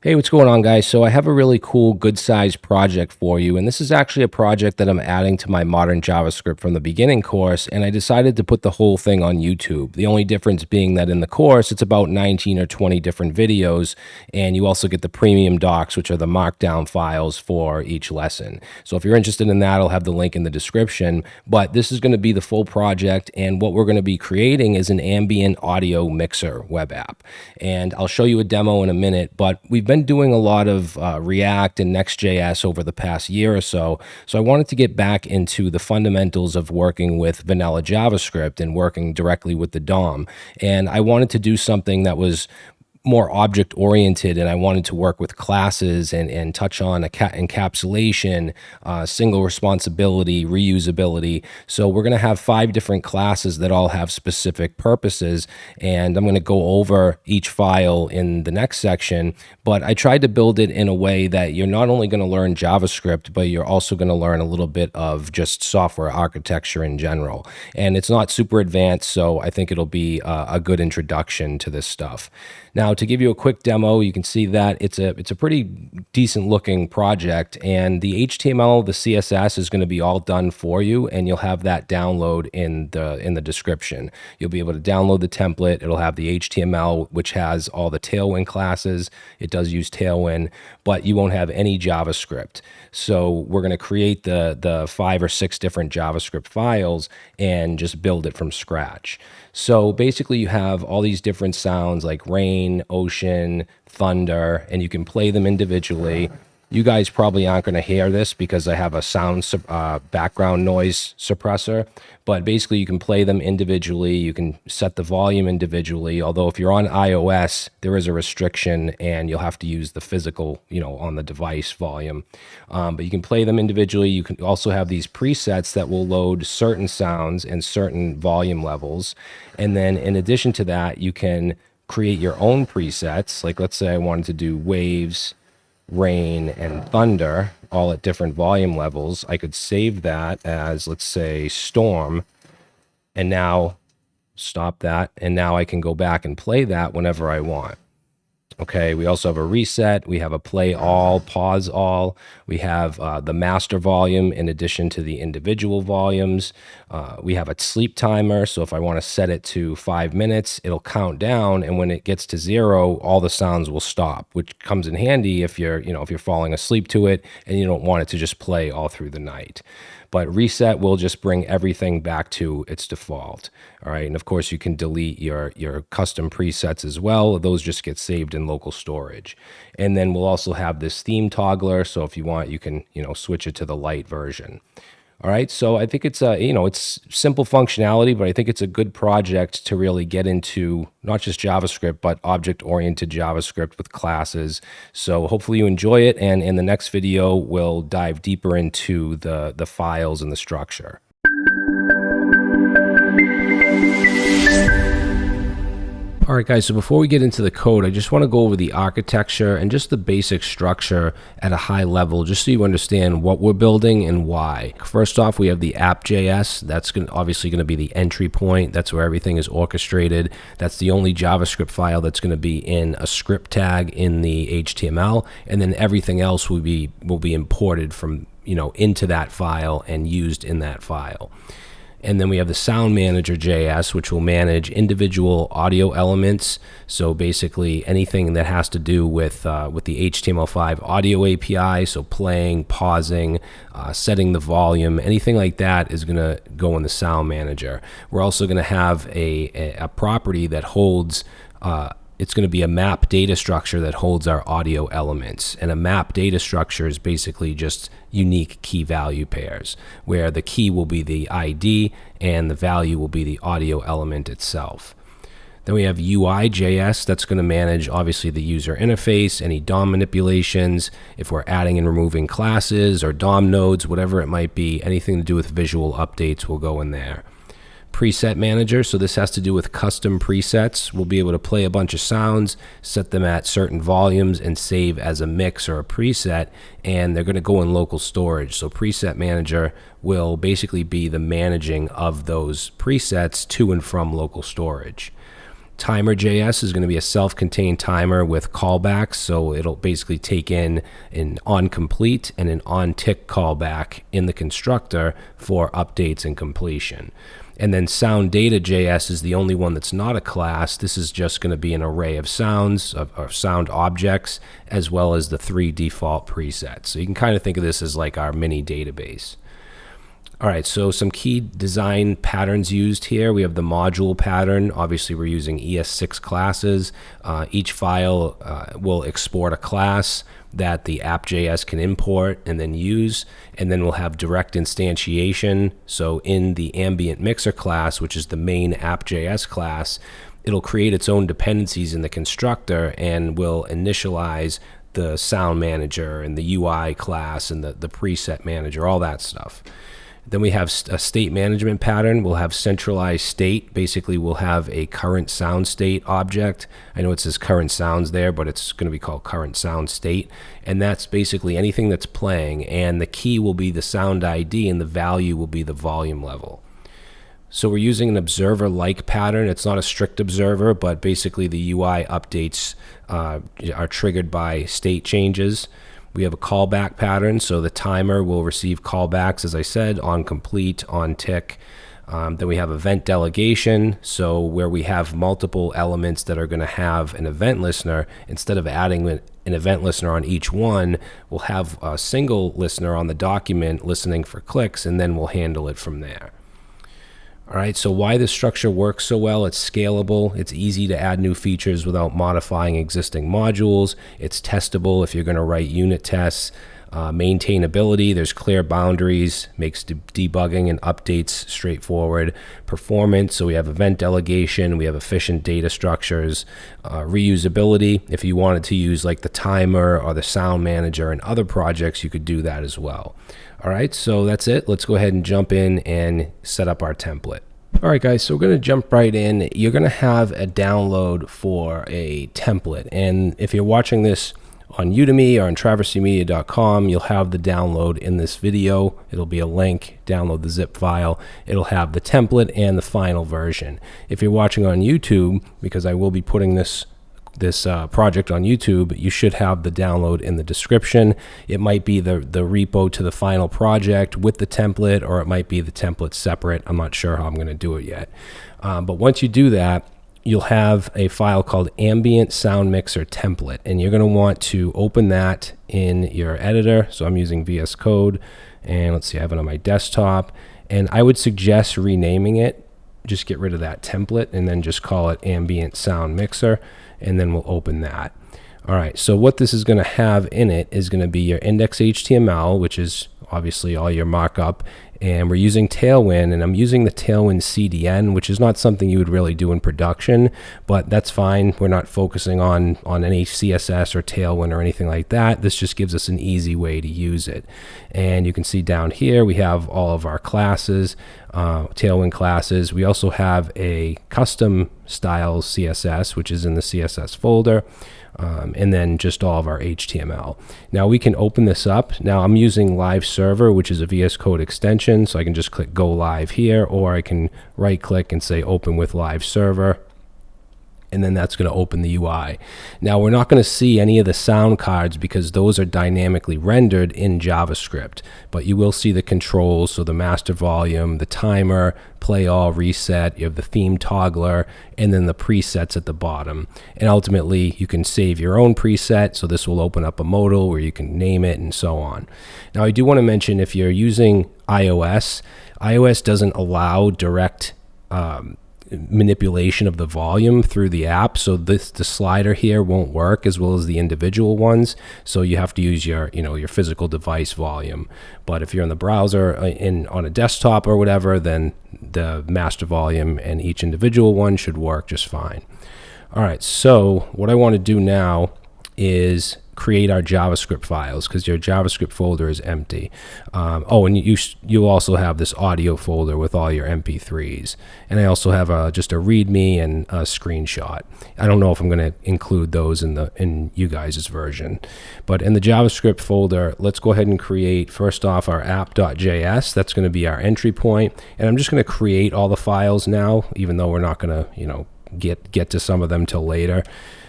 Hey, what's going on, guys? So I have a really cool, good-sized project for you, and this is actually a project that I'm adding to my Modern JavaScript from the Beginning course, and I decided to put the whole thing on YouTube. The only difference being that in the course, it's about 19 or 20 different videos, and you also get the premium docs, which are the markdown files for each lesson. So if you're interested in that, I'll have the link in the description, but this is going to be the full project, and what we're going to be creating is an ambient audio mixer web app, and I'll show you a demo in a minute, but we've been doing a lot of React and Next.js over the past year or so. So I wanted to get back into the fundamentals of working with vanilla JavaScript and working directly with the DOM. And I wanted to do something that was more object oriented, and I wanted to work with classes and touch on encapsulation, single responsibility, reusability. So we're going to have 5 different classes that all have specific purposes, and I'm going to go over each file in the next section. But I tried to build it in a way that you're not only going to learn JavaScript, but you're also going to learn a little bit of just software architecture in general. And it's not super advanced, so I think it'll be a good introduction to this stuff. Now, to give you a quick demo, you can see that it's a pretty decent looking project, and the HTML, the CSS is going to be all done for you, and you'll have that download in the description. You'll be able to download the template. It'll have the HTML, which has all the Tailwind classes. It does use Tailwind, but you won't have any JavaScript. So we're going to create the 5 or 6 different JavaScript files and just build it from scratch. So basically you have all these different sounds like rain, ocean, thunder, and you can play them individually. You guys probably aren't going to hear this because I have a sound background noise suppressor, but basically you can play them individually. You can set the volume individually, although if you're on iOS, there is a restriction and you'll have to use the physical, on the device volume. But you can play them individually. You can also have these presets that will load certain sounds and certain volume levels. And then in addition to that, you can create your own presets. Like let's say I wanted to do waves, rain, and thunder all at different volume levels. I could save that as, let's say, storm, and now stop that, and now I can go back and play that whenever I want. Okay, we also have a reset. We have a play all, pause all. We have the master volume in addition to the individual volumes. We have a sleep timer. So if I want to set it to 5 minutes, it'll count down. And when it gets to 0, all the sounds will stop, which comes in handy if you're, if you're falling asleep to it and you don't want it to just play all through the night. But reset will just bring everything back to its default. All right. And of course, you can delete your custom presets as well. Those just get saved in local storage. And then we'll also have this theme toggler. So if you want, you can, switch it to the light version. All right, so I think it's it's simple functionality, but I think it's a good project to really get into not just JavaScript, but object-oriented JavaScript with classes. So hopefully you enjoy it, and in the next video, we'll dive deeper into the files and the structure. All right, guys, so before we get into the code, I just want to go over the architecture and just the basic structure at a high level, just so you understand what we're building and why. First off, we have the app.js. That's obviously going to be the entry point. That's where everything is orchestrated. That's the only JavaScript file that's going to be in a script tag in the HTML, and then everything else will be imported from, into that file and used in that file. And then we have the Sound Manager.js, which will manage individual audio elements. So basically anything that has to do with the HTML5 audio API, so playing, pausing, setting the volume, anything like that is going to go in the Sound Manager. We're also going to have a property that holds it's going to be a map data structure that holds our audio elements. And a map data structure is basically just unique key value pairs, where the key will be the ID and the value will be the audio element itself. Then we have UI.js. That's going to manage, obviously, the user interface, any DOM manipulations, if we're adding and removing classes or DOM nodes, whatever it might be, anything to do with visual updates will go in there. Preset manager, so this has to do with custom presets. We'll be able to play a bunch of sounds, set them at certain volumes, and save as a mix or a preset, and they're going to go in local storage. So preset manager will basically be the managing of those presets to and from local storage. Timer.js is going to be a self-contained timer with callbacks, so it'll basically take in an onComplete and an onTick callback in the constructor for updates and completion. And then SoundData.js is the only one that's not a class. This is just going to be an array of sounds, or sound objects, as well as the 3 default presets. So you can kind of think of this as like our mini database. All right, so some key design patterns used here. We have the module pattern. Obviously, we're using ES6 classes. Each file will export a class that the app.js can import and then use, and then we'll have direct instantiation. So in the ambient mixer class, which is the main app.js class, it'll create its own dependencies in the constructor and will initialize the sound manager and the UI class and the preset manager, all that stuff. Then we have a state management pattern. We'll have centralized state. Basically, we'll have a current sound state object. I know it says current sounds there, but it's going to be called current sound state. And that's basically anything that's playing. And the key will be the sound ID, and the value will be the volume level. So we're using an observer-like pattern. It's not a strict observer, but basically the UI updates are triggered by state changes. We have a callback pattern, so the timer will receive callbacks, as I said, on complete, on tick. Then we have event delegation, so where we have multiple elements that are going to have an event listener, instead of adding an event listener on each one, we'll have a single listener on the document listening for clicks, and then we'll handle it from there. All right, so why this structure works so well: it's scalable, it's easy to add new features without modifying existing modules, it's testable if you're going to write unit tests, maintainability, there's clear boundaries, makes debugging and updates straightforward, performance, so we have event delegation, we have efficient data structures, reusability, if you wanted to use like the timer or the sound manager in other projects, you could do that as well. All right, so that's it. Let's go ahead and jump in and set up our template. All right, guys, so we're going to jump right in. You're going to have a download for a template. And if you're watching this on Udemy or on traversymedia.com, you'll have the download in this video. It'll be a link, download the zip file. It'll have the template and the final version. If you're watching on YouTube, because I will be putting this project on YouTube, you should have the download in the description. It might be the repo to the final project with the template, or it might be the template separate. I'm not sure how I'm going to do it yet. But once you do that, you'll have a file called ambient-sound-mixer-template, and you're going to want to open that in your editor. So I'm using VS Code, and let's see, I have it on my desktop. And I would suggest renaming it. Just get rid of that template and then just call it Ambient Sound Mixer, and then we'll open that. All right, so what this is going to have in it is going to be your index.html, which is obviously all your markup, and we're using Tailwind, and I'm using the Tailwind CDN, which is not something you would really do in production, but that's fine. We're not focusing on any CSS or Tailwind or anything like that. This just gives us an easy way to use it. And you can see down here we have all of our classes, Tailwind classes. We also have a custom styles CSS, which is in the CSS folder. And then just all of our HTML. Now we can open this up. Now I'm using Live Server, which is a VS Code extension, so I can just click Go Live here, or I can right click and say Open with Live Server, and then that's going to open the UI. Now we're not going to see any of the sound cards because those are dynamically rendered in JavaScript, but you will see the controls, so the master volume, the timer, play all, reset, you have the theme toggler, and then the presets at the bottom. And ultimately you can save your own preset, so this will open up a modal where you can name it and so on. Now I do want to mention, if you're using iOS doesn't allow direct manipulation of the volume through the app, so the slider here won't work as well as the individual ones, so you have to use your physical device volume. But if you're in the browser on a desktop or whatever, then the master volume and each individual one should work just fine. All right, so what I want to do now is create our JavaScript files, because your JavaScript folder is empty. And you also have this audio folder with all your MP3s. And I also have just a README and a screenshot. I don't know if I'm going to include those in you guys' version. But in the JavaScript folder, let's go ahead and create, first off, our app.js. That's going to be our entry point. And I'm just going to create all the files now, even though we're not going to, get to some of them till later.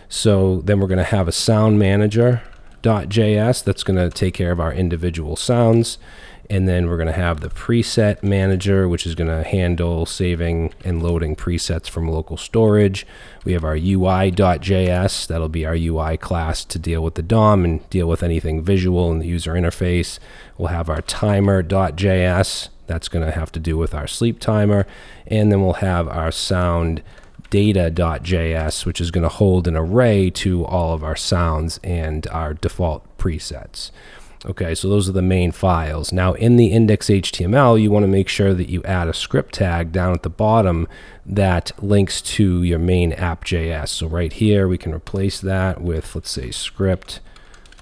So then we're going to have a sound manager.js that's going to take care of our individual sounds. And then we're going to have the preset manager, which is going to handle saving and loading presets from local storage. We have our UI.js. That'll be our UI class to deal with the DOM and deal with anything visual in the user interface. We'll have our timer.js. That's going to have to do with our sleep timer. And then we'll have our sound data.js, which is going to hold an array to all of our sounds and our default presets. Okay, so those are the main files. Now in the index.html, you want to make sure that you add a script tag down at the bottom that links to your main app.js. So right here, we can replace that with, let's say, script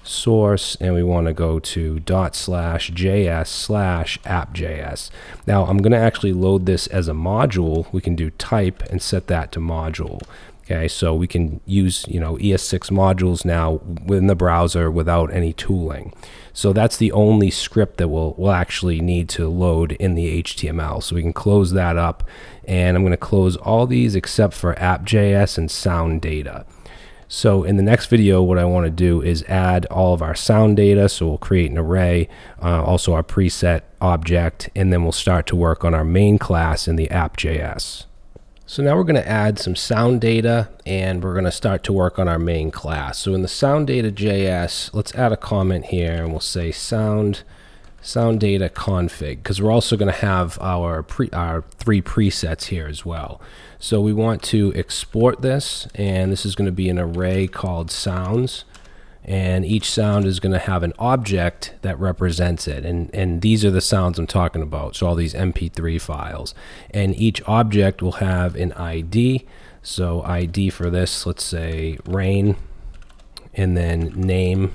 source, and we want to go to ./js/app.js. Now I'm going to actually load this as a module. We can do type and set that to module. Okay, so we can use, ES6 modules now within the browser without any tooling. So that's the only script that we'll actually need to load in the HTML. So we can close that up, and I'm going to close all these except for app.js and sound data. So in the next video, what I want to do is add all of our sound data. So we'll create an array, also our preset object, and then we'll start to work on our main class in the app.js. So now we're going to add some sound data, and we're going to start to work on our main class. So in the sound data.js, let's add a comment here, and we'll say sound data config, because we're also going to have our 3 presets here as well. So we want to export this, and this is going to be an array called sounds. And each sound is going to have an object that represents it. And these are the sounds I'm talking about. So all these MP3 files. And each object will have an ID. So ID for this, let's say rain, and then name.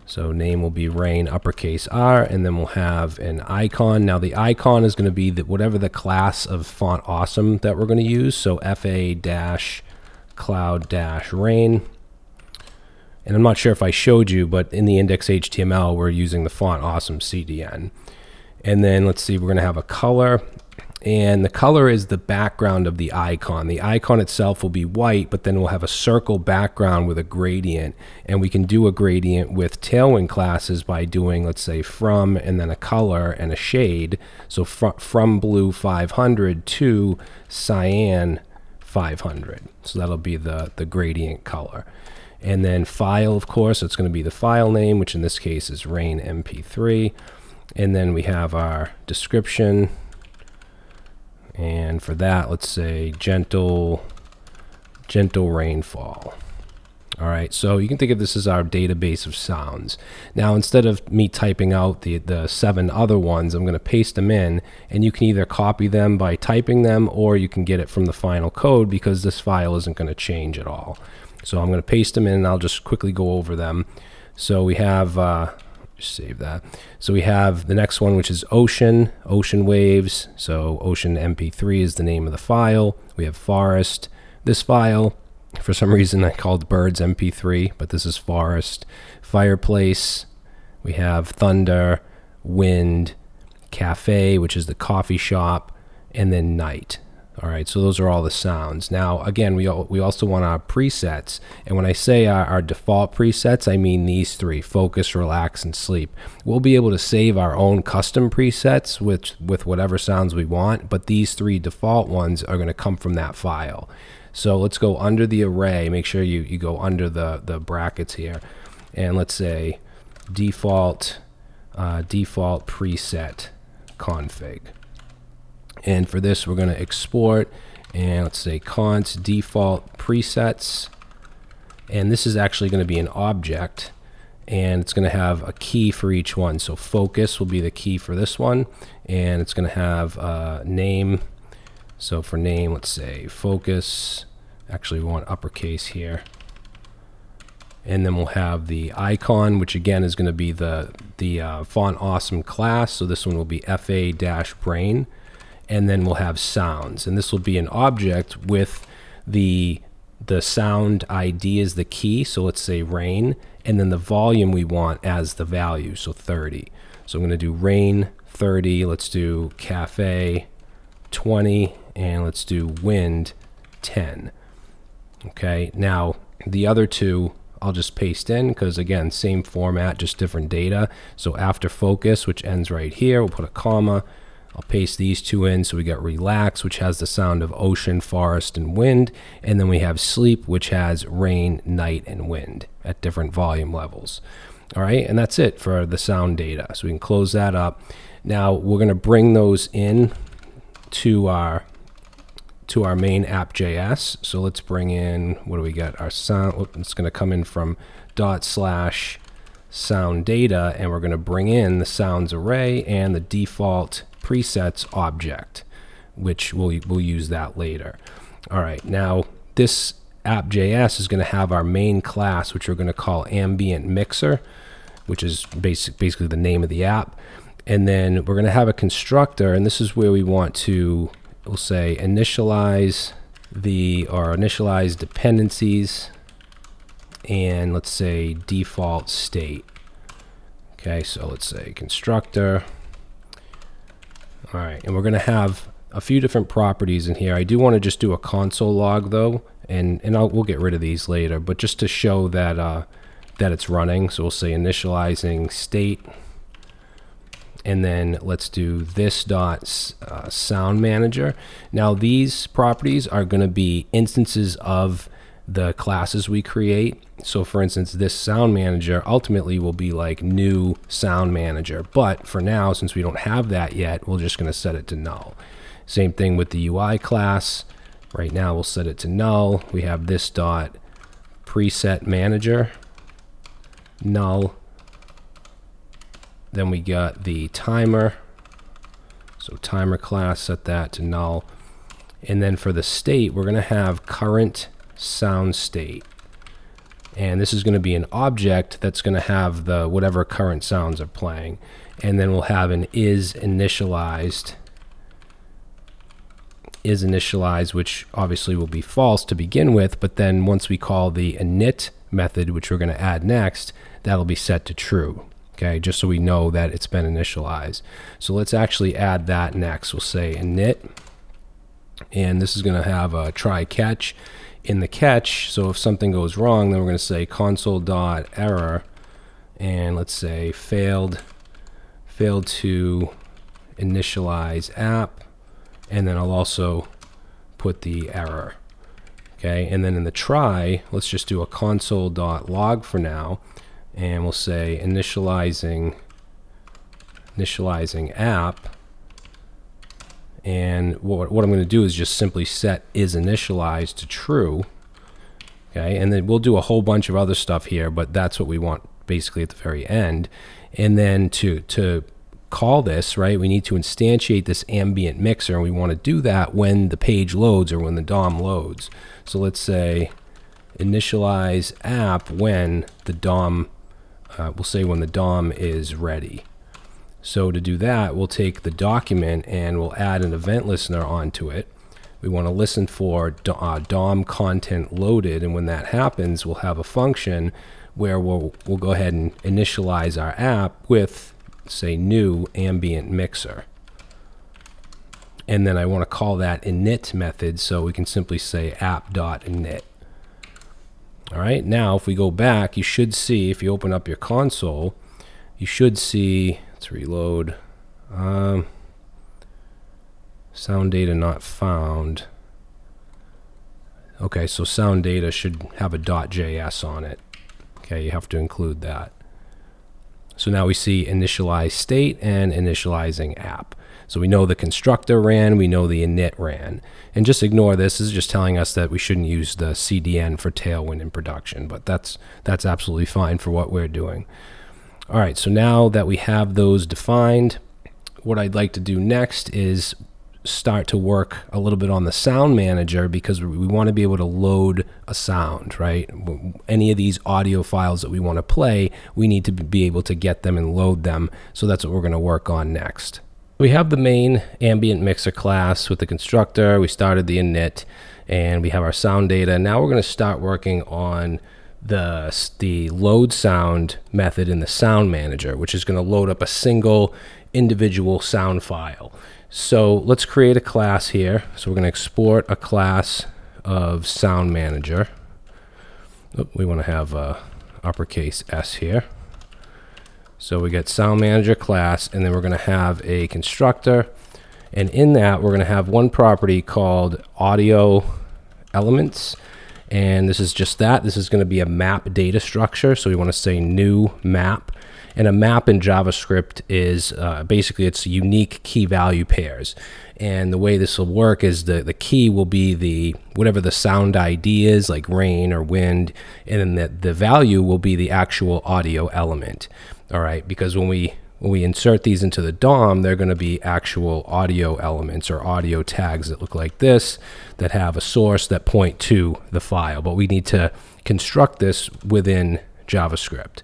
So name will be rain, uppercase R, and then we'll have an icon. Now the icon is going to be whatever the class of font awesome that we're going to use. So fa-cloud-rain. And I'm not sure if I showed you, but in the index.html, we're using the font awesome CDN. And then let's see, we're going to have a color. And the color is the background of the icon. The icon itself will be white, but then we'll have a circle background with a gradient. And we can do a gradient with Tailwind classes by doing, let's say, from, and then a color and a shade. So from blue 500 to cyan 500. So that'll be the gradient color. And then file, of course, it's going to be the file name, which in this case is rain mp3. And then we have our description. And for that, let's say gentle rainfall. All right, so you can think of this as our database of sounds. Now, instead of me typing out the 7 other ones, I'm going to paste them in, and you can either copy them by typing them, or you can get it from the final code, because this file isn't going to change at all. So I'm going to paste them in, and I'll just quickly go over them. So we have, just save that. So we have the next one, which is ocean waves. So ocean mp3 is the name of the file. We have forest. This file, for some reason I called birds mp3, but this is forest. Fireplace. We have thunder, wind, cafe, which is the coffee shop, and then night. All right, so those are all the sounds. Now, again, we also want our presets. And when I say our default presets, I mean these 3, focus, relax, and sleep. We'll be able to save our own custom presets with whatever sounds we want, but these 3 default ones are going to come from that file. So let's go under the array. Make sure you go under the brackets here. And let's say default preset config. And for this, we're going to export, and let's say const default presets. And this is actually going to be an object, and it's going to have a key for each one. So focus will be the key for this one, and it's going to have name. So for name, let's say focus. Actually, we want uppercase here. And then we'll have the icon, which again is going to be the font awesome class. So this one will be fa-brain. And then we'll have sounds, and this will be an object with the sound ID as the key. So let's say rain, and then the volume we want as the value, so 30. So I'm going to do rain 30. Let's do cafe 20, and let's do wind 10. Okay, now the other two I'll just paste in because, again, same format, just different data. So after focus, which ends right here, we'll put a comma. I'll paste these two in. So we got relax, which has the sound of ocean, forest, and wind. And then we have sleep, which has rain, night, and wind at different volume levels. All right, and that's it for the sound data. So we can close that up. Now we're going to bring those in to our main app.js. So let's bring in, what do we got? Our sound, it's going to come in from /sound data, and we're going to bring in the sounds array and the default presets object, which we'll use that later. All right, now this app.js is going to have our main class, which we're going to call ambient mixer, which is basically the name of the app. And then we're going to have a constructor, and this is where we want to, we'll say initialize dependencies, and let's say default state. Okay, so let's say constructor. All right, and we're going to have a few different properties in here. I do want to just do a console log though, and we'll get rid of these later, but just to show that that it's running. So we'll say initializing state, and then let's do this dot sound manager. Now these properties are going to be instances of the classes we create. So for instance, this sound manager ultimately will be like new sound manager, but for now, since we don't have that yet, we're just going to set it to null. Same thing with the UI class. Right now we'll set it to null. We have this dot preset manager null. Then we got the timer, so timer class, set that to null. And then for the state, we're going to have current sound state, and this is going to be an object that's going to have the whatever current sounds are playing. And then we'll have an is initialized, which obviously will be false to begin with, but then once we call the init method, which we're going to add next, that'll be set to true. Okay, just so we know that it's been initialized. So let's actually add that next. We'll say init, and this is going to have a try catch. In the catch, so if something goes wrong, then we're going to say console.error, and let's say failed to initialize app, and then I'll also put the error. Okay, and then in the try, let's just do a console.log for now, and we'll say initializing app. And what I'm going to do is just simply set is initialized to true. Okay, and then we'll do a whole bunch of other stuff here, but that's what we want basically at the very end. And then to call this, right, we need to instantiate this ambient mixer, and we want to do that when the page loads or when the DOM loads. So let's say initialize app when the DOM, we'll say when the DOM is ready. So to do that, we'll take the document and we'll add an event listener onto it. We want to listen for DOM content loaded, and when that happens, we'll have a function where we'll go ahead and initialize our app with, say, new ambient mixer. And then I want to call that init method, so we can simply say app.init. All right, now if we go back, you should see, if you open up your console, you should see, let's reload, sound data not found. Okay, so sound data should have a .js on it. Okay, you have to include that. So now we see initialize state and initializing app. So we know the constructor ran, we know the init ran. And just ignore this. This is just telling us that we shouldn't use the CDN for Tailwind in production, but that's absolutely fine for what we're doing. All right, so now that we have those defined, what I'd like to do next is start to work a little bit on the sound manager, because we want to be able to load a sound, right? Any of these audio files that we want to play, we need to be able to get them and load them. So that's what we're going to work on next. We have the main ambient mixer class with the constructor. We started the init, and we have our sound data. Now we're going to start working on the load sound method in the sound manager, which is going to load up a single individual sound file. So let's create a class here. So we're going to export a class of sound manager. Oh, we want to have uppercase S here. So we get sound manager class, and then we're going to have a constructor. And in that, we're going to have one property called audio elements. And this is just that. This is going to be a map data structure. So we want to say new map. And a map in JavaScript is basically it's unique key value pairs. And the way this will work is the key will be whatever the sound ID is, like rain or wind, and then the value will be the actual audio element. All right, because when we insert these into the DOM, they're going to be actual audio elements or audio tags that look like this, that have a source that point to the file. But we need to construct this within JavaScript.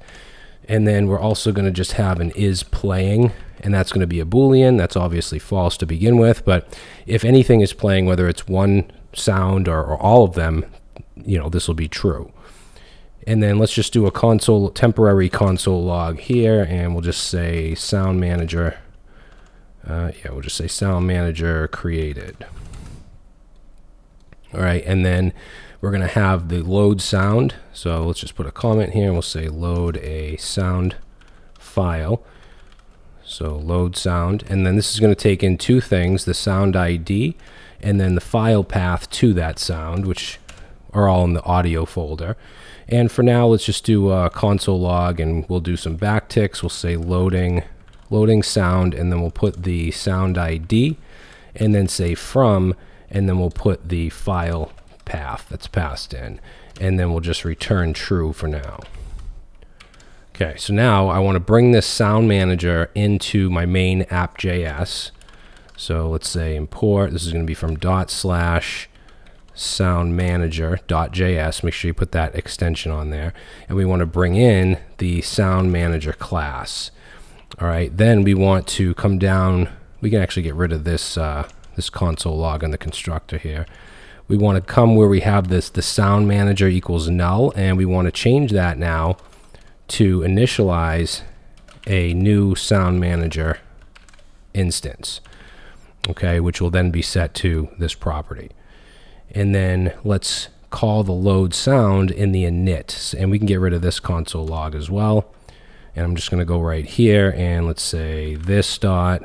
And then we're also going to just have an is playing, and that's going to be a Boolean. That's obviously false to begin with, but if anything is playing, whether it's one sound or all of them, this will be true. And then let's just do a temporary console log here, and we'll just say sound manager. We'll just say sound manager created. All right, and then we're going to have the load sound. So let's just put a comment here, and we'll say load a sound file. So load sound, and then this is going to take in two things: the sound ID, and then the file path to that sound, which are all in the audio folder. And for now, let's just do a console log, and we'll do some backticks. We'll say loading sound, and then we'll put the sound ID, and then say from, and then we'll put the file path that's passed in, and then we'll just return true for now. Okay, so now I want to bring this sound manager into my main app.js. So let's say import. This is going to be from /soundmanager.js. Make sure you put that extension on there. And we want to bring in the sound manager class. All right, then we want to come down. We can actually get rid of this this console log on the constructor here. We want to come where we have the sound manager equals null, and we want to change that now to initialize a new sound manager instance. Okay, which will then be set to this property. And then let's call the load sound in the init, and we can get rid of this console log as well. And I'm just going to go right here, and let's say this dot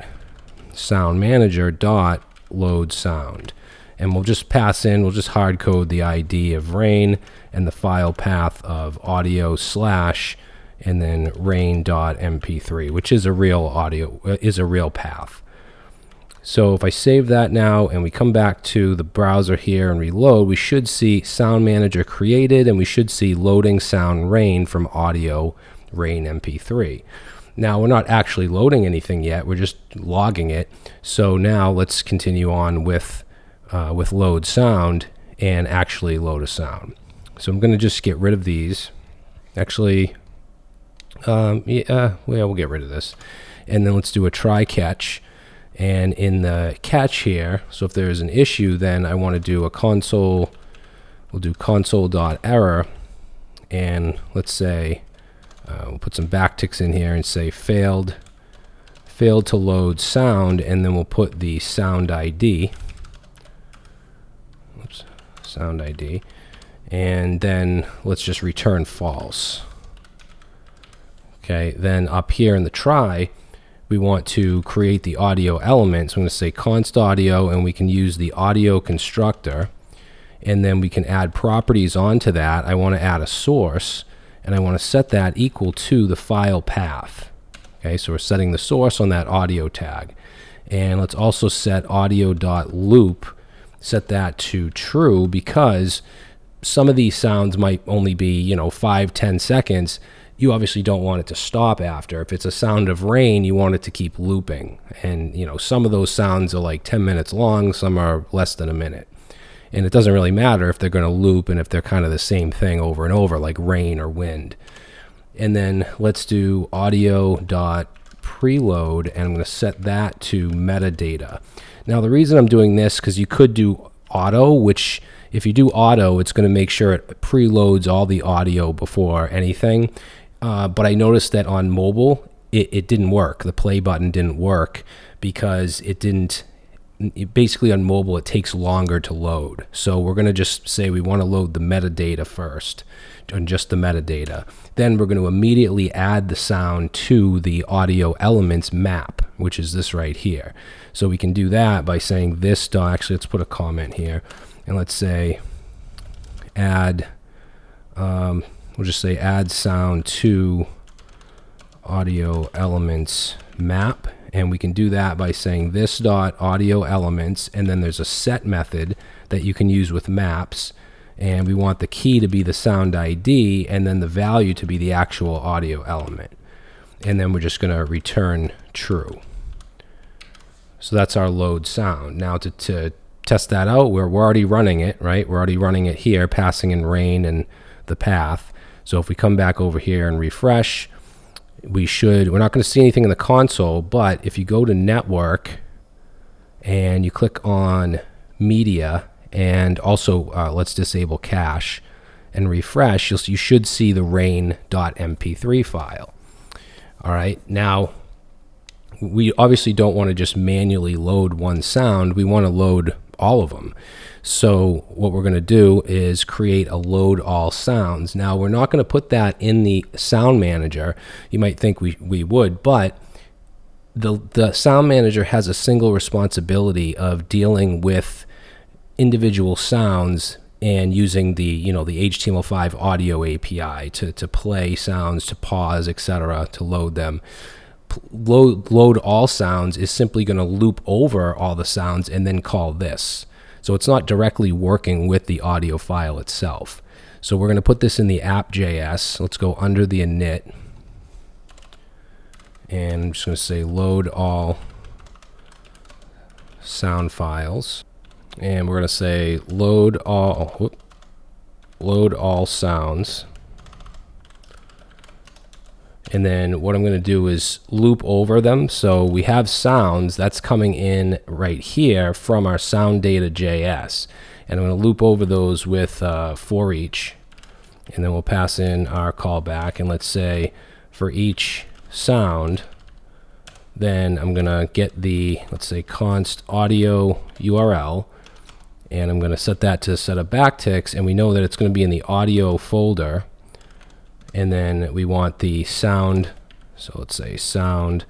sound manager dot load sound, and we'll just pass in, we'll just hard code the ID of rain and the file path of audio / and then rain.mp3, which is a real audio, is a real path. So if I save that now and we come back to the browser here and reload, we should see sound manager created, and we should see loading sound rain from audio rain mp3. Now we're not actually loading anything yet, we're just logging it. So now let's continue on with load sound and actually load a sound. So I'm going to just get rid of these. Actually, we'll get rid of this. And then let's do a try catch. And in the catch here, so if there's an issue, then I want to do a console. We'll do console.error, and let's say we'll put some backticks in here and say failed to load sound, and then we'll put the sound ID. Oops, sound ID, and then let's just return false. Okay, then up here in the try, we want to create the audio element. So I'm going to say const audio, and we can use the audio constructor, and then we can add properties onto that. I want to add a source, and I want to set that equal to the file path. Okay, so we're setting the source on that audio tag. And let's also set audio.loop, set that to true, because some of these sounds might only be 5-10 seconds. You obviously don't want it to stop after. If it's a sound of rain, you want it to keep looping. And some of those sounds are like 10 minutes long, some are less than a minute. And it doesn't really matter if they're going to loop and if they're kind of the same thing over and over, like rain or wind. And then let's do audio.preload, and I'm going to set that to metadata. Now the reason I'm doing this, because you could do auto, which if you do auto, it's going to make sure it preloads all the audio before anything. But I noticed that on mobile, it didn't work. The play button didn't work because it didn't basically on mobile, it takes longer to load. So we're going to just say we want to load the metadata first, and just the metadata. Then we're going to immediately add the sound to the audio elements map, which is this right here. So we can do that by saying this dot, actually let's put a comment here, and let's say add, we'll just say add sound to audio elements map. And we can do that by saying this dot audio elements, and then there's a set method that you can use with maps, and we want the key to be the sound ID and then the value to be the actual audio element, and then we're just going to return true. So that's our load sound. Now to test that out, we're already running it, right? We're already running it here, passing in rain and the path. So if we come back over here and refresh, we're not going to see anything in the console, but if you go to network and you click on media, and also let's disable cache and refresh, you should see the rain.mp3 file. All right, now we obviously don't want to just manually load one sound. We want to load all of them. So what we're going to do is create a load all sounds. Now we're not going to put that in the sound manager. You might think we would, but the sound manager has a single responsibility of dealing with individual sounds and using the the HTML5 audio API to play sounds, to pause, etc., to load them. Load all sounds is simply going to loop over all the sounds and then call this. So it's not directly working with the audio file itself. So we're going to put this in the app.js. Let's go under the init, and I'm just going to say load all sound files, and we're going to say load all sounds. And then what I'm going to do is loop over them. So we have sounds that's coming in right here from our sound data.js. And I'm going to loop over those with for each. And then we'll pass in our callback. And let's say for each sound, then I'm going to get the, let's say, const audio URL. And I'm going to set that to set up backticks. And we know that it's going to be in the audio folder. And then we want the sound, so let's say sound,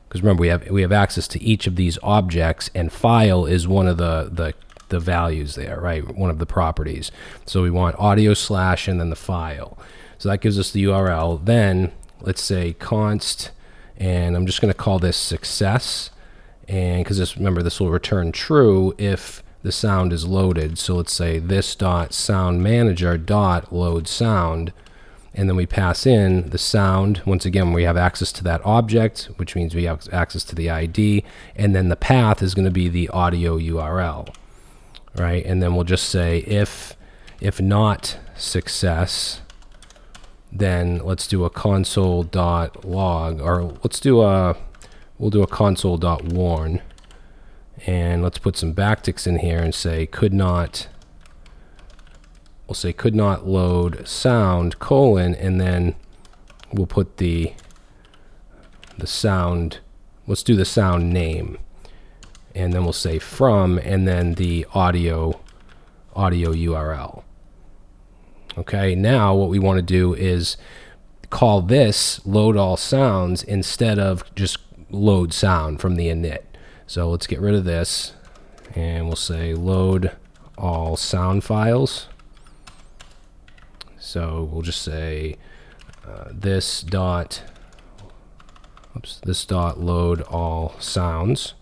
because remember we have access to each of these objects, and file is one of the values there, right? One of the properties. So we want audio / and then the file. So that gives us the URL. Then let's say const, and I'm just going to call this success, and because remember this will return true if the sound is loaded. So let's say this dot sound manager dot load sound. And then we pass in the sound. Once again, we have access to that object, which means we have access to the ID. And then the path is going to be the audio URL, right? And then we'll just say if not success, then let's do a console.log, or we'll do a console.warn. And let's put some backticks in here and say we'll say could not load sound : and then we'll put the sound, let's do the sound name, and then we'll say from, and then the audio URL. Okay, now what we want to do is call this load all sounds instead of just load sound from the init. So let's get rid of this, and we'll say load all sound files. So we'll just say this dot load all sounds.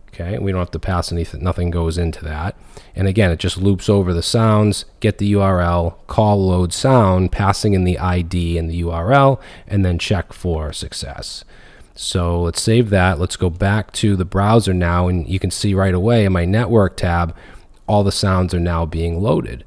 Okay, we don't have to pass anything, nothing goes into that. And again, it just loops over the sounds, get the URL, call load sound, passing in the ID and the URL, and then check for success. So let's save that. Let's go back to the browser now, and you can see right away in my network tab, all the sounds are now being loaded.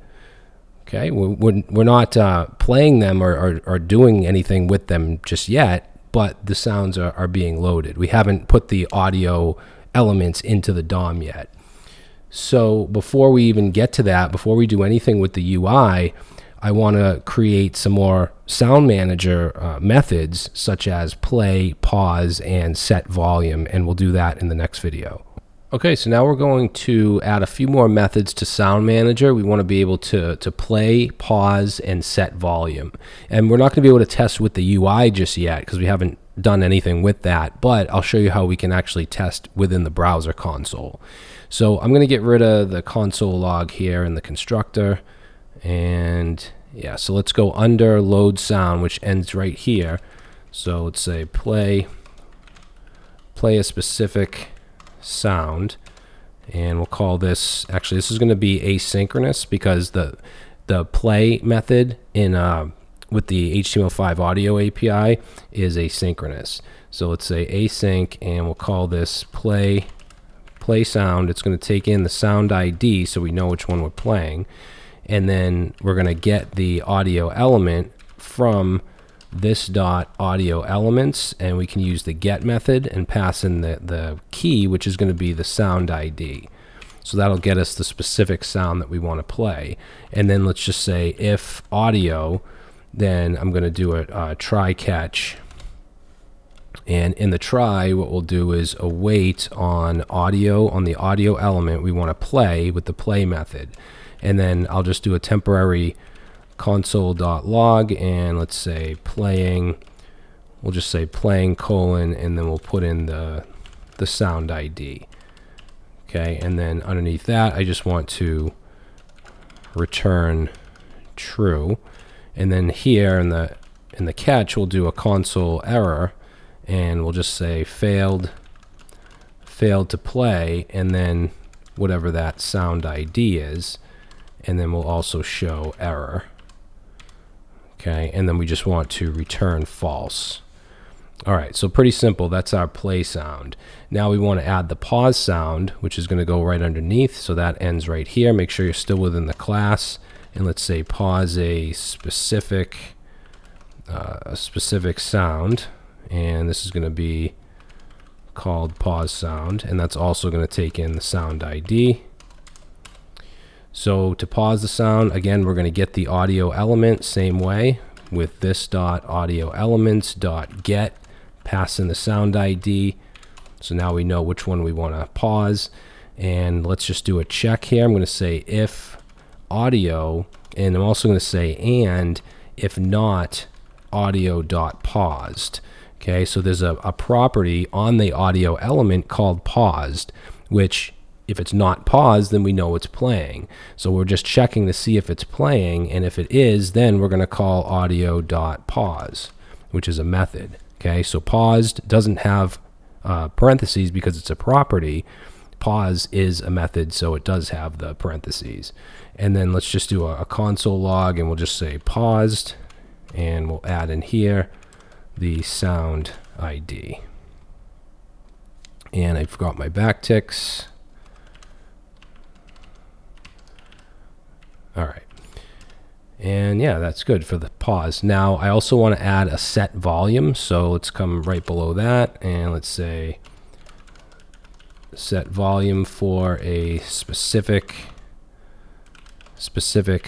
Okay, we're not playing them or doing anything with them just yet, but the sounds are being loaded. We haven't put the audio elements into the DOM yet. So before we even get to that, before we do anything with the UI, I want to create some more sound manager methods, such as play, pause, and set volume, and we'll do that in the next video. Okay, so now we're going to add a few more methods to Sound Manager. We want to be able to play, pause, and set volume. And we're not going to be able to test with the UI just yet because we haven't done anything with that, but I'll show you how we can actually test within the browser console. So I'm going to get rid of the console log here in the constructor. And yeah, so let's go under load sound, which ends right here. So let's say play a specific sound, and we'll call this, actually this is going to be asynchronous because the play method in with the HTML5 audio API is asynchronous. So let's say async, and we'll call this play sound. It's going to take in the sound ID so we know which one we're playing, and then we're going to get the audio element from this dot audio elements, and we can use the get method and pass in the key, which is going to be the sound ID. So that'll get us the specific sound that we want to play. And then let's just say if audio, then I'm going to do a try catch. And in the try, what we'll do is await on audio, on the audio element we want to play with the play method. And then I'll just do a temporary console.log, and let's say playing, we'll just say playing colon, and then we'll put in the sound ID. Okay, and then underneath that, I just want to return true. And then here in the catch, we'll do a console error, and we'll just say failed to play, and then whatever that sound ID is, and then we'll also show error. Okay, and then we just want to return false. All right, so pretty simple. That's our play sound. Now we want to add the pause sound, which is going to go right underneath. So that ends right here. Make sure you're still within the class. And let's say pause a specific sound. And this is going to be called pause sound. And that's also going to take in the sound ID. So to pause the sound, again, we're going to get the audio element same way with this dot audio elements dot get, pass in the sound ID. So now we know which one we want to pause. And let's just do a check here. I'm going to say if audio, and I'm also going to say and if not audio dot paused. Okay, so there's a property on the audio element called paused, which if it's not paused, then we know it's playing. So we're just checking to see if it's playing, and if it is, then we're going to call audio.pause, which is a method. Okay, so paused doesn't have parentheses because it's a property. Pause is a method, so it does have the parentheses. And then let's just do a console log, and we'll just say paused, and we'll add in here the sound ID. And I forgot my backticks. All right, and yeah, that's good for the pause. Now I also want to add a set volume, so let's come right below that, and let's say set volume for a specific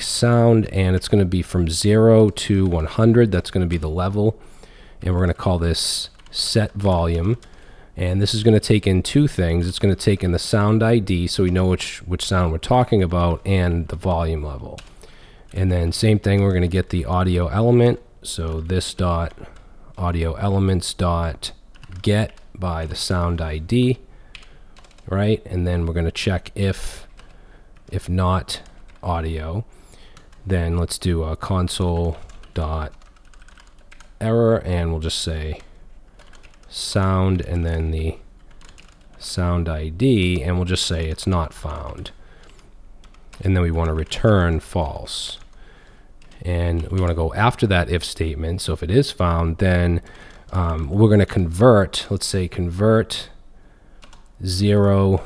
sound, and it's going to be from 0 to 100. That's going to be the level, and we're going to call this set volume. And this is going to take in two things. It's going to take in the sound ID, so we know which sound we're talking about, and the volume level. And then same thing, we're going to get the audio element. So this dot audio elements dot get by the sound ID, right? And then we're going to check if not audio. Then let's do a console dot error, and we'll just say sound and then the sound ID, and we'll just say it's not found. And then we want to return false. And we want to go after that if statement. So if it is found, then we're going to convert, let's say convert 0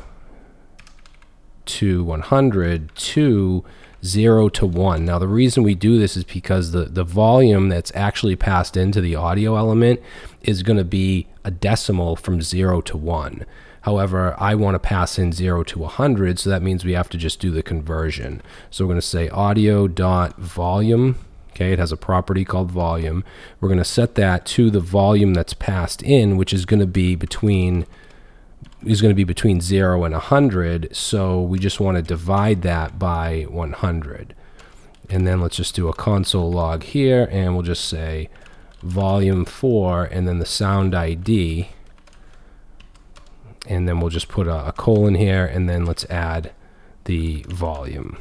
to 100 to 0 to 1. Now the reason we do this is because the volume that's actually passed into the audio element is going to be a decimal from 0 to 1. However, I want to pass in 0 to 100, so that means we have to just do the conversion. So we're going to say audio.volume. Okay, it has a property called volume. We're going to set that to the volume that's passed in, which is going to be between is going to be between 0 and 100, so we just want to divide that by 100. And then let's just do a console log here, and we'll just say volume 4 and then the sound ID, and then we'll just put a colon here, and then let's add the volume.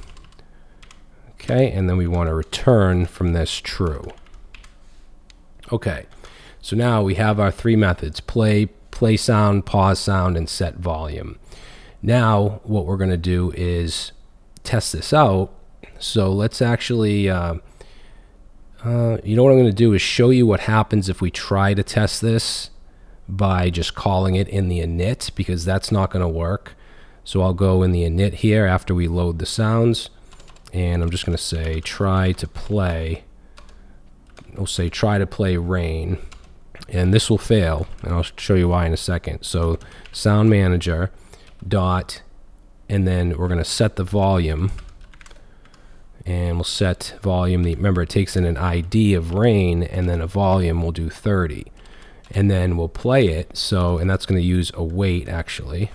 Okay, and then we want to return from this true. Okay, so now we have our three methods: play sound, pause sound, and set volume. Now what we're going to do is test this out. So let's actually, you know what I'm going to do is show you what happens if we try to test this by just calling it in the init, because that's not going to work. So I'll go in the init here after we load the sounds, and I'm just going to say try to play. We'll say try to play rain, and this will fail, and I'll show you why in a second. So sound manager dot, and then we're going to set the volume, and we'll set volume. Remember, it takes in an ID of rain, and then a volume. We'll do 30, and then we'll play it. So, and that's going to use await actually.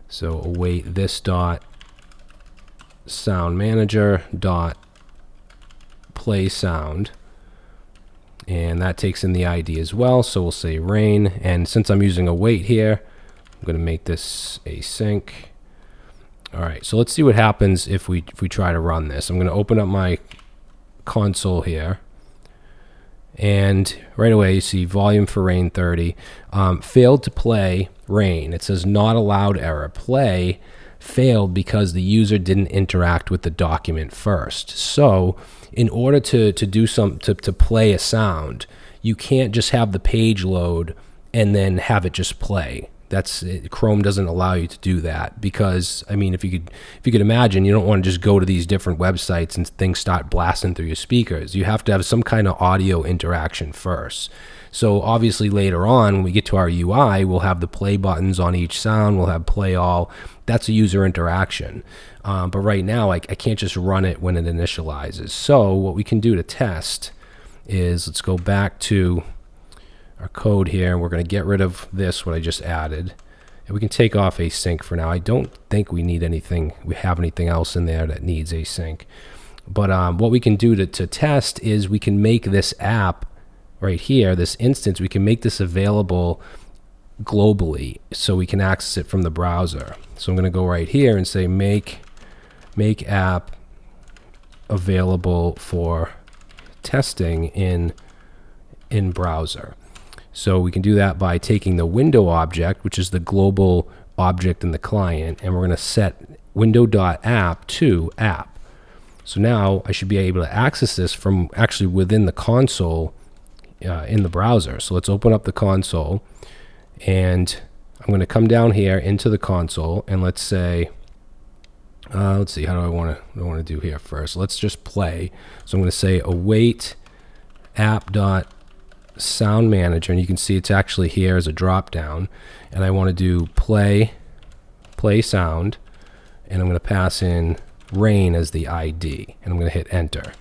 So await this dot sound manager dot play sound, and that takes in the ID as well. So we'll say rain, and since I'm using await here, I'm going to make this async. All right, so let's see what happens if we try to run this. I'm going to open up my console here, and right away you see volume for rain 30. Failed to play rain. It says not allowed error. Play failed because the user didn't interact with the document first. So in order to play a sound, you can't just have the page load and then have it just play. Chrome doesn't allow you to do that, because I mean, if you could imagine, you don't want to just go to these different websites and things start blasting through your speakers. You have to have some kind of audio interaction first. So obviously later on, when we get to our UI, we'll have the play buttons on each sound. We'll have play all. That's a user interaction. But right now, I can't just run it when it initializes. So what we can do to test is, let's go back to our code here, and we're going to get rid of this, what I just added, and we can take off async for now. I don't think we need anything. We have anything else in there that needs async. But what we can do to test is we can make this app right here, this instance, we can make this available globally, so we can access it from the browser. So I'm going to go right here and say make app available for testing in browser. So we can do that by taking the window object, which is the global object in the client, and we're going to set window.app to app. So now I should be able to access this from actually within the console in the browser. So let's open up the console, and I'm going to come down here into the console, and let's say, let's see, how do I want to do here first? Let's just play. So I'm going to say await app.sound manager, and you can see it's actually here as a drop down, and I want to do play sound, and I'm going to pass in rain as the ID, and I'm going to hit enter.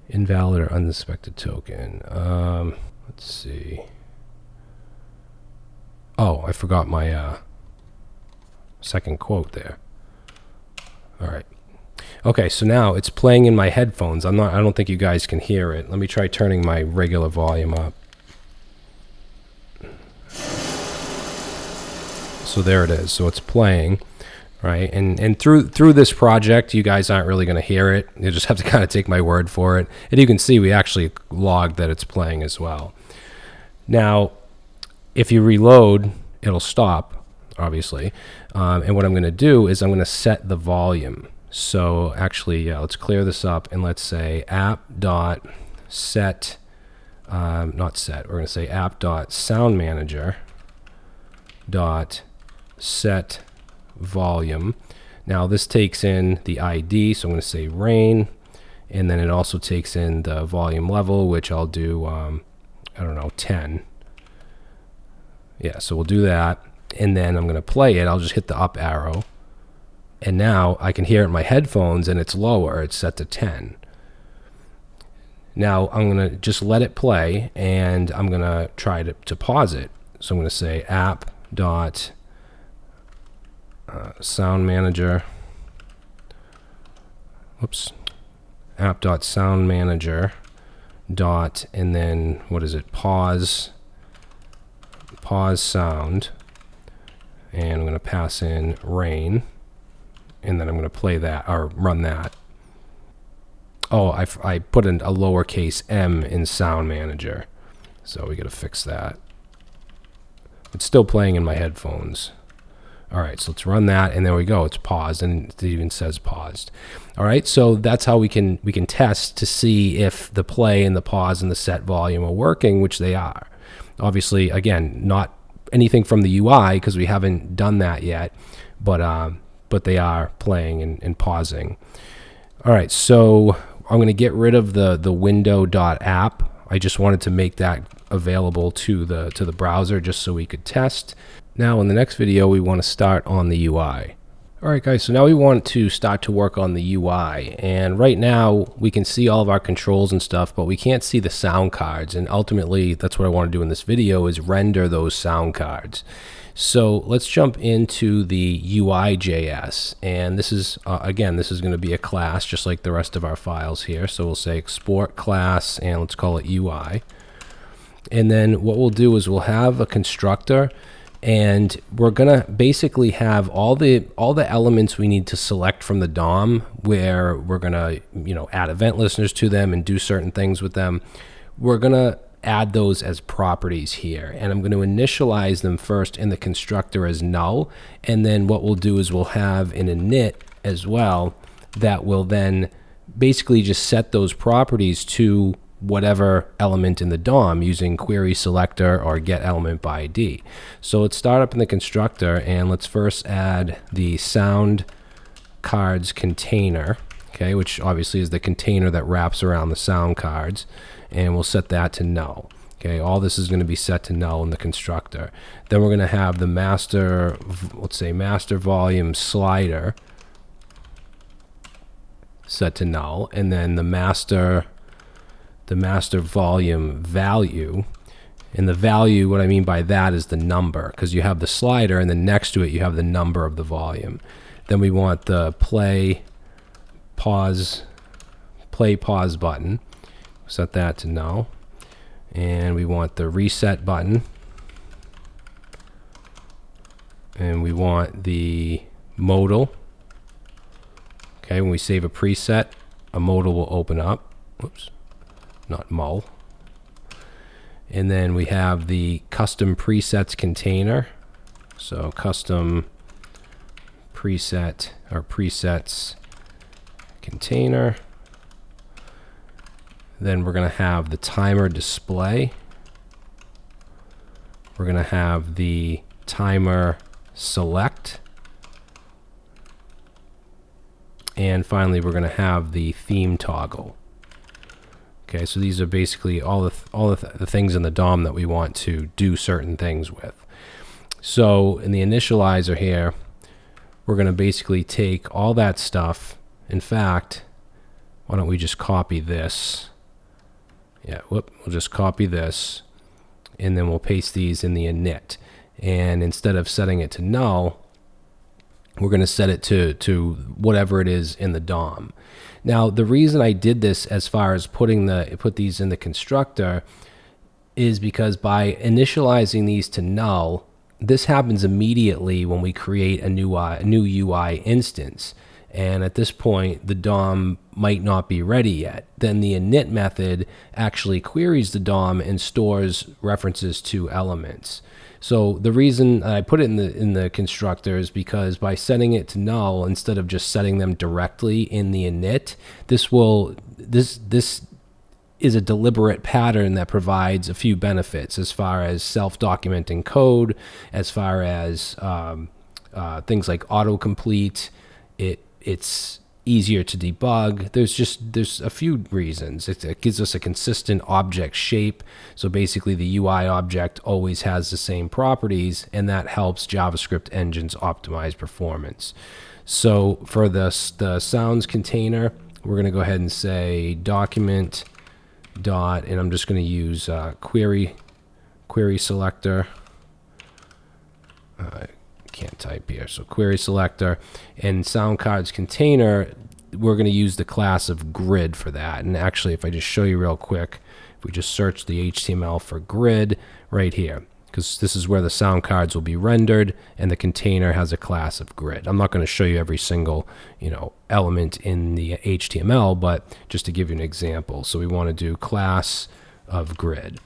Invalid or unsuspected token. Let's see. Oh, I forgot my second quote there. All right. Okay, so now it's playing in my headphones. I don't think you guys can hear it. Let me try turning my regular volume up. So there it is. So it's playing, right? And through this project, you guys aren't really going to hear it. You just have to kind of take my word for it. And you can see we actually logged that it's playing as well. Now, if you reload, it'll stop, obviously. And what I'm going to do is I'm going to set the volume. So actually, let's clear this up, and let's say app.set, not set, we're going to say app.soundmanager.set volume. Now this takes in the ID, so I'm going to say rain, and then it also takes in the volume level, which I'll do, I don't know, 10. Yeah, so we'll do that, and then I'm going to play it. I'll just hit the up arrow. And now I can hear it in my headphones, and it's lower. It's set to 10. Now I'm going to just let it play, and I'm going to try to pause it. So I'm going to say app dot sound manager. Whoops. App dot sound manager dot, and then what is it? Pause sound. And I'm going to pass in rain, and then I'm going to play that or run that. Oh, I put in a lowercase m in sound manager, so we got to fix that. It's still playing in my headphones. All right, so let's run that, and there we go. It's paused, and it even says paused. All right, so that's how we can test to see if the play and the pause and the set volume are working, which they are. Obviously, again, not anything from the UI because we haven't done that yet, but they are playing and pausing. All right, so I'm going to get rid of the window.app. I just wanted to make that available to the browser just so we could test. Now in the next video, we want to start on the UI. All right, guys, so now we want to start to work on the UI. And right now, we can see all of our controls and stuff, but we can't see the sound cards. And ultimately, that's what I want to do in this video, is render those sound cards. So let's jump into the UI.js. And this is, again, this is going to be a class, just like the rest of our files here. So we'll say export class, and let's call it UI. And then what we'll do is we'll have a constructor, and we're gonna basically have all the elements we need to select from the DOM, where we're gonna add event listeners to them and do certain things with them. We're gonna add those as properties here, and I'm going to initialize them first in the constructor as null, and then what we'll do is we'll have an init as well that will then basically just set those properties to whatever element in the DOM using query selector or get element by ID. So let's start up in the constructor, and let's first add the sound cards container, okay, which obviously is the container that wraps around the sound cards, and we'll set that to null. Okay, all this is going to be set to null in the constructor. Then we're going to have the master, let's say master volume slider set to null, and then the master volume value. And the value, what I mean by that is the number, because you have the slider and then next to it you have the number of the volume. Then we want the play pause button, set that to null. And we want the reset button, and we want the modal. Okay, when we save a preset, a modal will open up. Whoops, not mul. And then we have the custom presets container. So custom preset or presets container. Then we're going to have the timer display. We're going to have the timer select. And finally, we're going to have the theme toggle. Okay, so these are basically all the things in the DOM that we want to do certain things with. So in the initializer here, we're going to basically take all that stuff. In fact, why don't we just copy this? Yeah, we'll just copy this, and then we'll paste these in the init. And instead of setting it to null, we're going to set it to whatever it is in the DOM. Now, the reason I did this as far as put these in the constructor is because by initializing these to null, this happens immediately when we create a new UI instance. And at this point, the DOM might not be ready yet. Then the init method actually queries the DOM and stores references to elements. So the reason I put it in the constructor is because by setting it to null instead of just setting them directly in the init, this is a deliberate pattern that provides a few benefits as far as self-documenting code, as far as things like autocomplete. It's easier to debug. There's a few reasons. It gives us a consistent object shape. So basically the UI object always has the same properties, and that helps JavaScript engines optimize performance. So for the sounds container, we're going to go ahead and say document dot, and I'm just going to use query selector can't type here. So query selector and sound cards container, we're going to use the class of grid for that. And actually, if I just show you real quick, if we just search the HTML for grid right here, because this is where the sound cards will be rendered, and the container has a class of grid. I'm not going to show you every single, element in the HTML, but just to give you an example. So we want to do class of grid.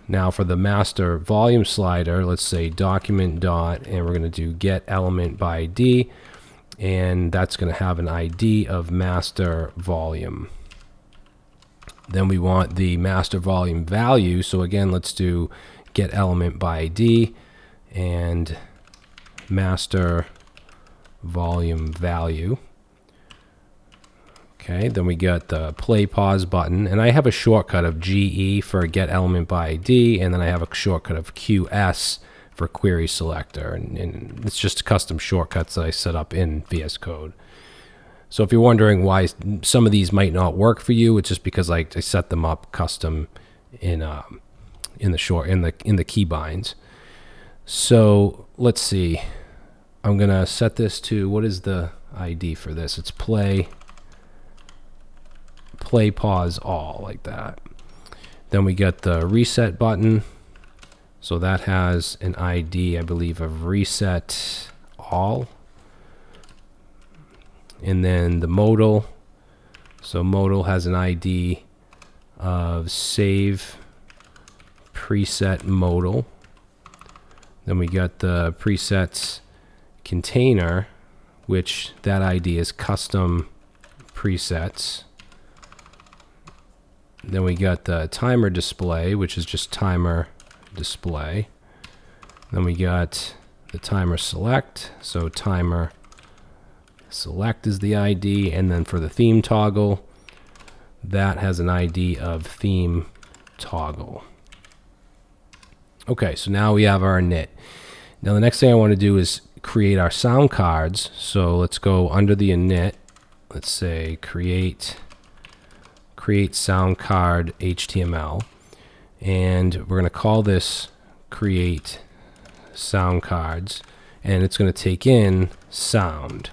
Now for the master volume slider, let's say document dot, and we're going to do get element by ID, and that's going to have an ID of master volume. Then we want the master volume value. So again, let's do get element by ID and master volume value. Okay, then we got the play pause button, and I have a shortcut of GE for get element by ID, and then I have a shortcut of QS for query selector, and it's just custom shortcuts that I set up in VS Code. So if you're wondering why some of these might not work for you, it's just because I set them up custom in the keybinds. So let's see. I'm gonna set this to, what is the ID for this? It's play pause all, like that. Then we got the reset button. So that has an ID, I believe, of reset all. And then the modal. So modal has an ID of save preset modal. Then we got the presets container, which that ID is custom presets. Then we got the timer display, which is just timer display. Then we got the timer select, so timer select is the ID. And then for the theme toggle, that has an ID of theme toggle. Okay, so now we have our init. Now the next thing I want to do is create our sound cards. So let's go under the init. Let's say create sound card HTML, and we're going to call this create sound cards, and it's going to take in sound.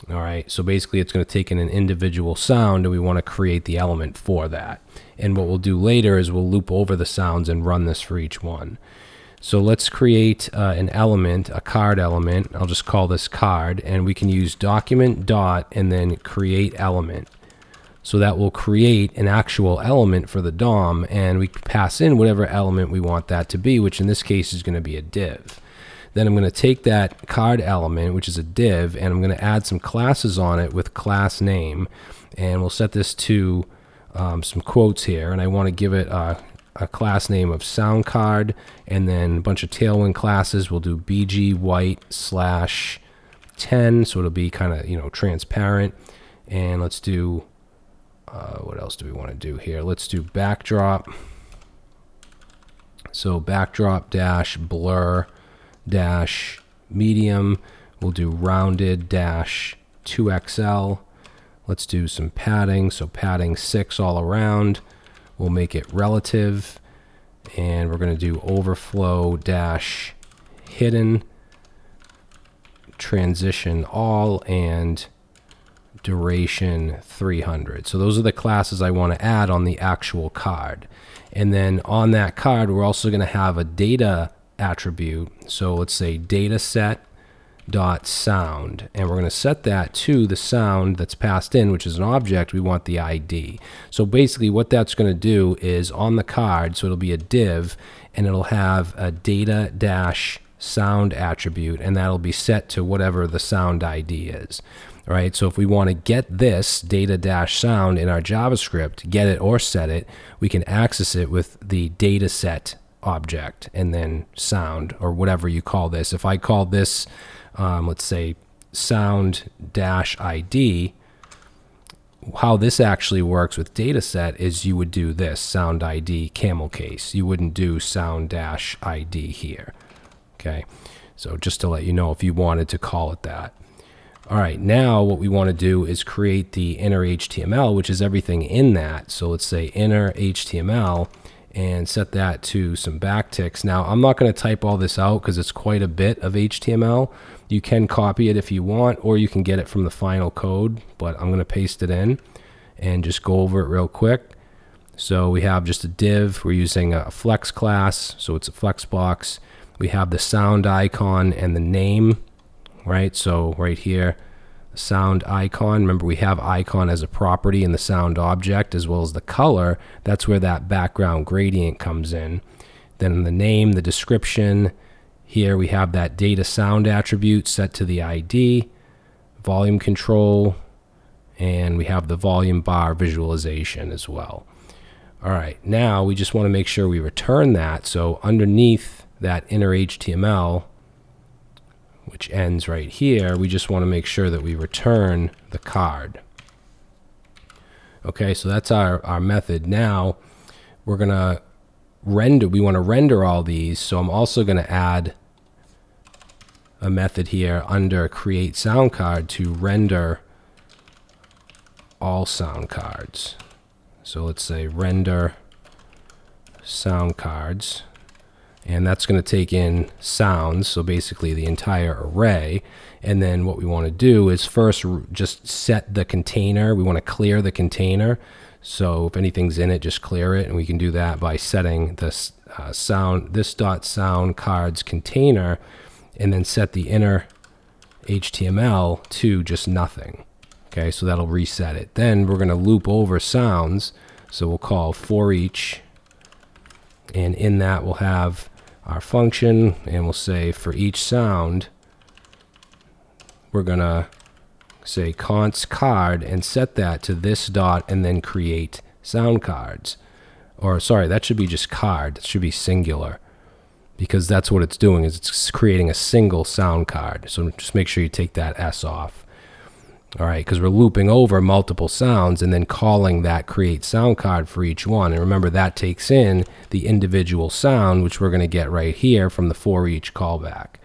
All right, so basically it's going to take in an individual sound, and we want to create the element for that. And what we'll do later is we'll loop over the sounds and run this for each one. So let's create an element, a card element. I'll just call this card, and we can use document dot and then create element. So that will create an actual element for the DOM, and we pass in whatever element we want that to be, which in this case is going to be a div. Then I'm going to take that card element, which is a div, and I'm going to add some classes on it with class name, and we'll set this to some quotes here, and I want to give it a class name of sound card, and then a bunch of tailwind classes. We'll do bg white /10, so it'll be kind of transparent. And let's do what else do we want to do here? Let's do backdrop. So backdrop dash blur dash medium. We'll do rounded dash 2XL. Let's do some padding. So padding 6 all around. We'll make it relative, and we're going to do overflow dash hidden, transition all, and duration 300. So those are the classes I want to add on the actual card. And then on that card, we're also going to have a data attribute. So let's say dataset dot sound, and we're going to set that to the sound that's passed in, which is an object. We want the ID. So basically what that's going to do is on the card, so it'll be a div, and it'll have a data dash sound attribute, and that'll be set to whatever the sound ID is. All right, so if we want to get this data dash sound in our JavaScript, get it or set it, we can access it with the dataset object and then sound, or whatever you call this. If I call this let's say sound dash ID, how this actually works with dataset is you would do this sound ID camel case. You wouldn't do sound dash ID here. Okay, so just to let you know if you wanted to call it that. All right, now what we want to do is create the inner HTML, which is everything in that. So let's say inner HTML, and set that to some backticks. Now, I'm not going to type all this out because it's quite a bit of HTML. You can copy it if you want, or you can get it from the final code, but I'm going to paste it in and just go over it real quick. So we have just a div. We're using a flex class, so it's a flex box. We have the sound icon and the name, right? So right here, sound icon. Remember, we have icon as a property in the sound object, as well as the color. That's where that background gradient comes in. Then the name, the description. Here we have that data sound attribute set to the ID, volume control, and we have the volume bar visualization as well. All right, now we just want to make sure we return that. So underneath that inner HTML, which ends right here, we just want to make sure that we return the card. Okay, so that's our method. Now we're going to render, we want to render all these. So I'm also going to add a method here under create sound card to render all sound cards. So let's say render sound cards. And that's going to take in sounds, so basically the entire array. And then what we want to do is first just set the container. We want to clear the container. So if anything's in it, just clear it. And we can do that by setting this this.sound cards container, and then set the inner HTML to just nothing. Okay, so that'll reset it. Then we're going to loop over sounds. So we'll call for each. And in that we'll have our function, and we'll say for each sound, we're going to say const card and set that to this dot and then create sound cards. Or sorry, that should be just card. It should be singular, because that's what it's doing, is it's creating a single sound card. So just make sure you take that S off. All right, because we're looping over multiple sounds and then calling that create sound card for each one. And remember, that takes in the individual sound, which we're going to get right here from the for each callback.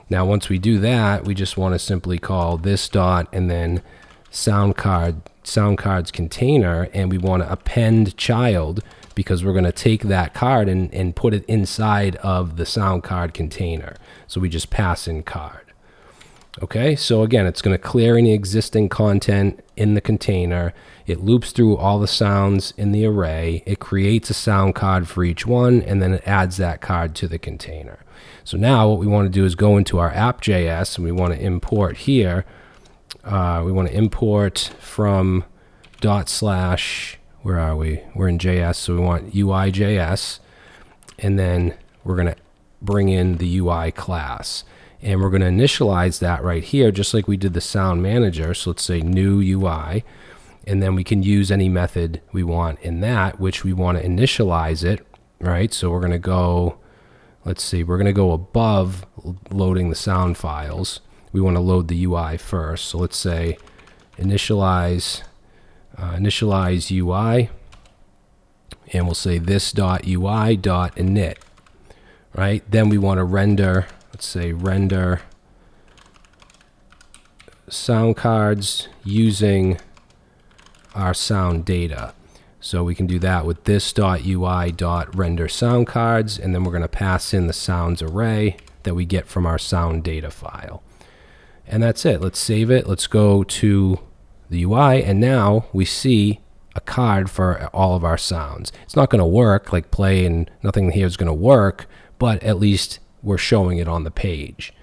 Now, once we do that, we just want to simply call this dot and then sound cards container, and we want to append child, because we're going to take that card and put it inside of the sound card container. So we just pass in card. Okay, so again, it's going to clear any existing content in the container. It loops through all the sounds in the array. It creates a sound card for each one, and then it adds that card to the container. So now what we want to do is go into our app.js, and we want to import here. We want to import from / where are we? We're in JS, so we want UI.js, and then we're going to bring in the UI class. And we're going to initialize that right here, just like we did the sound manager. So let's say new UI, and then we can use any method we want in that, which we want to initialize it, right? So we're going to go, let's see, we're going to go above loading the sound files. We want to load the UI first. So let's say initialize UI, and we'll say this.ui.init, right? Then we want to render, let's say render sound cards using our sound data. So we can do that with this.ui.render sound cards, and then we're going to pass in the sounds array that we get from our sound data file. And that's it. Let's save it. Let's go to the UI, and now we see a card for all of our sounds. It's not going to work like play, and nothing here is going to work, but at least we're showing it on the page.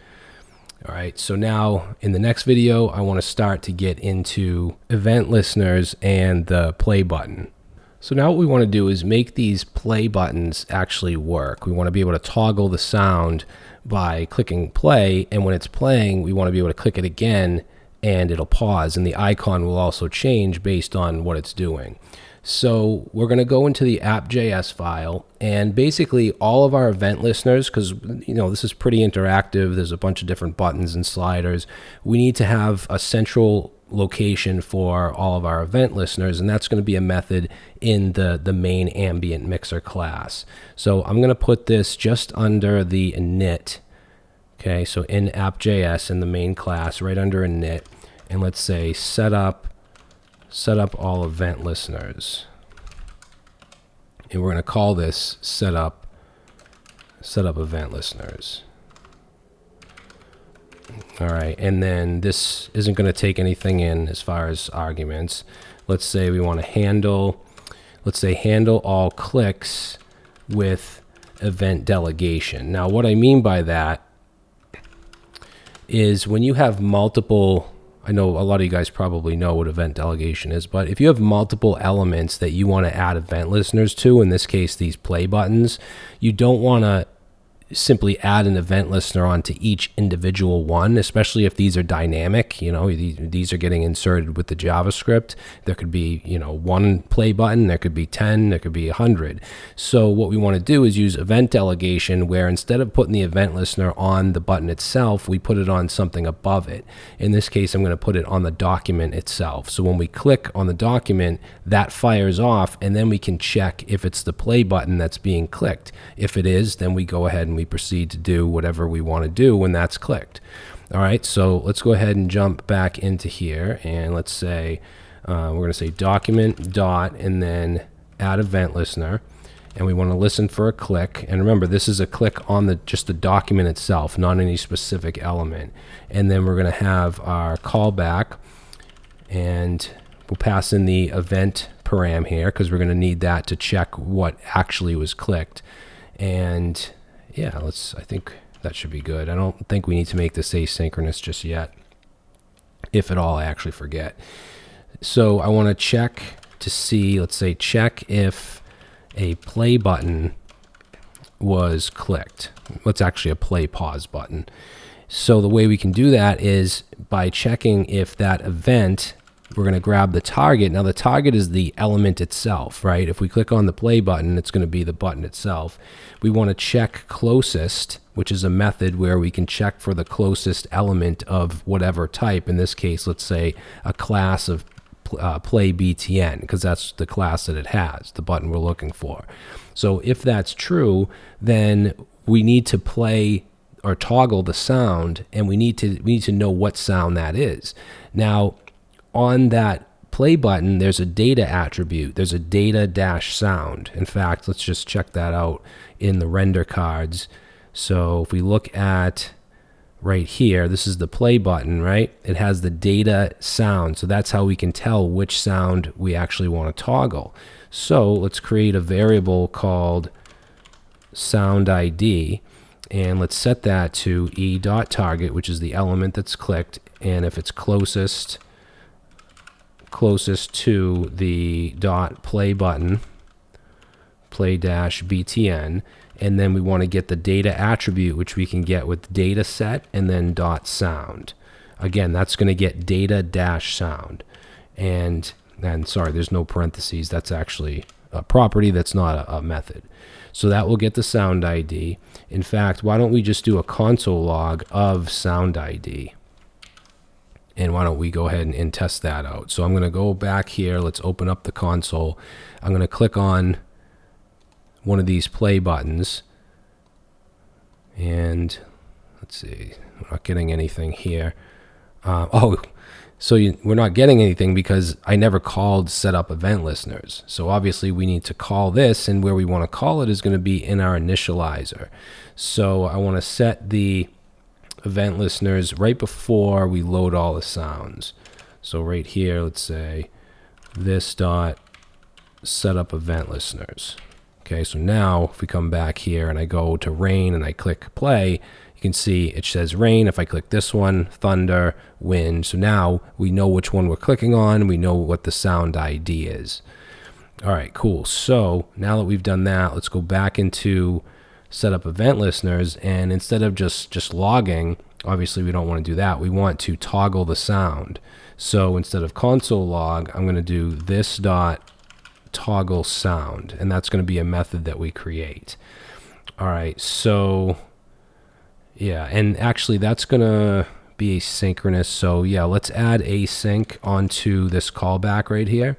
All right, so now in the next video, I want to start to get into event listeners and the play button. So now what we want to do is make these play buttons actually work. We want to be able to toggle the sound by clicking play, and when it's playing, we want to be able to click it again and it'll pause, and the icon will also change based on what it's doing. So we're going to go into the app.js file, and basically all of our event listeners, because this is pretty interactive, there's a bunch of different buttons and sliders, we need to have a central location for all of our event listeners, and that's going to be a method in the main ambient mixer class. So I'm going to put this just under the init. Okay, so in app.js in the main class, right under init, and let's say set up all event listeners. and we're going to call this setup event listeners. All right, and then this isn't going to take anything in as far as arguments. Let's say we want to handle, let's say handle all clicks with event delegation. Now, what I mean by that is when you have multiple, I know a lot of you guys probably know what event delegation is, but if you have multiple elements that you want to add event listeners to, in this case, these play buttons, you don't want to simply add an event listener onto each individual one, especially if these are dynamic. You know, these are getting inserted with the JavaScript. There could be, you know, one play button, there could be 10, there could be 100. So what we want to do is use event delegation, where instead of putting the event listener on the button itself, we put it on something above it. In this case, I'm going to put it on the document itself. So when we click on the document, that fires off, and then we can check if it's the play button that's being clicked. If it is, then we go ahead and we proceed to do whatever we want to do when that's clicked. All right, so let's go ahead and jump back into here, and let's say we're going to say document dot and then add event listener, and we want to listen for a click. And remember, this is a click on just the document itself, not any specific element. And then we're going to have our callback, and we'll pass in the event param here because we're going to need that to check what actually was clicked. And yeah, I think that should be good. I don't think we need to make this asynchronous just yet. If at all, I actually forget. So I want to check to see, let's say check if a play button was clicked. What's actually a play pause button. So the way we can do that is by checking if that event, we're going to grab the target. Now the target is the element itself, right? If we click on the play button, it's going to be the button itself. We want to check closest, which is a method where we can check for the closest element of whatever type. In this case, let's say a class of play BTN, because that's the class that it has, the button we're looking for. So if that's true, then we need to play or toggle the sound, and we need to know what sound that is. Now, on that play button, there's a data attribute. There's a data-sound. In fact, let's just check that out in the render cards. So if we look at right here, this is the play button, right? It has the data sound. So that's how we can tell which sound we actually want to toggle. So let's create a variable called sound ID, and let's set that to e.target, which is the element that's clicked. And if it's closest to the dot play button, play dash BTN, and then we want to get the data attribute, which we can get with data set and then dot sound. Again, that's going to get data dash sound. And sorry, there's no parentheses. That's actually a property. That's not a method. So that will get the sound ID. In fact, why don't we just do a console log of sound ID? And why don't we go ahead and test that out? So I'm going to go back here. Let's open up the console. I'm going to click on one of these play buttons. And let's see. We're not getting anything here. We're not getting anything because I never called setup event listeners. So obviously we need to call this, and where we want to call it is going to be in our initializer. So I want to set the event listeners right before we load all the sounds. So right here, let's say this dot setup event listeners. Okay, so now if we come back here and I go to rain and I click play, you can see it says rain. If I click this one, thunder, wind. So now we know which one we're clicking on. We know what the sound ID is. All right, cool. So now that we've done that, let's go back into setup event listeners, and instead of just logging, obviously we don't want to do that. We want to toggle the sound. So instead of console log, I'm going to do this dot toggle sound, and that's going to be a method that we create. All right, so yeah, and actually that's going to be asynchronous. So yeah, let's add async onto this callback right here.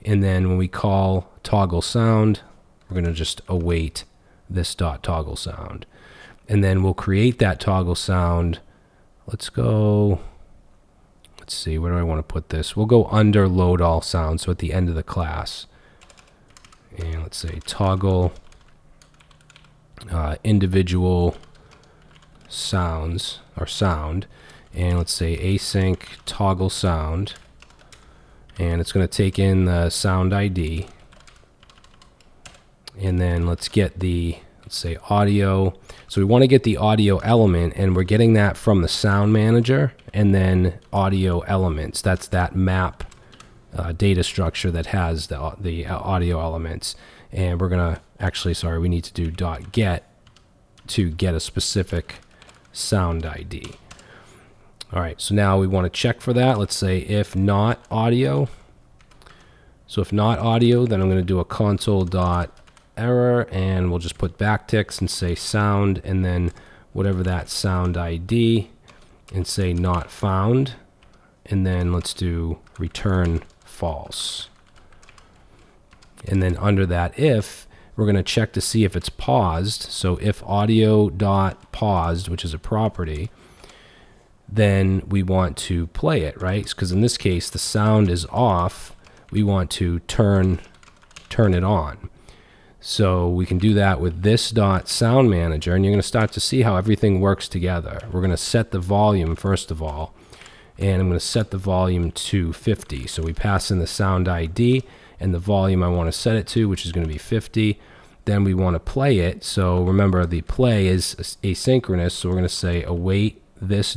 And then when we call toggle sound, we're going to just await this dot toggle sound. And then we'll create that toggle sound. Let's see, where do I want to put this? We'll go under load all sounds, so at the end of the class. And let's say toggle individual sounds or sound, and let's say async toggle sound, and it's going to take in the sound ID, and then let's get the, let's say audio. So we want to get the audio element, and we're getting that from the sound manager, and then audio elements. That's that map data structure that has the audio elements. And we're gonna actually, sorry, we need to do .get to get a specific sound ID. All right, so now we want to check for that. Let's say if not audio. So if not audio, then I'm going to do a console.error, and we'll just put backticks and say sound, and then whatever that sound ID, and say not found, and then let's do return false. And then under that if, we're going to check to see if it's paused. So if audio.paused, which is a property, then we want to play it, right? Because in this case, the sound is off. We want to turn it on. So we can do that with this .sound manager, and you're going to start to see how everything works together. We're going to set the volume first of all, and I'm going to set the volume to 50. So we pass in the sound ID and the volume I want to set it to, which is going to be 50. Then we want to play it. So remember, the play is asynchronous, so we're going to say await this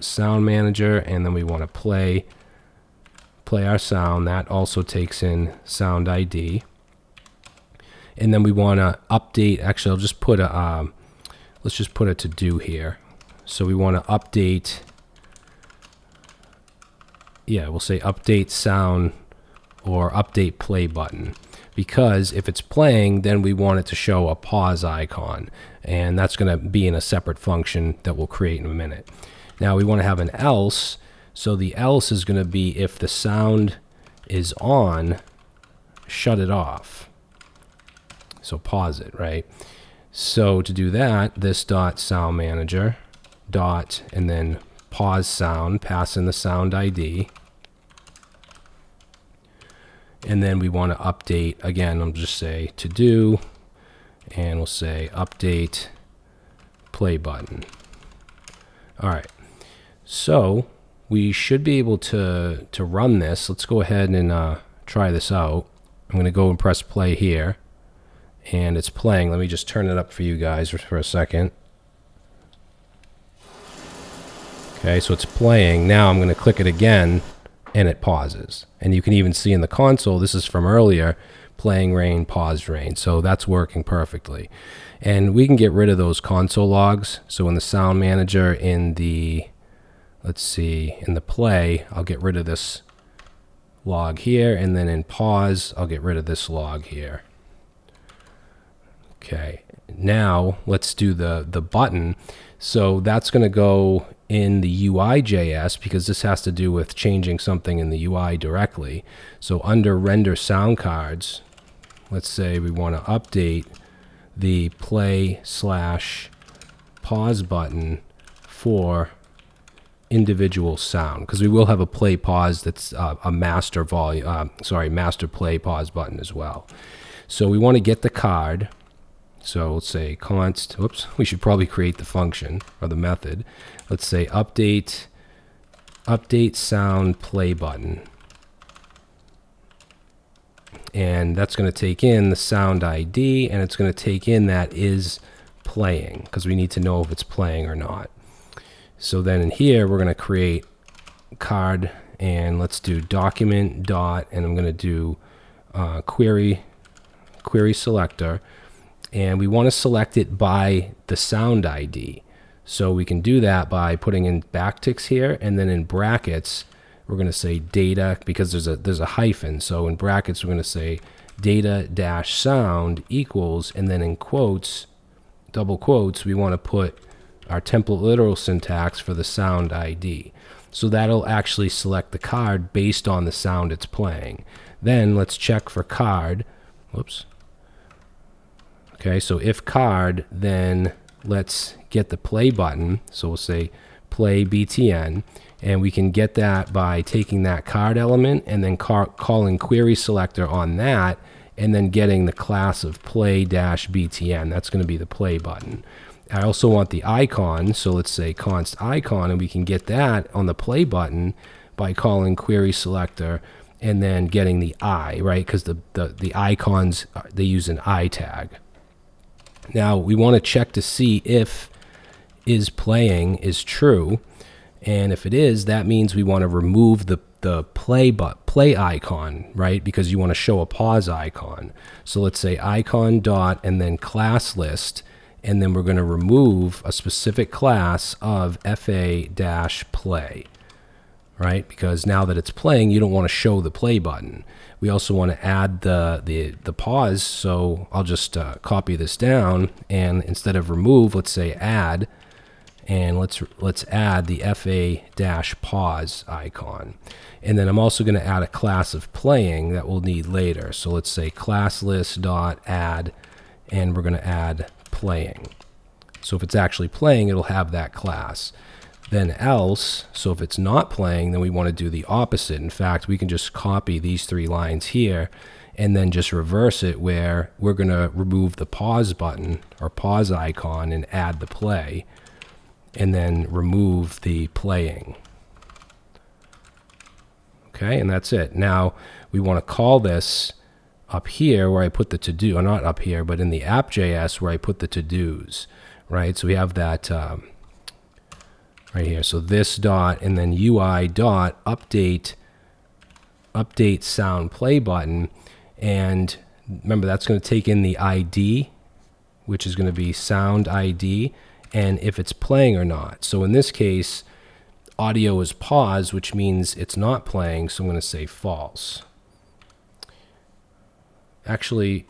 .sound manager, and then we want to play our sound. That also takes in sound ID. And then we want to update, actually I'll just put a, let's just put a to do here. So we want to update, yeah, we'll say update sound or update play button. Because if it's playing, then we want it to show a pause icon. And that's going to be in a separate function that we'll create in a minute. Now we want to have an else. So the else is going to be if the sound is on, shut it off. So pause it, right? So to do that, this .sound manager and then pause sound, pass in the sound ID. And then we want to update, again, I'll just say to do, and we'll say update play button. All right, so we should be able to run this. Let's go ahead and try this out. I'm going to go and press play here, and it's playing. Let me just turn it up for you guys for a second. Okay, so it's playing. Now I'm going to click it again, and it pauses. And you can even see in the console, this is from earlier, playing rain, paused rain. So that's working perfectly. And we can get rid of those console logs. So in the sound manager, in the, let's see, in the play, I'll get rid of this log here. And then in pause, I'll get rid of this log here. Okay, now let's do the button. So that's going to go in the UI.js because this has to do with changing something in the UI directly. So under render sound cards, let's say we want to update the play/pause button for individual sound, because we will have a play pause that's a master volume, master play pause button as well. So we want to get the card. So let's say const, whoops, we should probably create the function or the method. Let's say update sound play button. And that's going to take in the sound ID, and it's going to take in that is playing, because we need to know if it's playing or not. So then in here, we're going to create card, and let's do document dot, and I'm going to do query selector. And we want to select it by the sound ID. So we can do that by putting in backticks here, and then in brackets, we're going to say data, because there's a hyphen. So in brackets, we're going to say data-sound equals, and then in quotes, double quotes, we want to put our template literal syntax for the sound ID. So that'll actually select the card based on the sound it's playing. Then let's check for card. Whoops. Okay, so if card, then let's get the play button. So we'll say play btn, and we can get that by taking that card element and then calling query selector on that, and then getting the class of play-btn. That's going to be the play button. I also want the icon, so let's say const icon, and we can get that on the play button by calling query selector and then getting the I, right? Because the icons, they use an I tag. Now we want to check to see if is playing is true, and if it is, that means we want to remove the play icon, right? Because you want to show a pause icon. So let's say icon dot and then class list, and then we're going to remove a specific class of fa-play, right? Because now that it's playing, you don't want to show the play button. We also want to add the pause, so I'll just copy this down, and instead of remove, let's say add, and let's add the fa-pause icon. And then I'm also going to add a class of playing that we'll need later. So let's say class list dot add, and we're going to add playing. So if it's actually playing, it'll have that class. Then else, so if it's not playing, then we want to do the opposite. In fact, we can just copy these 3 lines here and then just reverse it, where we're going to remove the pause button or pause icon and add the play, and then remove the playing. Okay, and that's it. Now we want to call this up here where I put the to-do, or not up here, but in the app.js where I put the to-dos, right? So we have that right here. So this dot and then UI dot update sound play button, and remember that's going to take in the ID, which is going to be sound ID, and if it's playing or not. So in this case, audio is paused, which means it's not playing, so I'm going to say false. Actually,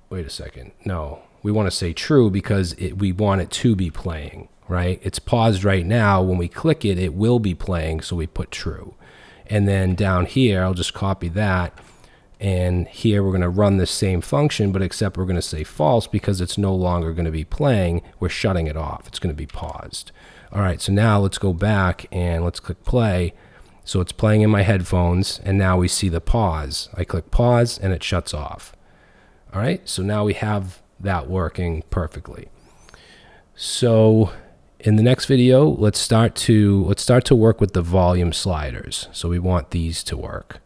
wait a second. No, we want to say true because we want it to be playing, right? It's paused right now. When we click it, it will be playing, so we put true. And then down here, I'll just copy that. And here we're going to run the same function, but except we're going to say false because it's no longer going to be playing. We're shutting it off. It's going to be paused. All right, so now let's go back and let's click play. So it's playing in my headphones, and now we see the pause. I click pause, and it shuts off. All right, so now we have that working perfectly. So in the next video, let's start to work with the volume sliders. So we want these to work.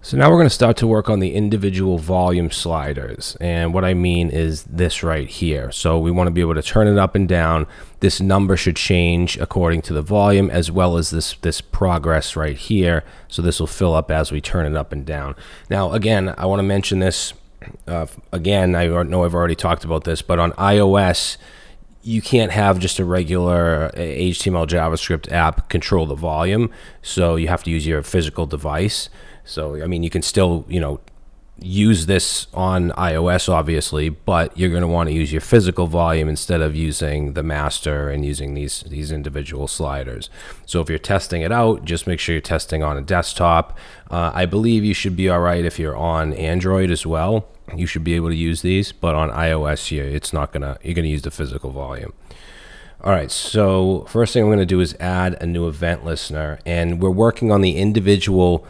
So now we're going to start to work on the individual volume sliders, and what I mean is this right here. So we want to be able to turn it up and down. This number should change according to the volume, as well as this progress right here. So this will fill up as we turn it up and down. Now again, I want to mention this again. I know I've already talked about this, but on iOS, you can't have just a regular HTML JavaScript app control the volume. So you have to use your physical device. So, I mean, you can still, use this on iOS, obviously, but you're going to want to use your physical volume instead of using the master and using these individual sliders. So if you're testing it out, just make sure you're testing on a desktop. I believe you should be all right if you're on Android as well. You should be able to use these, but on iOS, you're going to use the physical volume. All right, so first thing I'm going to do is add a new event listener, and we're working on the individual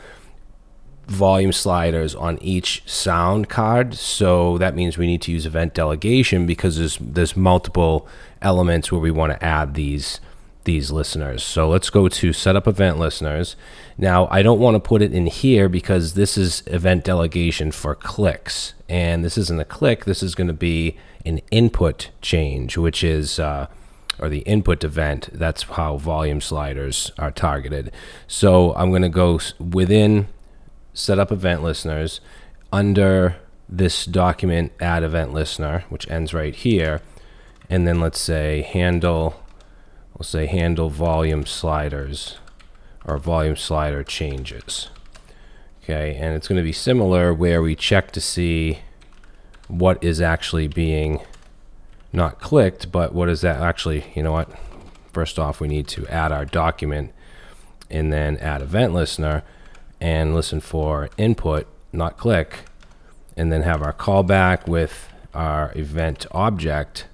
volume sliders on each sound card. So that means we need to use event delegation because there's multiple elements where we want to add these listeners. So let's go to set up event listeners. Now I don't want to put it in here because this is event delegation for clicks, and this isn't a click. This is going to be an input change, which is or the input event. That's how volume sliders are targeted. So I'm going to go within set up event listeners, under this document add event listener, which ends right here, and then let's say handle volume sliders or volume slider changes. Okay, and it's going to be similar where we check to see what is actually being not clicked, but what is that actually, first off we need to add our document and then add event listener and listen for input, not click, and then have our callback with our event object.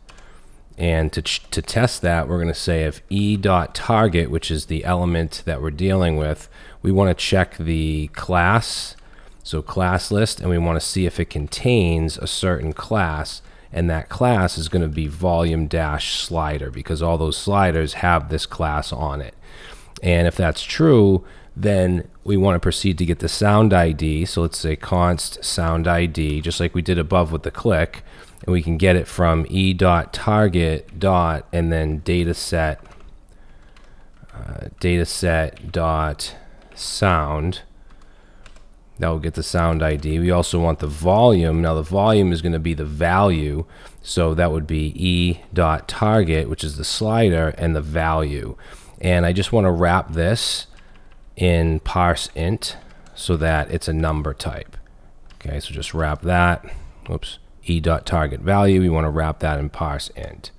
And to test that, we're going to say if e.target, which is the element that we're dealing with, we want to check the class So class list, and we want to see if it contains a certain class, and that class is going to be volume-slider because all those sliders have this class on it. And if that's true, then we want to proceed to get the sound ID. So let's say const sound ID, just like we did above with the click, and we can get it from e.target and then dataset dot sound. That will get the sound ID. We also want the volume. Now the volume is going to be the value, so that would be e.target, which is the slider, and the value. And I just want to wrap this in parse int so that it's a number type. Okay, so just wrap that. Oops, e.target value. We want to wrap that in parse int.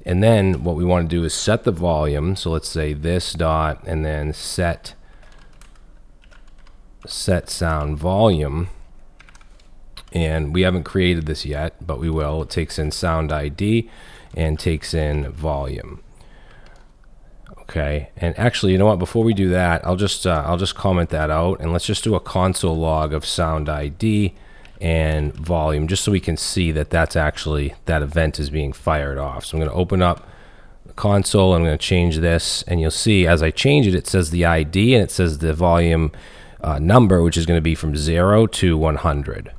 And then what we want to do is set the volume. So let's say this dot and then set sound volume. And we haven't created this yet, but we will. It takes in sound ID and takes in volume. Okay, and actually, you know what? Before we do that, I'll just comment that out, and let's just do a console log of sound ID and volume, just so we can see that that's actually, that event is being fired off. So I'm going to open up the console. I'm going to change this, and you'll see as I change it, it says the ID and it says the volume number, which is going to be from 0 to 100.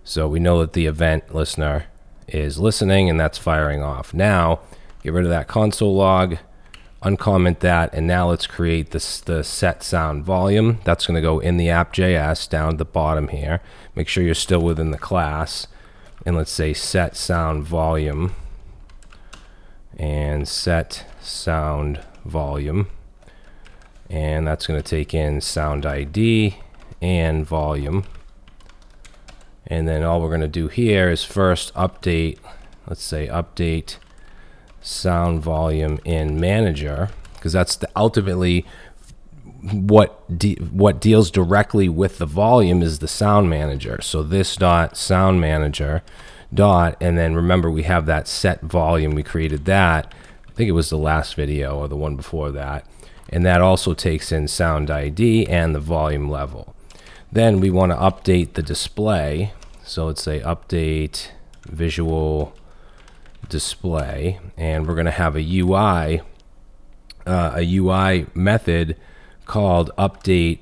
So we know that the event listener is listening, and that's firing off. Now, get rid of that console log. Uncomment that, and now let's create this, the set sound volume. That's going to go in the app.js down at the bottom here. Make sure you're still within the class, and let's say set sound volume and set sound volume, and that's going to take in sound ID and volume. And then all we're going to do here is first update, let's say update sound volume in manager, because that's ultimately what deals directly with the volume is the sound manager. So this dot sound manager dot, and then remember we have that set volume. We created that, I think it was the last video or the one before that, and that also takes in sound ID and the volume level. Then we want to update the display. So let's say update visual display, and we're going to have a UI method called update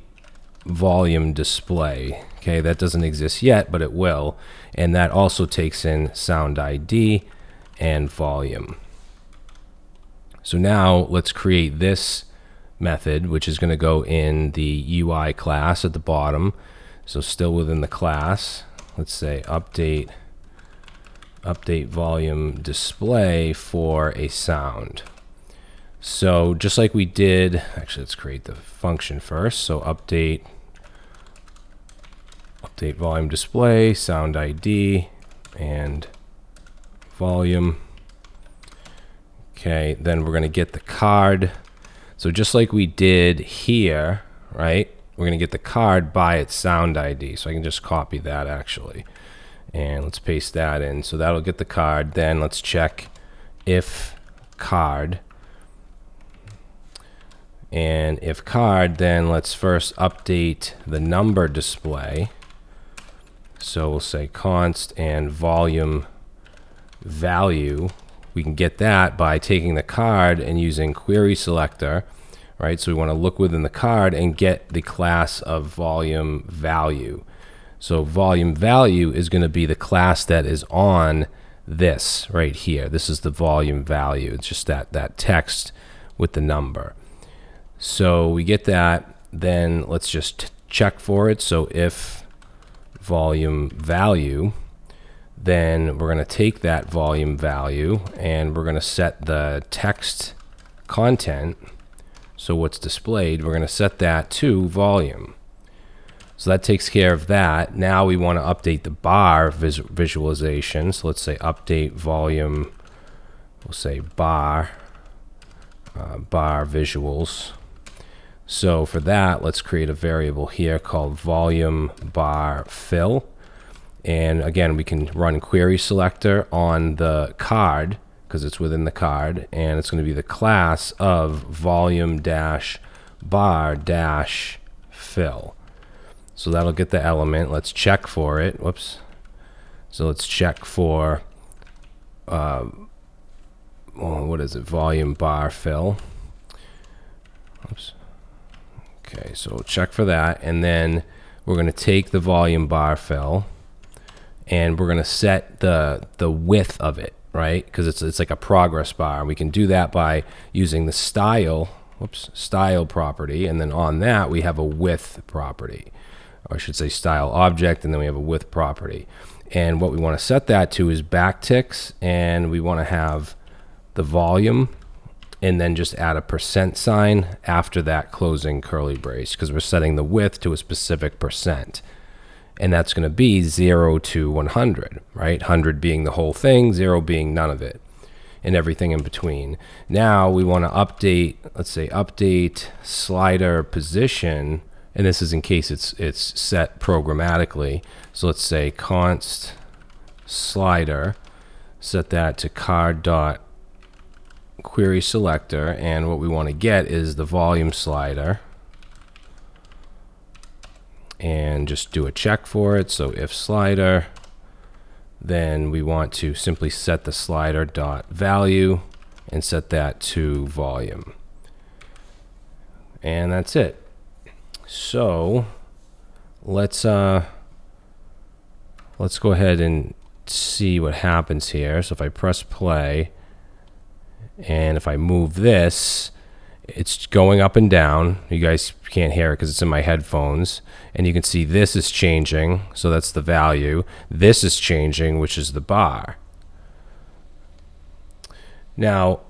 volume display. Okay, that doesn't exist yet, but it will, and that also takes in sound ID and volume. So now let's create this method, which is going to go in the UI class at the bottom. So still within the class, let's say update volume display for a sound. So just like we did, actually let's create the function first. So update volume display, sound ID and volume. Okay, then we're going to get the card. So just like we did here, right? We're going to get the card by its sound ID. So I can just copy that actually. And let's paste that in. So that'll get the card. Then let's check if card. And if card, then let's first update the number display. So we'll say const and volume value. We can get that by taking the card and using query selector, right? So we want to look within the card and get the class of volume value. So volume value is going to be the class that is on this right here. This is the volume value. It's just that text with the number. So we get that, then let's just check for it. So if volume value, then we're going to take that volume value and we're going to set the text content. So what's displayed, we're going to set that to volume. So that takes care of that. Now we want to update the bar visualization. So let's say update volume, we'll say bar visuals. So for that, let's create a variable here called volume bar fill. And again, we can run query selector on the card because it's within the card, and it's going to be the class of volume dash bar dash fill. So that'll get the element. Let's check for it. Whoops. So let's check for, what is it? Volume bar fill. Oops. Okay, so we'll check for that. And then we're going to take the volume bar fill and we're going to set the width of it, right? Because it's like a progress bar. We can do that by using the style property, and then on that we have a width property, or I should say style object, and then we have a width property. And what we want to set that to is backticks, and we want to have the volume, and then just add a % after that closing curly brace, because we're setting the width to a specific %. And that's going to be 0 to 100, right? 100 being the whole thing, 0 being none of it, and everything in between. Now we want to update, let's say update slider position, and this is in case it's set programmatically. So let's say const slider, set that to card dot query selector, and what we want to get is the volume slider, and just do a check for it. So if slider, then we want to simply set the slider dot value and set that to volume, and that's it. So let's go ahead and see what happens here. So if I press play and if I move this, it's going up and down. You guys can't hear it because it's in my headphones. And you can see this is changing, so that's the value. This is changing, which is the bar. Now,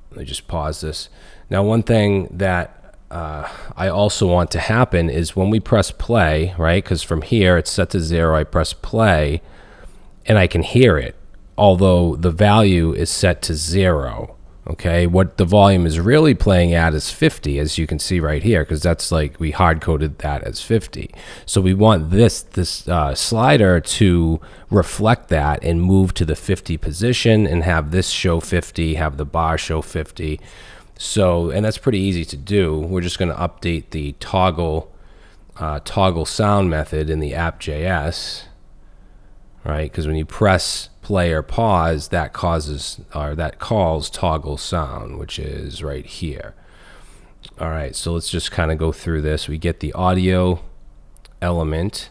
let me just pause this. Now, one thing that I also want to happen is when we press play, right? Because from here it's set to 0, I press play, and I can hear it, although the value is set to 0. Okay, what the volume is really playing at is 50, as you can see right here, because that's like we hard-coded that as 50. So we want this slider to reflect that and move to the 50 position and have this show 50, have the bar show 50. So, and that's pretty easy to do. We're just going to update the toggle sound method in the app.js, right? Because when you press play or pause, that calls toggle sound, which is right here. All right, so let's just kind of go through this. We get the audio element,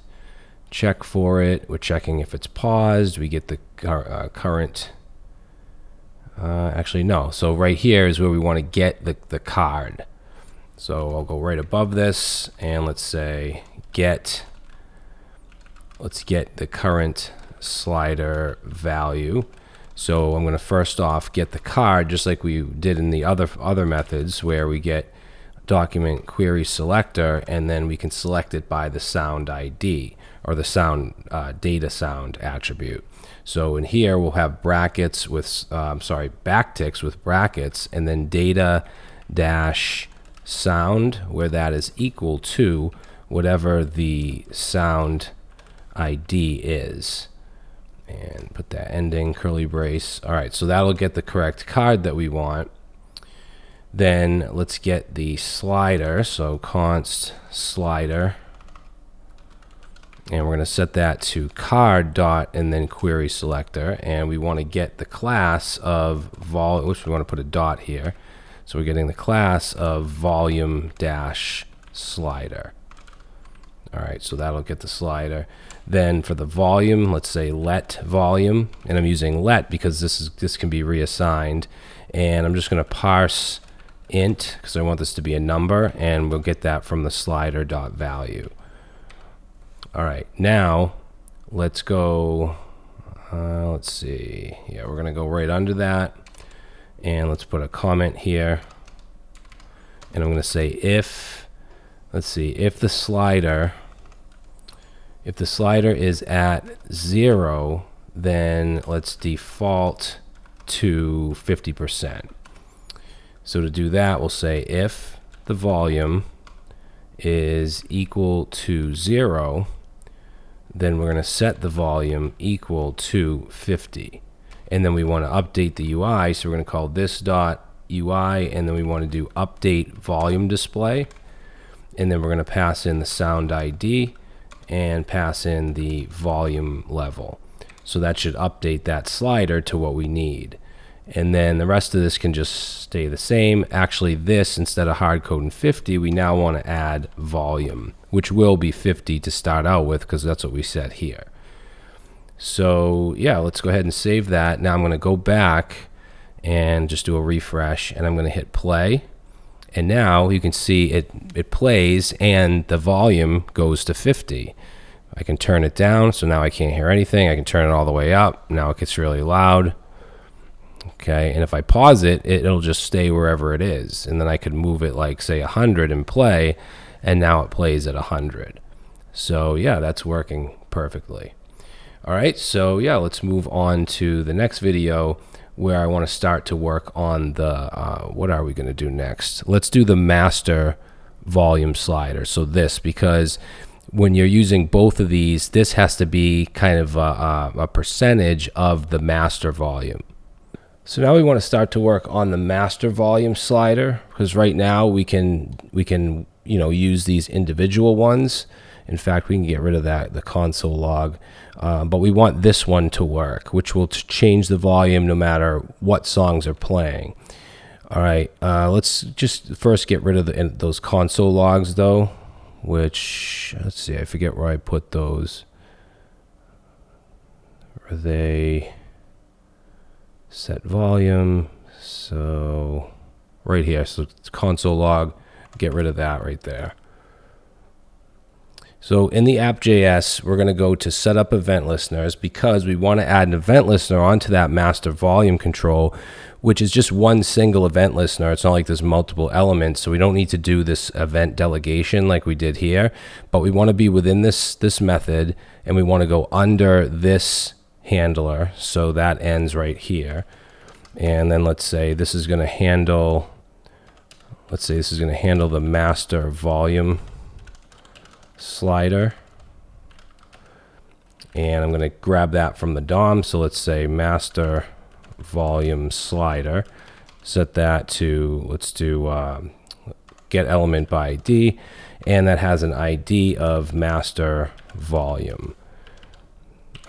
check for it. We're checking if it's paused. We get the current. Actually, no. So right here is where we want to get the card. So I'll go right above this, and let's say let's get the current slider value. So I'm going to first off get the card, just like we did in the other methods, where we get document query selector, and then we can select it by the sound ID, or the sound data sound attribute. So in here we'll have brackets with backticks with brackets, and then data dash sound, where that is equal to whatever the sound ID is, and put that ending curly brace. All right, so that'll get the correct card that we want. Then let's get the slider, so const slider, and we're going to set that to card dot and then query selector, and we want to get the class of volume, which we want to put a dot here. So we're getting the class of volume dash slider. All right, so that'll get the slider. Then for the volume, let's say let volume, and I'm using let because this can be reassigned, and I'm just going to parse int because I want this to be a number, and we'll get that from the slider dot value. All right, now let's go. Let's see. Yeah, we're going to go right under that, and let's put a comment here, and I'm going to say if, let's see, if the slider is at 0, then let's default to 50%. So to do that, we'll say if the volume is equal to 0, then we're going to set the volume equal to 50. And then we want to update the UI, so we're going to call this dot UI, and then we want to do update volume display. And then we're going to pass in the sound ID, and pass in the volume level. So that should update that slider to what we need. And then the rest of this can just stay the same. Actually, this, instead of hard coding 50, we now want to add volume, which will be 50 to start out with, because that's what we set here. So yeah, let's go ahead and save that. Now I'm going to go back and just do a refresh, and I'm going to hit play. And now you can see it plays, and the volume goes to 50. I can turn it down, so now I can't hear anything. I can turn it all the way up. Now it gets really loud. Okay, and if I pause it, it'll just stay wherever it is. And then I could move it like, say, 100 and play, and now it plays at 100. So yeah, that's working perfectly. All right, so yeah, let's move on to the next video where I want to start to work on the, what are we going to do next? Let's do the master volume slider. So this, because when you're using both of these, this has to be kind of a percentage of the master volume. So now we want to start to work on the master volume slider, because right now we can use these individual ones. In fact, we can get rid of the console log, but we want this one to work, which will change the volume no matter what songs are playing. All right, let's just first get rid of those console logs though, which, let's see, I forget where I put those. Are they set volume? So right here, so it's console log, get rid of that right there. So in the app.js, we're going to go to set up event listeners, because we want to add an event listener onto that master volume control, which is just one single event listener. It's not like there's multiple elements, so we don't need to do this event delegation like we did here, but we want to be within this method, and we want to go under this handler, so that ends right here. And then let's say this is going to handle, the master volume slider, and I'm going to grab that from the DOM. So let's say master volume slider, set that to, let's do get element by ID, and that has an ID of master volume.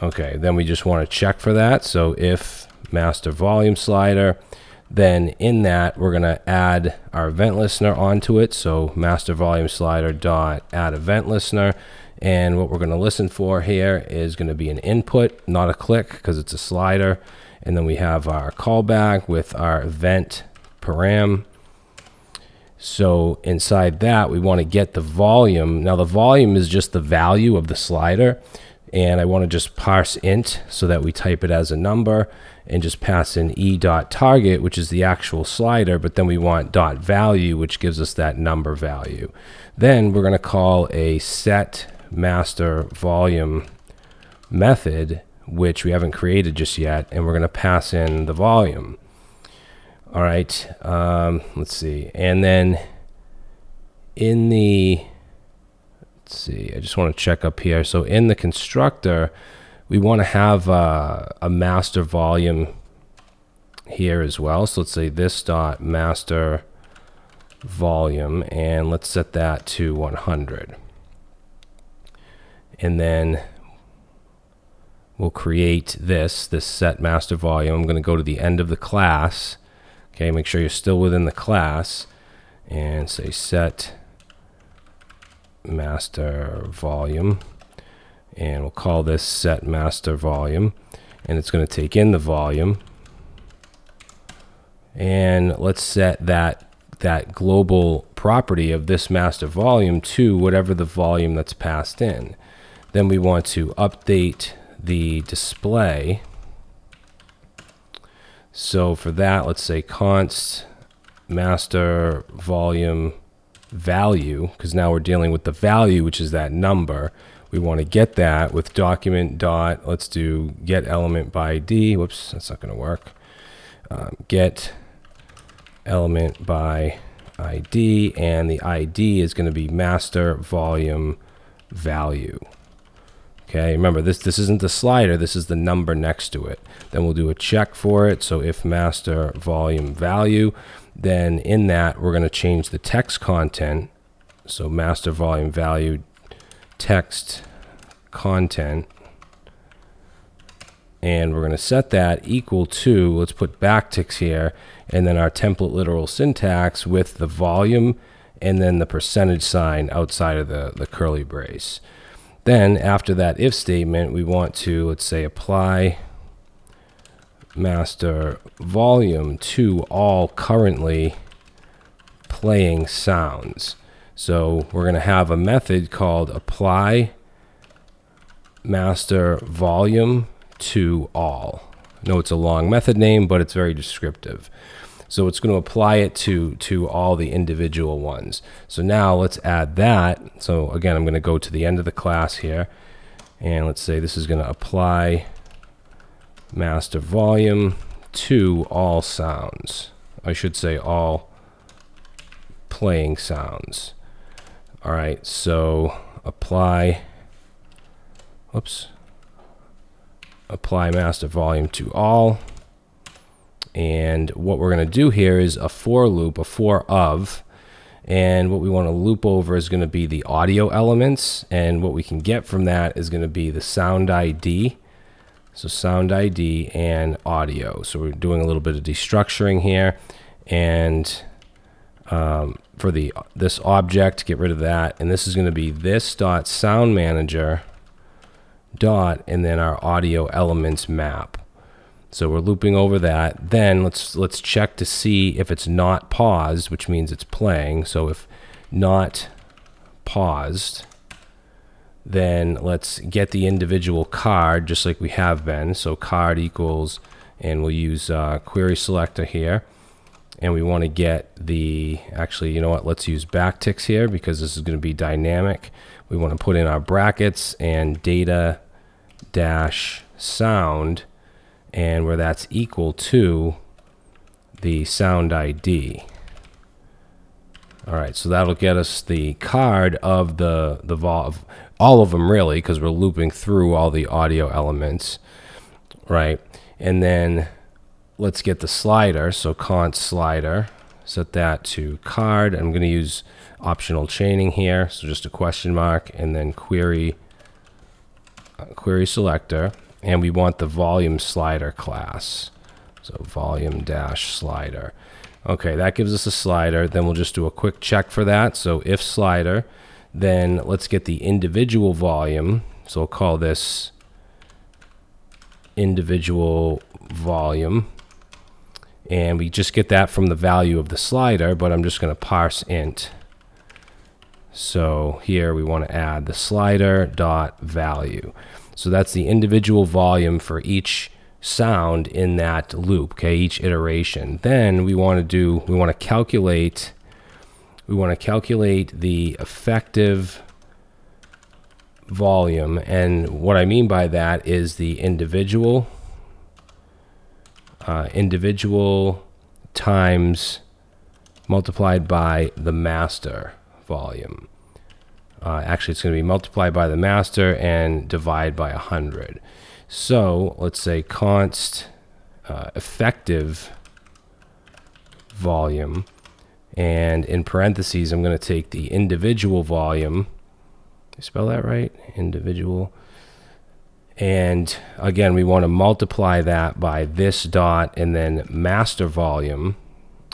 Okay, then we just want to check for that. So if master volume slider, then in that we're going to add our event listener onto it. So master volume slider dot add event listener, and what we're going to listen for here is going to be an input, not a click, because it's a slider. And then we have our callback with our event param. So inside that we want to get the volume. Now the volume is just the value of the slider, and I want to just parse int so that we type it as a number and just pass in e.target, which is the actual slider, but then we want .value, which gives us that number value. Then we're going to call a set master volume method, which we haven't created just yet, and we're going to pass in the volume. All right, let's see. And then in the, let's see, I just want to check up here. So in the constructor, we want to have a master volume here as well. So let's say this dot master volume, and let's set that to 100. And then we'll create this set master volume. I'm going to go to the end of the class. Okay, make sure you're still within the class, and say set master volume. And we'll call this set master volume, and it's going to take in the volume. And let's set that global property of this master volume to whatever the volume that's passed in. Then we want to update the display. So for that, let's say const master volume value, because now we're dealing with the value, which is that number. We want to get that with document dot, let's do get element by ID. Whoops, that's not going to work. Get element by ID, and the ID is going to be master volume value. Okay, remember this isn't the slider, this is the number next to it. Then we'll do a check for it. So if master volume value, then in that we're going to change the text content. So master volume value text content, and we're going to set that equal to, let's put backticks here, and then our template literal syntax with the volume and then the percentage sign outside of the curly brace. Then after that if statement, we want to, let's say, apply master volume to all currently playing sounds. So we're going to have a method called apply master volume to all. I know it's a long method name, but it's very descriptive. So it's going to apply it to all the individual ones. So now let's add that. So again, I'm going to go to the end of the class here, and let's say this is going to apply master volume to all sounds. I should say all playing sounds. All right, so apply master volume to all. And what we're going to do here is a for loop, a for of, and what we want to loop over is going to be the audio elements, and what we can get from that is going to be the sound ID. So sound ID and audio. So we're doing a little bit of destructuring here, and for this object, get rid of that, and this is going to be this dot sound manager dot and then our audio elements map. So we're looping over that. Then let's check to see if it's not paused, which means it's playing. So if not paused, then let's get the individual card just like we have been. So card equals, and we'll use query selector here. And we want to get the, actually, you know what, let's use backticks here because this is going to be dynamic. We want to put in our brackets and data dash sound, and where that's equal to the sound ID. All right, so that'll get us the card of all of them really, because we're looping through all the audio elements, right? And then let's get the slider. So const slider, set that to card. I'm going to use optional chaining here, so just a question mark, and then query selector. And we want the volume slider class. So volume dash slider. Okay, that gives us a slider. Then we'll just do a quick check for that. So if slider, then let's get the individual volume. So we'll call this individual volume. And we just get that from the value of the slider, but I'm just going to parse int. So here we want to add the slider dot value. So that's the individual volume for each sound in that loop, okay, each iteration. Then we want to calculate the effective volume, and what I mean by that is the individual times multiplied by the master volume. Actually, it's going to be multiplied by the master and divide by 100. So let's say const effective volume, and in parentheses, I'm going to take the individual volume. Did I spell that right? Individual. And again, we want to multiply that by this dot and then master volume.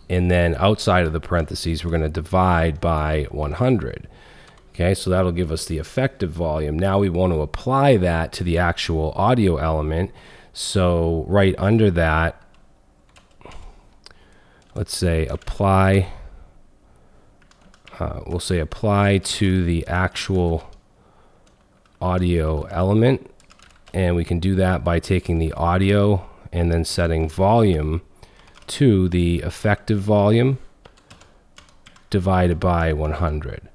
And then outside of the parentheses, we're going to divide by 100. Okay, so that'll give us the effective volume. Now we want to apply that to the actual audio element. So right under that, let's say apply, we'll say apply to the actual audio element. And we can do that by taking the audio and then setting volume to the effective volume divided by 100.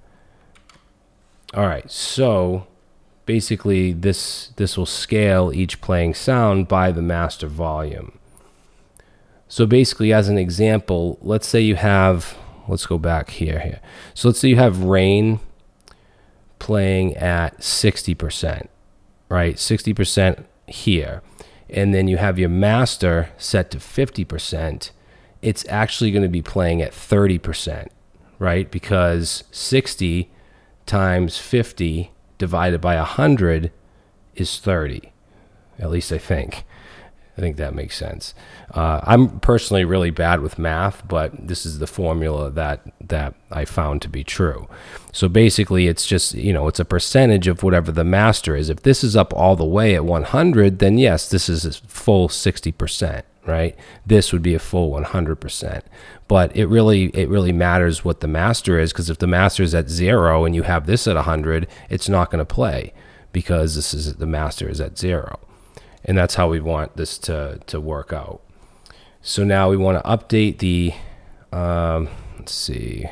All right, so basically this will scale each playing sound by the master volume. So basically, as an example, let's say you have, let's go back here. So let's say you have rain playing at 60%, right? 60% here. And then you have your master set to 50%. It's actually going to be playing at 30%, right? Because 60 times 50 divided by 100 is 30. At least I think. I think that makes sense. I'm personally really bad with math, but this is the formula that I found to be true. So basically, it's just, it's a percentage of whatever the master is. If this is up all the way at 100, then yes, this is a full 60%, right? This would be a full 100%. But it really matters what the master is, because if the master is at 0 and you have this at 100, it's not going to play because the master is at 0. And that's how we want this to work out. So now we want to update the, let's see,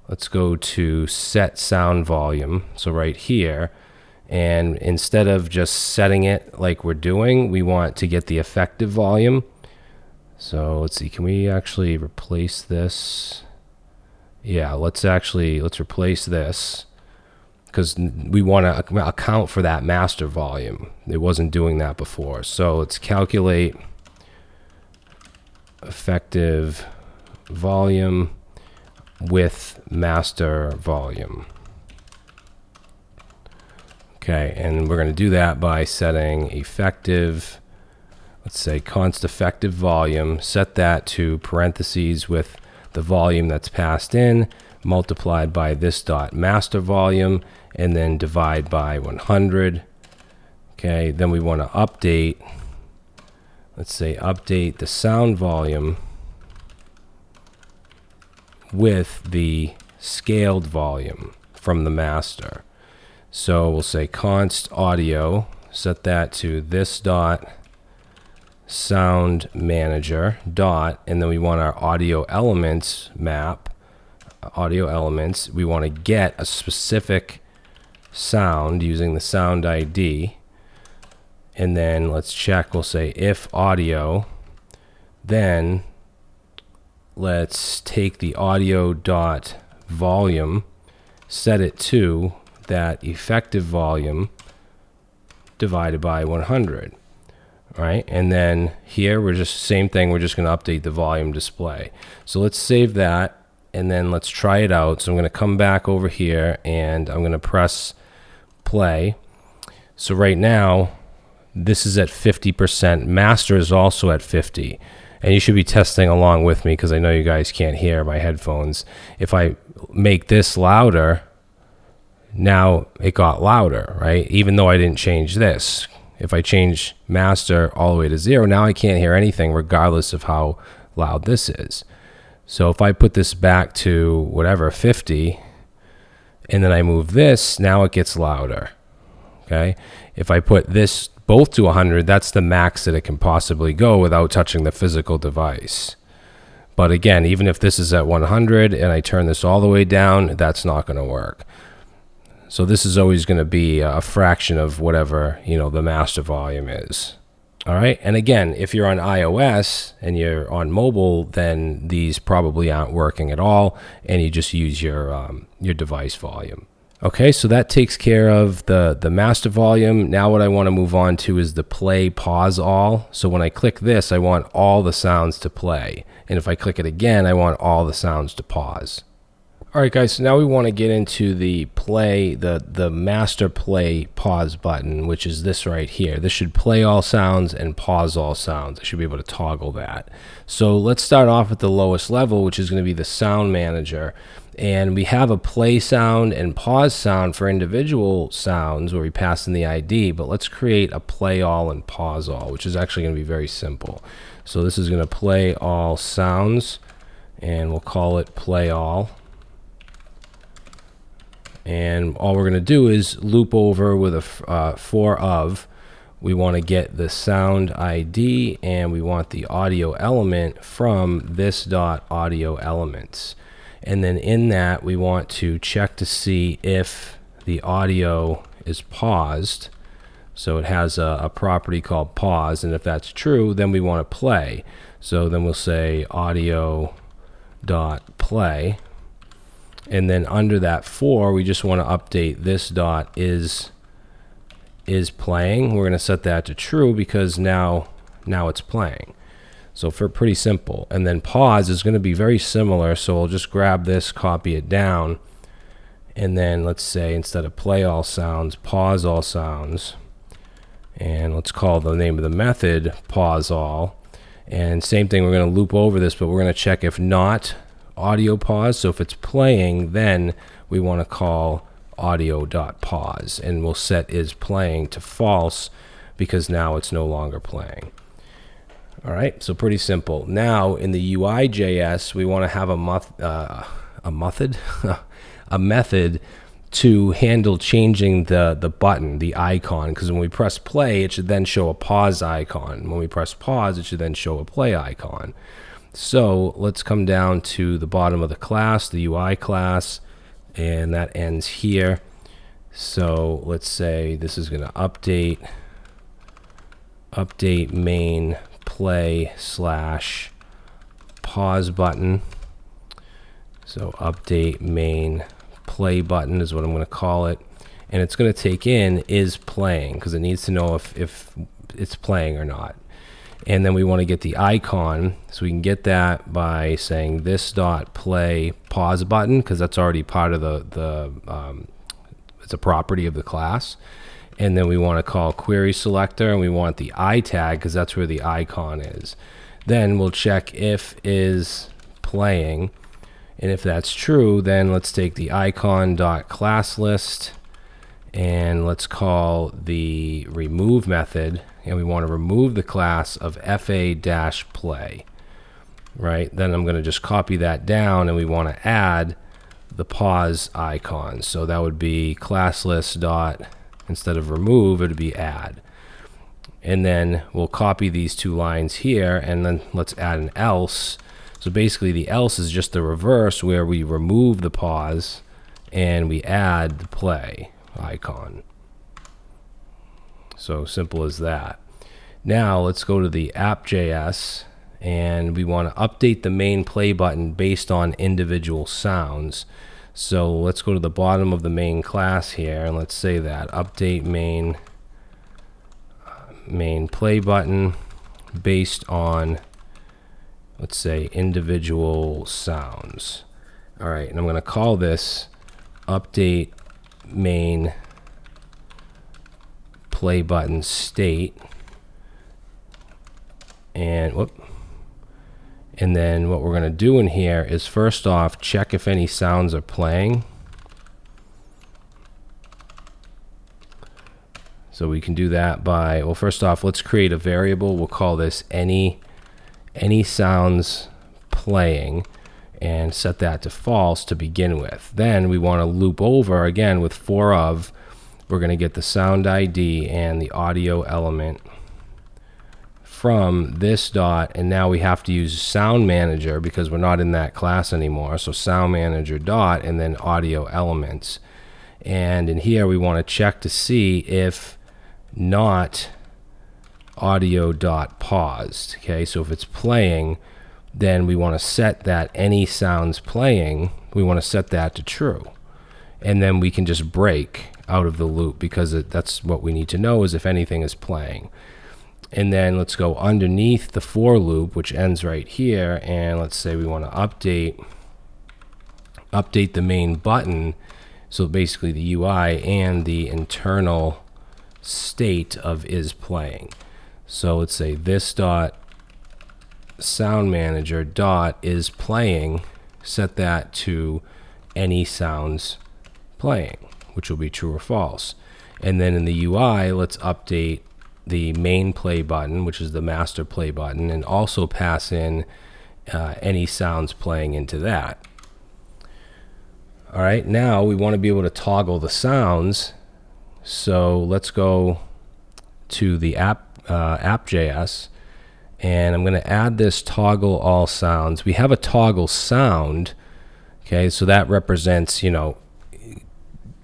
let's go to set sound volume. So right here, and instead of just setting it like we're doing, we want to get the effective volume. So let's see, can we actually replace this? Yeah, let's replace this, because we want to account for that master volume. It wasn't doing that before. So let's calculate effective volume with master volume. Okay, and we're going to do that by setting effective, let's say const effective volume, set that to parentheses with the volume that's passed in, multiplied by this dot master volume, and then divide by 100. Okay, then we want to update, let's say update the sound volume with the scaled volume from the master. So we'll say const audio, set that to this dot sound manager dot, and then we want our audio elements map, audio elements. We want to get a specific sound using the sound ID, and then let's check. We'll say if audio, then let's take the audio dot volume, set it to that effective volume divided by 100. Right, and then here we're just same thing. We're just going to update the volume display. So let's save that, and then let's try it out. So I'm going to come back over here, and I'm going to press play. So right now, this is at 50%. Master is also at 50. And you should be testing along with me, because I know you guys can't hear my headphones. If I make this louder, now it got louder, right? Even though I didn't change this. If I change master all the way to 0, now I can't hear anything regardless of how loud this is. So if I put this back to whatever, 50, and then I move this, now it gets louder. Okay? If I put this both to 100, that's the max that it can possibly go without touching the physical device. But again, even if this is at 100 and I turn this all the way down, that's not going to work. So this is always going to be a fraction of whatever, the master volume is. All right. And again, if you're on iOS and you're on mobile, then these probably aren't working at all, and you just use your device volume. Okay, so that takes care of the master volume. Now what I want to move on to is the play pause all. So when I click this, I want all the sounds to play. And if I click it again, I want all the sounds to pause. All right, guys, so now we want to get into the play, the master play pause button, which is this right here. This should play all sounds and pause all sounds. I should be able to toggle that. So let's start off at the lowest level, which is going to be the sound manager. And we have a play sound and pause sound for individual sounds where we pass in the ID, but let's create a play all and pause all, which is actually going to be very simple. So this is going to play all sounds, and we'll call it play all. And all we're going to do is loop over with a for of. We want to get the sound ID, and we want the audio element from this dot audio elements. And then in that, we want to check to see if the audio is paused. So it has a property called pause, and if that's true, then we want to play. So then we'll say audio dot play. And then under that for, we just want to update this dot is playing. We're going to set that to true because now it's playing. So for pretty simple. And then pause is going to be very similar. So we'll just grab this, copy it down, And then let's say instead of play all sounds, pause all sounds. And let's call the name of the method pause all. And same thing, we're going to loop over this, but we're going to check if not audio pause. So if it's playing, then we want to call audio.pause, and we'll set is playing to false because now it's no longer playing. All right, so pretty simple. Now in the UI.js, we want to have a method to handle changing the button, the icon, because when we press play, it should then show a pause icon. When we press pause, it should then show a play icon. So let's come down to the bottom of the class, the UI class, and that ends here. So let's say this is going to update main play / pause button. So update main play button is what I'm going to call it, and it's going to take in is playing because it needs to know if it's playing or not. And then we want to get the icon, so we can get that by saying this dot play pause button because that's already part of it's a property of the class. And then we want to call query selector, and we want the I tag because that's where the icon is. Then we'll check if is playing, and if that's true, then let's take the icon.classList and let's call the remove method, and we want to remove the class of fa-play, right? Then I'm going to just copy that down, and we want to add the pause icon. So that would be class-list dot, instead of remove, it would be add. And then we'll copy these two lines here, and then let's add an else. So basically the else is just the reverse, where we remove the pause and we add the play icon. So simple as that. Now let's go to the app.js, and we want to update the main play button based on individual sounds. So let's go to the bottom of the main class here, and let's say that update main play button based on, let's say, individual sounds. All right, and I'm going to call this update main play button state. And then what we're going to do in here is first off check if any sounds are playing. So we can do that by, well, first off, let's create a variable. We'll call this any sounds playing, and set that to false to begin with. Then we want to loop over again with for of. We're going to get the sound ID and the audio element from this dot, and now we have to use sound manager because we're not in that class anymore. So sound manager dot, and then audio elements. And in here we want to check to see if not audio dot paused. Okay, so if it's playing, then we want to set that any sounds playing, we want to set that to true, and then we can just break out of the loop because that's what we need to know, is if anything is playing. And then let's go underneath the for loop, which ends right here, and let's say we want to update the main button, so basically the UI and the internal state of is playing. So let's say this dot sound manager dot is playing, set that to any sounds playing, which will be true or false. And then in the UI, let's update the main play button, which is the master play button, and also pass in any sounds playing into that. All right, now we want to be able to toggle the sounds. So let's go to the app.js, and I'm going to add this toggle all sounds. We have a toggle sound, okay, so that represents, you know,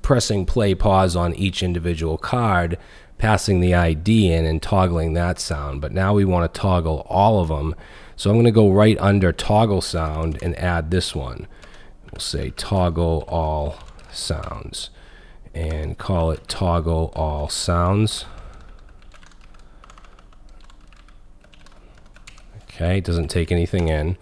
pressing play pause on each individual card, passing the ID in and toggling that sound. But now we want to toggle all of them. So I'm going to go right under toggle sound and add this one. We'll say toggle all sounds and call it toggle all sounds. Okay, it doesn't take anything in.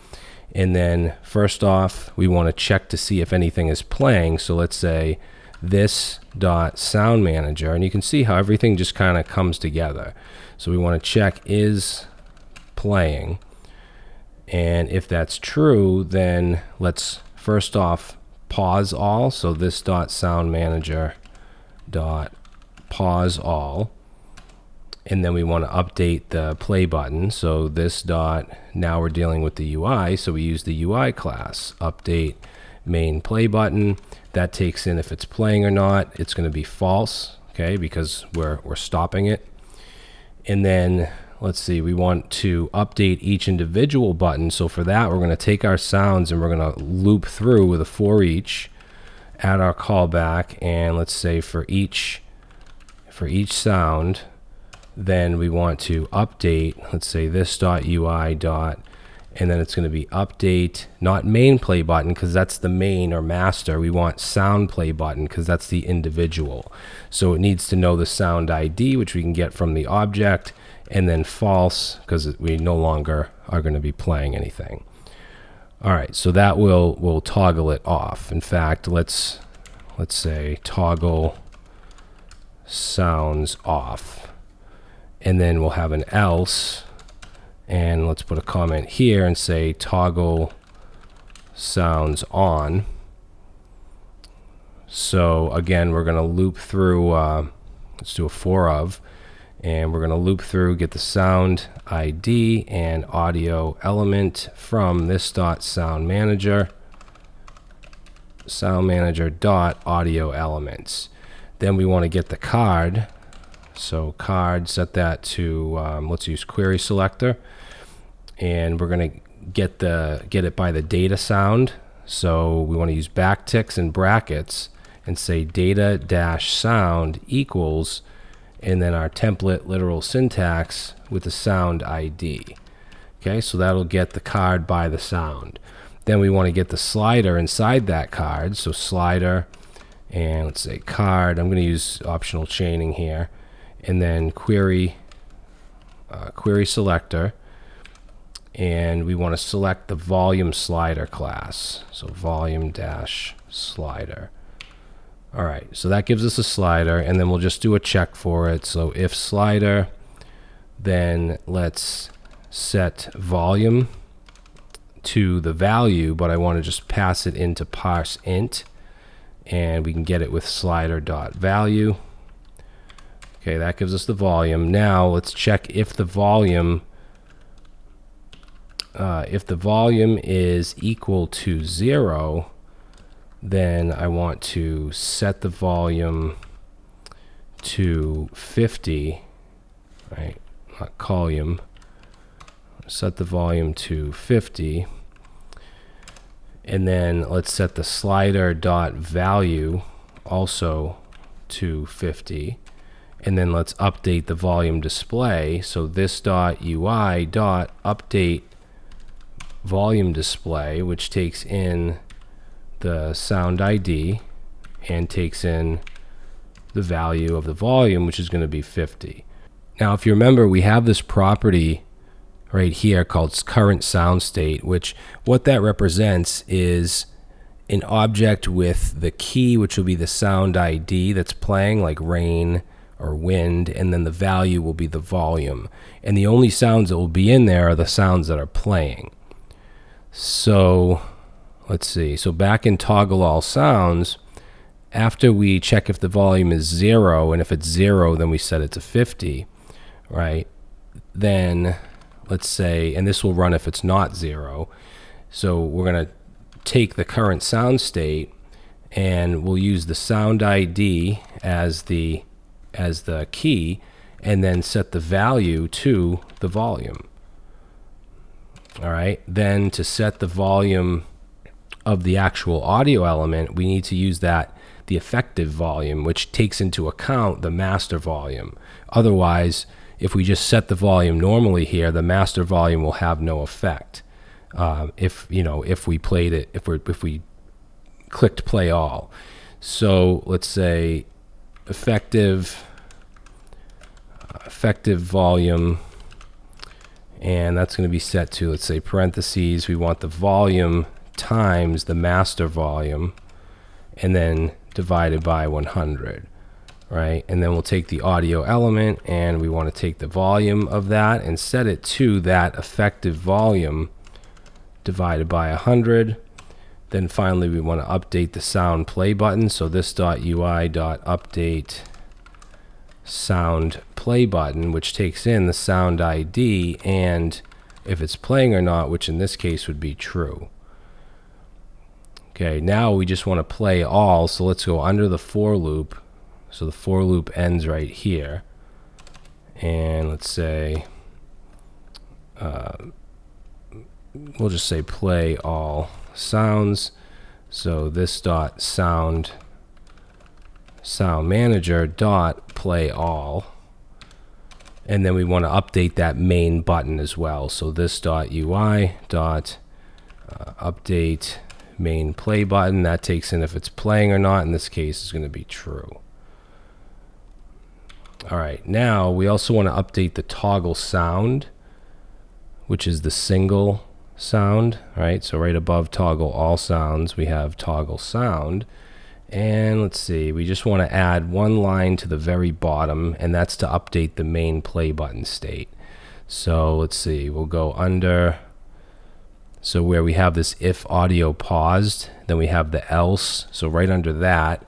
And then first off, we want to check to see if anything is playing. So let's say this dot sound manager, and you can see how everything just kind of comes together. So we want to check is playing, and if that's true, then let's first off pause all. So this dot sound manager dot pause all, and then we want to update the play button. So this dot, now we're dealing with the UI, so we use the UI class, update main play button. That takes in if it's playing or not. It's going to be false, okay, because we're stopping it. And then let's see, we want to update each individual button. So for that, we're going to take our sounds and we're going to loop through with a for each, add our callback, and let's say for each sound, then we want to update, let's say this dot UI dot, and then it's going to be update, not main play button because that's the main or master. We want sound play button because that's the individual. So it needs to know the sound ID, which we can get from the object, and then false because we no longer are going to be playing anything. All right, so that will toggle it off. In fact, let's say toggle sounds off, and then we'll have an else, and let's put a comment here and say toggle sounds on. So again, we're going to loop through, let's do a for of, and we're going to loop through, get the sound ID and audio element from this dot sound manager dot audio elements. Then we want to get the card. So card, set that to, let's use query selector, and we're going to get it by the data sound. So we want to use backticks and brackets and say data dash sound equals, and then our template literal syntax with the sound ID. Okay, so that'll get the card by the sound. Then we want to get the slider inside that card. So slider, and let's say card, I'm going to use optional chaining here, and then query selector, and we want to select the volume slider class. So volume dash slider. All right, so that gives us a slider, and then we'll just do a check for it. So if slider, then let's set volume to the value, but I want to just pass it into parse int, and we can get it with slider.value. Okay, that gives us the volume. Now let's check if the volume is equal to 0, then I want to set the volume to 50, right? Not volume. Set the volume to 50, and then let's set the slider dot value also to 50, and then let's update the volume display. So this dot UI dot update volume display, which takes in the sound ID and takes in the value of the volume, which is going to be 50. Now, if you remember, we have this property right here called current sound state, which what that represents is an object with the key, which will be the sound ID that's playing, like rain or wind, and then the value will be the volume. And the only sounds that will be in there are the sounds that are playing. So let's see. So back in toggle all sounds, after we check if the volume is 0, and if it's 0, then we set it to 50, right? Then let's say, and this will run if it's not 0. So we're going to take the current sound state, and we'll use the sound ID as the key, and then set the value to the volume. All right. Then to set the volume of the actual audio element, we need to use the effective volume, which takes into account the master volume. Otherwise, if we just set the volume normally here, the master volume will have no effect. If we played it, if we clicked play all. So let's say effective volume, and that's going to be set to, let's say, parentheses, we want the volume times the master volume, and then divided by 100, right? And then we'll take the audio element, and we want to take the volume of that and set it to that effective volume divided by 100. Then finally, we want to update the sound play button. So this .ui.update sound play button, which takes in the sound ID and if it's playing or not, which in this case would be true. Okay, now we just want to play all. So let's go under the for loop. So the for loop ends right here. And let's say, we'll just say play all sounds. So this dot sound manager dot play all, and then we want to update that main button as well. So this dot UI dot update main play button, that takes in if it's playing or not. In this case, is going to be true. All right, now we also want to update the toggle sound, which is the single sound, right? So right above toggle all sounds, we have toggle sound. And let's see, we just want to add one line to the very bottom, and that's to update the main play button state. So let's see, we'll go under, so where we have this if audio paused, then we have the else. So right under that,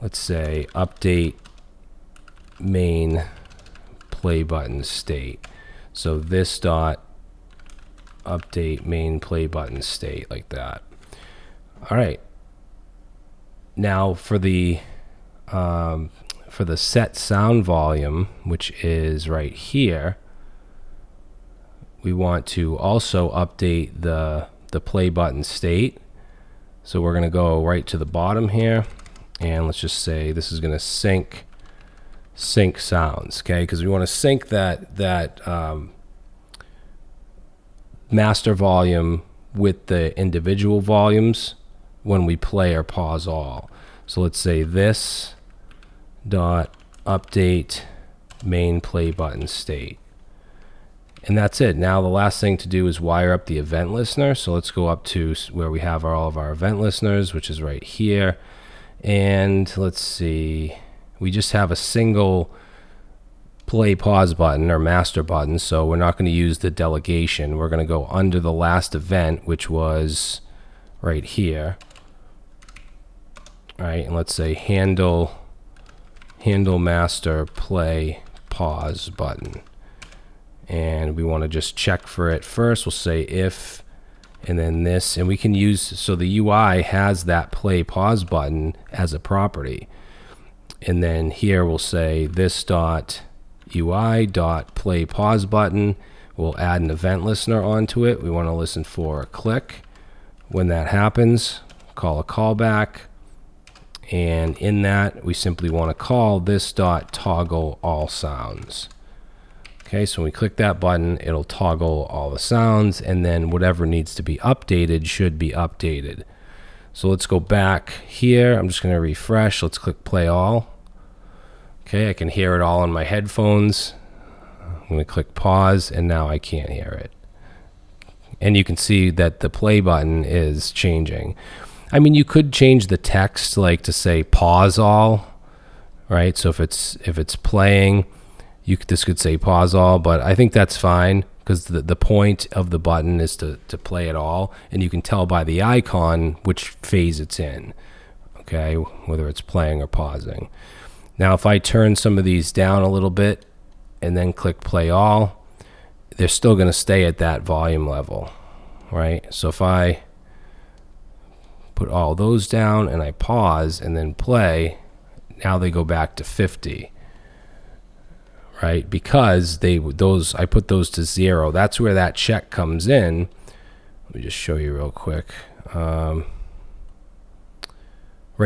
let's say update main play button state. So this dot update main play button state, like that. All right. Now for the set sound volume, which is right here, we want to also update the play button state. So we're going to go right to the bottom here, and let's just say this is going to sync sounds, okay? Because we want to sync that master volume with the individual volumes when we play or pause all. So let's say this dot update main play button state. And that's it. Now the last thing to do is wire up the event listener. So let's go up to where we have all of our event listeners, which is right here. And let's see, we just have a single play pause button or master button, so we're not going to use the delegation. We're going to go under the last event, which was right here. All right, and let's say handle master play pause button. And we want to just check for it first. We'll say if, and then this, and we can use, so the UI has that play pause button as a property. And then here we'll say this dot UI dot play pause button. We'll add an event listener onto it. We want to listen for a click. When that happens, call a callback. And in that, we simply want to call this dot toggle all sounds. Okay, so when we click that button, it'll toggle all the sounds, and then whatever needs to be updated should be updated. So let's go back here. I'm just going to refresh. Let's click play all. Okay, I can hear it all on my headphones. I'm going to click pause, and now I can't hear it. And you can see that the play button is changing. I mean, you could change the text, like to say pause all, right? So if it's playing, this could say pause all, but I think that's fine because the point of the button is to play it all, and you can tell by the icon which phase it's in, okay, whether it's playing or pausing. Now, if I turn some of these down a little bit and then click play all, they're still going to stay at that volume level, right? So if I put all those down and I pause and then play, now they go back to 50, right? Because I put those to 0. That's where that check comes in. Let me just show you real quick. Right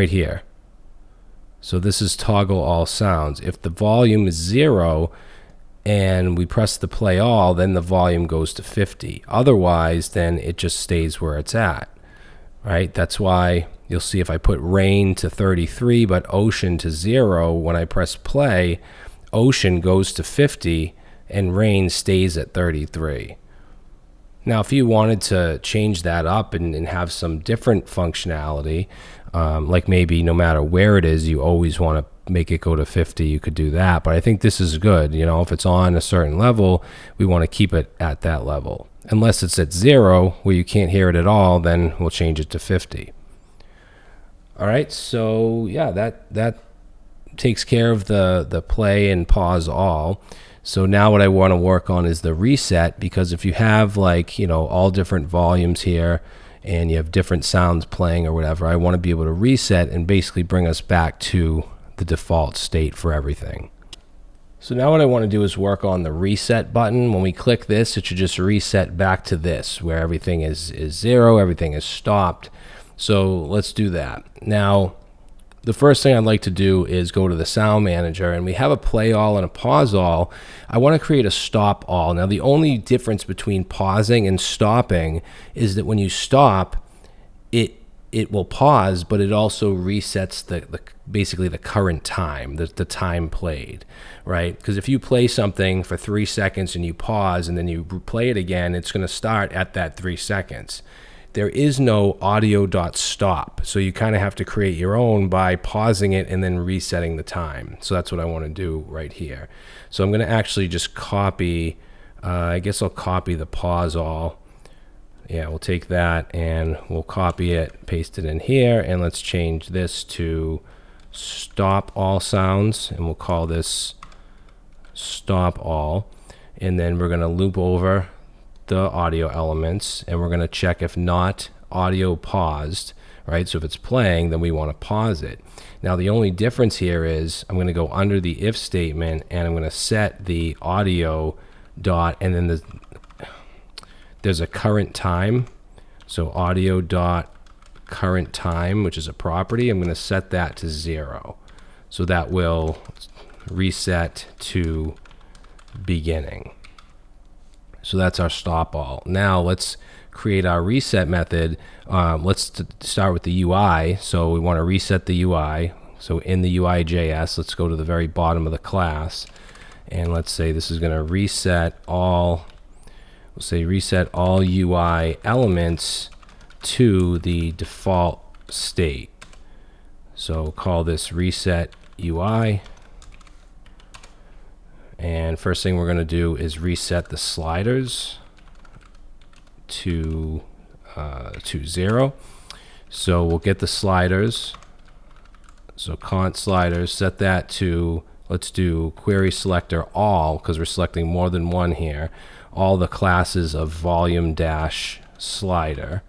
here. So this is toggle all sounds. If the volume is 0 and we press the play all, then the volume goes to 50. Otherwise, then it just stays where it's at, right? That's why you'll see if I put rain to 33 but ocean to 0, when I press play, ocean goes to 50 and rain stays at 33. Now, if you wanted to change that up and have some different functionality, like maybe no matter where it is, you always want to make it go to 50, you could do that. But I think this is good. You know, if it's on a certain level, we want to keep it at that level. Unless it's at 0, where you can't hear it at all, then we'll change it to 50. All right, so yeah, that takes care of the play and pause all. So now what I want to work on is the reset, because if you have, like, you know, all different volumes here and you have different sounds playing or whatever, I want to be able to reset and basically bring us back to the default state for everything. So now what I want to do is work on the reset button. When we click this, it should just reset back to this, where everything is 0, everything is stopped. So let's do that. Now, the first thing I'd like to do is go to the sound manager, and we have a play all and a pause all. I want to create a stop all. Now, the only difference between pausing and stopping is that when you stop, it will pause, but it also resets the basically the current time, the time played, right? Because if you play something for 3 seconds and you pause and then you play it again, it's going to start at that 3 seconds. There is no audio.stop, so you kind of have to create your own by pausing it and then resetting the time. So that's what I want to do right here. So I'm going to actually just copy, I guess I'll copy the pause all. Yeah, we'll take that and we'll copy it, paste it in here, and let's change this to stop all sounds, and we'll call this stop all. And then we're going to loop over the audio elements, and we're going to check if not audio paused, right? So if it's playing, then we want to pause it. Now, the only difference here is I'm going to go under the if statement, and I'm going to set the audio dot, and then there's a current time. So audio dot current time, which is a property, I'm going to set that to 0. So that will reset to beginning. So that's our stop all. Now let's create our reset method. Let's start with the UI. So we want to reset the UI. So in the UI.js, let's go to the very bottom of the class, and let's say this is going to reset all. We'll say reset all UI elements to the default state. So call this reset UI. And first thing we're going to do is reset the sliders to 0. So we'll get the sliders. So const sliders, set that to, let's do query selector all, because we're selecting more than one here. All the classes of volume dash slider,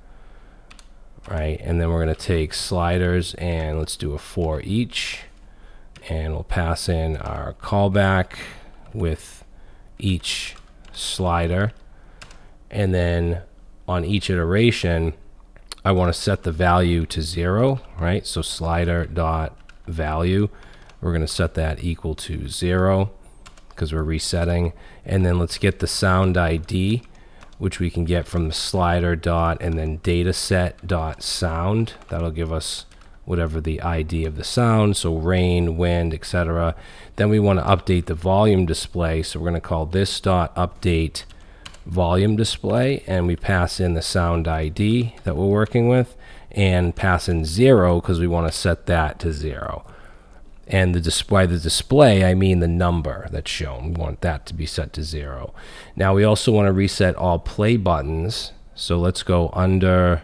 right? And then we're going to take sliders and let's do a for each, and we'll pass in our callback with each slider. And then on each iteration, I want to set the value to 0, right? So slider dot value, we're going to set that equal to 0 because we're resetting. And then let's get the sound ID, which we can get from the slider dot and then dataset dot sound. That'll give us whatever the ID of the sound, so rain, wind, etc. Then we want to update the volume display, so we're going to call this dot update volume display, and we pass in the sound ID that we're working with, and pass in 0 because we want to set that to 0. And the display, I mean the number that's shown. We want that to be set to 0. Now we also want to reset all play buttons. So let's go under,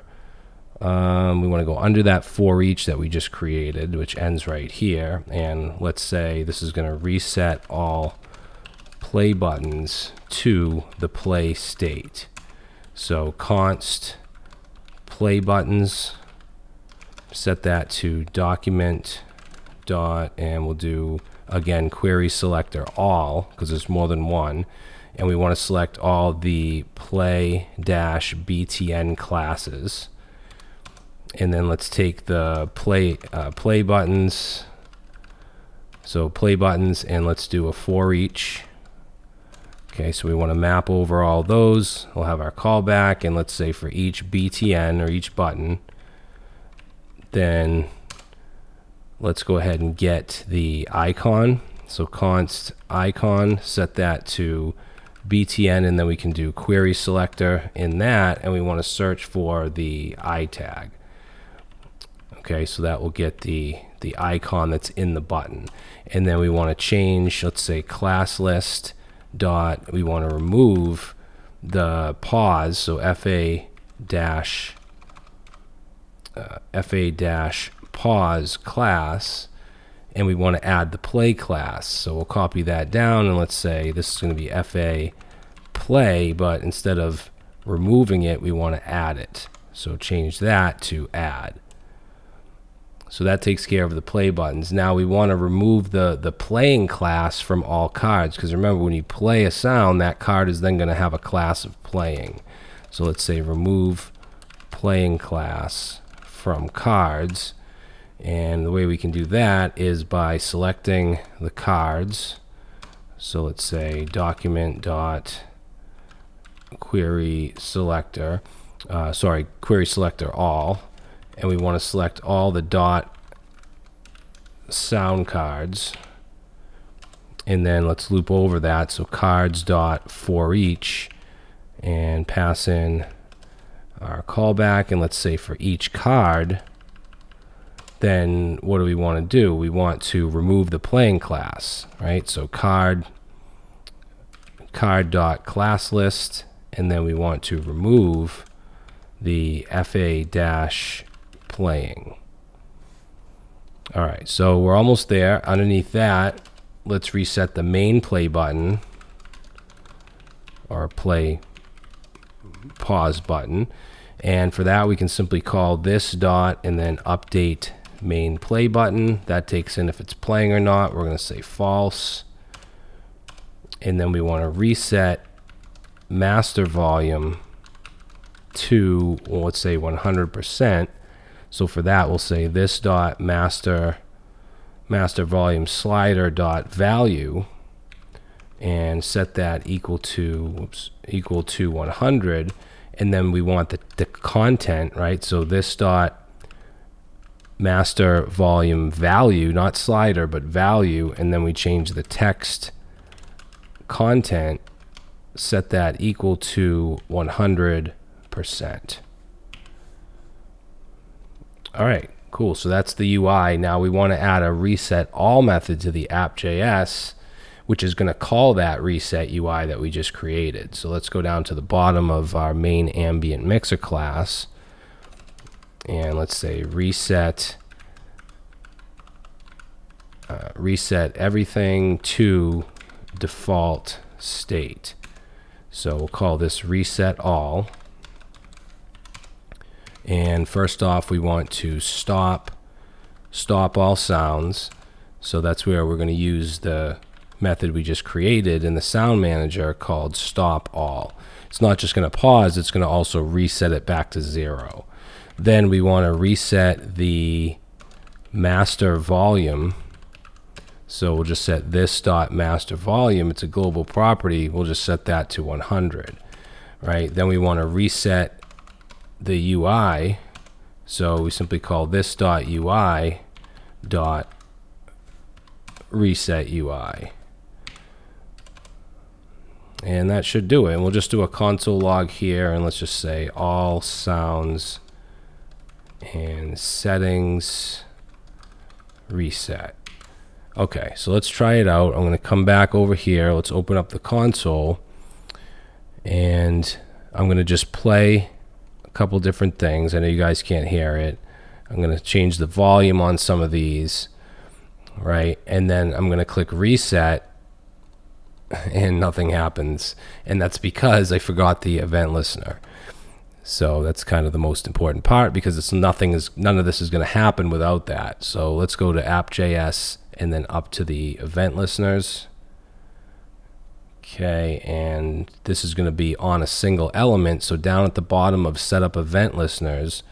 we want to go under that for each that we just created, which ends right here. And let's say this is going to reset all play buttons to the play state. So const play buttons, set that to document dot, and we'll do again query selector all because there's more than one, and we want to select all the play dash btn classes. And then let's take the play buttons, so play buttons, and let's do a for each. Okay, so we want to map over all those. We'll have our callback, and let's say for each btn or each button, then let's go ahead and get the icon. So const icon, set that to btn, and then we can do query selector in that, and we want to search for the I tag. Okay, so that will get the icon that's in the button. And then we want to change, let's say, class list dot, we want to remove the pause, so fa dash pause class, and we want to add the play class. So we'll copy that down, and let's say this is going to be fa play, but instead of removing it, we want to add it. So change that to add. So that takes care of the play buttons. Now we want to remove the playing class from all cards, because remember, when you play a sound, that card is then going to have a class of playing. So let's say remove playing class from cards, and the way we can do that is by selecting the cards. So let's say document dot query selector, query selector all, and we want to select all the dot sound cards, and then let's loop over that, so cards dot for each, and pass in our callback, and let's say for each card, then what do we want to do? We want to remove the playing class, right? So card dot class list, and then we want to remove the fa dash playing. All right, so we're almost there. Underneath that, let's reset the main play button, or play pause button, and for that we can simply call this dot and then update main play button. That takes in if it's playing or not. We're going to say false, and then we want to reset master volume to, well, let's say 100%. So for that, we'll say this dot master volume slider dot value, and set that equal to 100. And then we want the content, right? So this dot master volume value, not slider, but value, and then we change the text content, set that equal to 100%. All right, cool. So that's the UI. Now we want to add a reset all method to the app.js, which is going to call that reset UI that we just created. So let's go down to the bottom of our main ambient mixer class, and let's say reset everything to default state. So we'll call this reset all. And first off, we want to stop all sounds. So that's where we're going to use the method we just created in the sound manager called stop all. It's not just going to pause, it's going to also reset it back to 0. Then we want to reset the master volume. So we'll just set this dot master volume. It's a global property. We'll just set that to 100, right? Then we want to reset the UI. So we simply call this dot UI dot reset UI. And that should do it. And we'll just do a console log here, and let's just say all sounds and settings reset. Okay, so let's try it out. I'm going to come back over here. Let's open up the console, and I'm going to just play a couple different things. I know you guys can't hear it. I'm going to change the volume on some of these, right? And then I'm going to click reset, and nothing happens. And that's because I forgot the event listener. So that's kind of the most important part, because none of this is going to happen without that. So let's go to app.js and then up to the event listeners. Okay, and this is going to be on a single element. So down at the bottom of setup event listeners,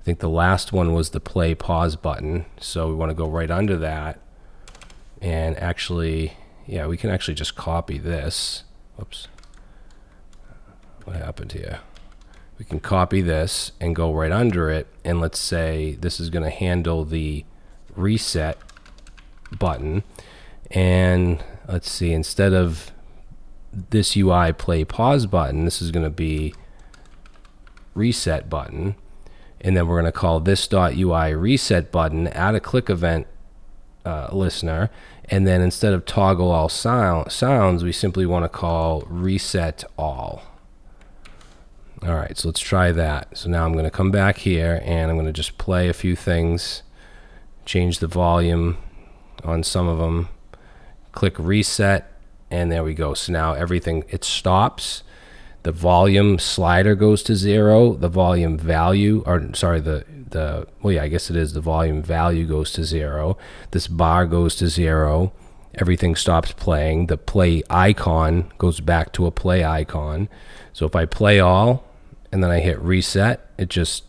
I think the last one was the play pause button. So we want to go right under that, and actually, yeah, we can actually just copy this. Whoops, what happened here? We can copy this and go right under it, and let's say this is going to handle the reset button. And let's see, instead of this UI play pause button, this is going to be reset button. And then we're going to call this .ui reset button, add a click event listener. And then instead of toggle all sounds, we simply want to call reset all. All right, so let's try that. So now I'm going to come back here and I'm going to just play a few things, change the volume on some of them, click reset, and there we go. So now everything, it stops. The volume slider goes to 0. The volume value, or sorry, well, yeah, I guess it is, the volume value goes to 0. This bar goes to 0. Everything stops playing. The play icon goes back to a play icon. So if I play all and then I hit reset, it just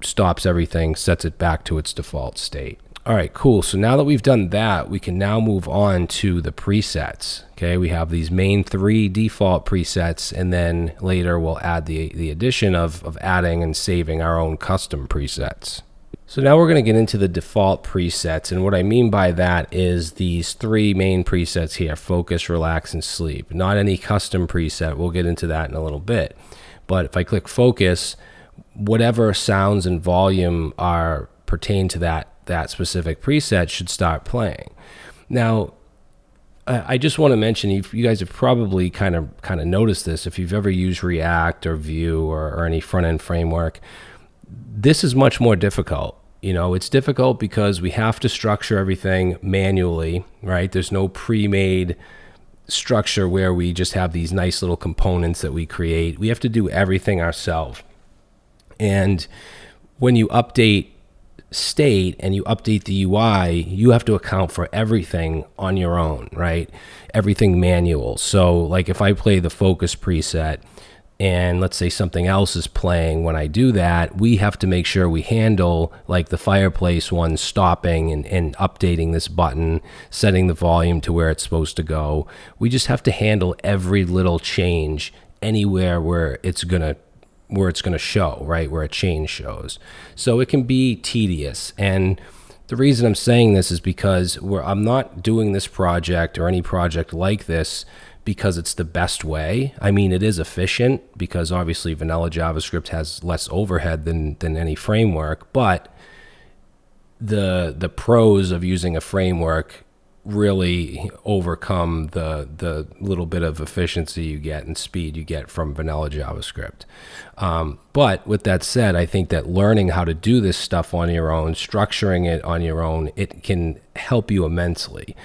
stops everything, sets it back to its default state. All right, cool. So now that we've done that, we can now move on to the presets. Okay, we have these main 3 default presets, and then later we'll add the addition of adding and saving our own custom presets. So now we're going to get into the default presets, and what I mean by that is these 3 main presets here: focus, relax, and sleep. Not any custom preset. We'll get into that in a little bit. But if I click focus, whatever sounds and volume are pertain to that specific preset should start playing. Now, I just want to mention, you guys have probably kind of noticed this if you've ever used React or Vue or any front-end framework. This is much more difficult. You know, it's difficult because we have to structure everything manually, right? There's no pre-made structure where we just have these nice little components that we create. We have to do everything ourselves. And when you update state and you update the UI, you have to account for everything on your own, right? Everything manual. So like if I play the focus preset and let's say something else is playing when I do that, we have to make sure we handle like the fireplace one, stopping and updating this button, setting the volume to where it's supposed to go. We just have to handle every little change anywhere where it's gonna show, right, where a change shows. So it can be tedious. And the reason I'm saying this is because I'm not doing this project or any project like this because it's the best way. I mean, it is efficient because obviously vanilla JavaScript has less overhead than any framework, but the pros of using a framework really overcome the little bit of efficiency you get and speed you get from vanilla JavaScript. But with that said, I think that learning how to do this stuff on your own, structuring it on your own, it can help you immensely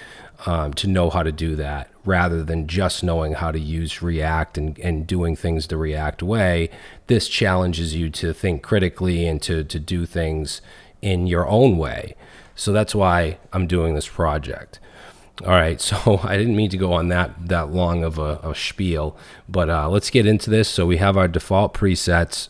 to know how to do that rather than just knowing how to use React and doing things the React way. This challenges you to think critically and to do things in your own way. So that's why I'm doing this project. All right, so I didn't mean to go on that long of a spiel, but let's get into this. So we have our default presets,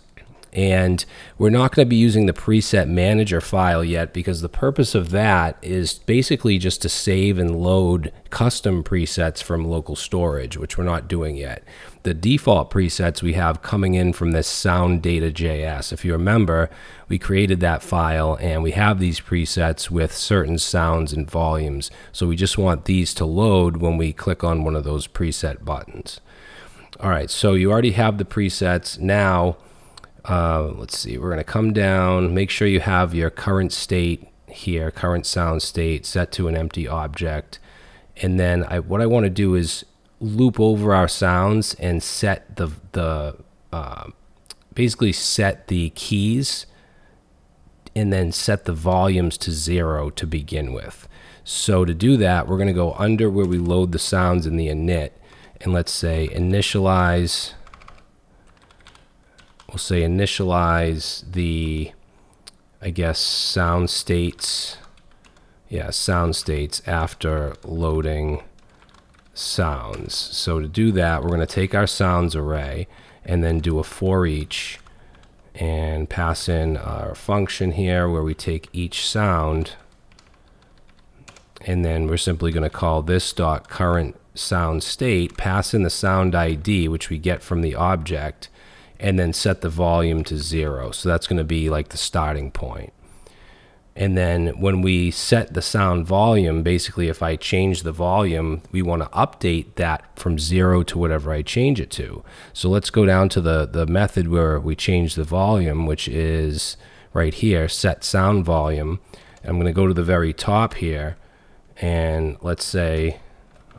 and we're not going to be using the preset manager file yet because the purpose of that is basically just to save and load custom presets from local storage, which we're not doing yet. The default presets we have coming in from this sound-data.js. If you remember, we created that file and we have these presets with certain sounds and volumes. So we just want these to load when we click on one of those preset buttons. All right, so you already have the presets. Now, let's see, we're going to come down, make sure you have your current state here, current sound state set to an empty object. And then what I want to do is loop over our sounds and set basically set the keys and then set the volumes to 0 to begin with. So to do that, we're going to go under where we load the sounds in the init, and let's say initialize. We'll say initialize the, I guess, sound states. Yeah, sound states after loading sounds. So to do that, we're going to take our sounds array and then do a for each and pass in our function here where we take each sound, and then we're simply going to call this .current sound state, pass in the sound ID, which we get from the object, and then set the volume to 0. So that's going to be like the starting point. And then when we set the sound volume, basically if I change the volume, we want to update that from 0 to whatever I change it to. So let's go down to the method where we change the volume, which is right here, set sound volume. I'm going to go to the very top here, and let's say,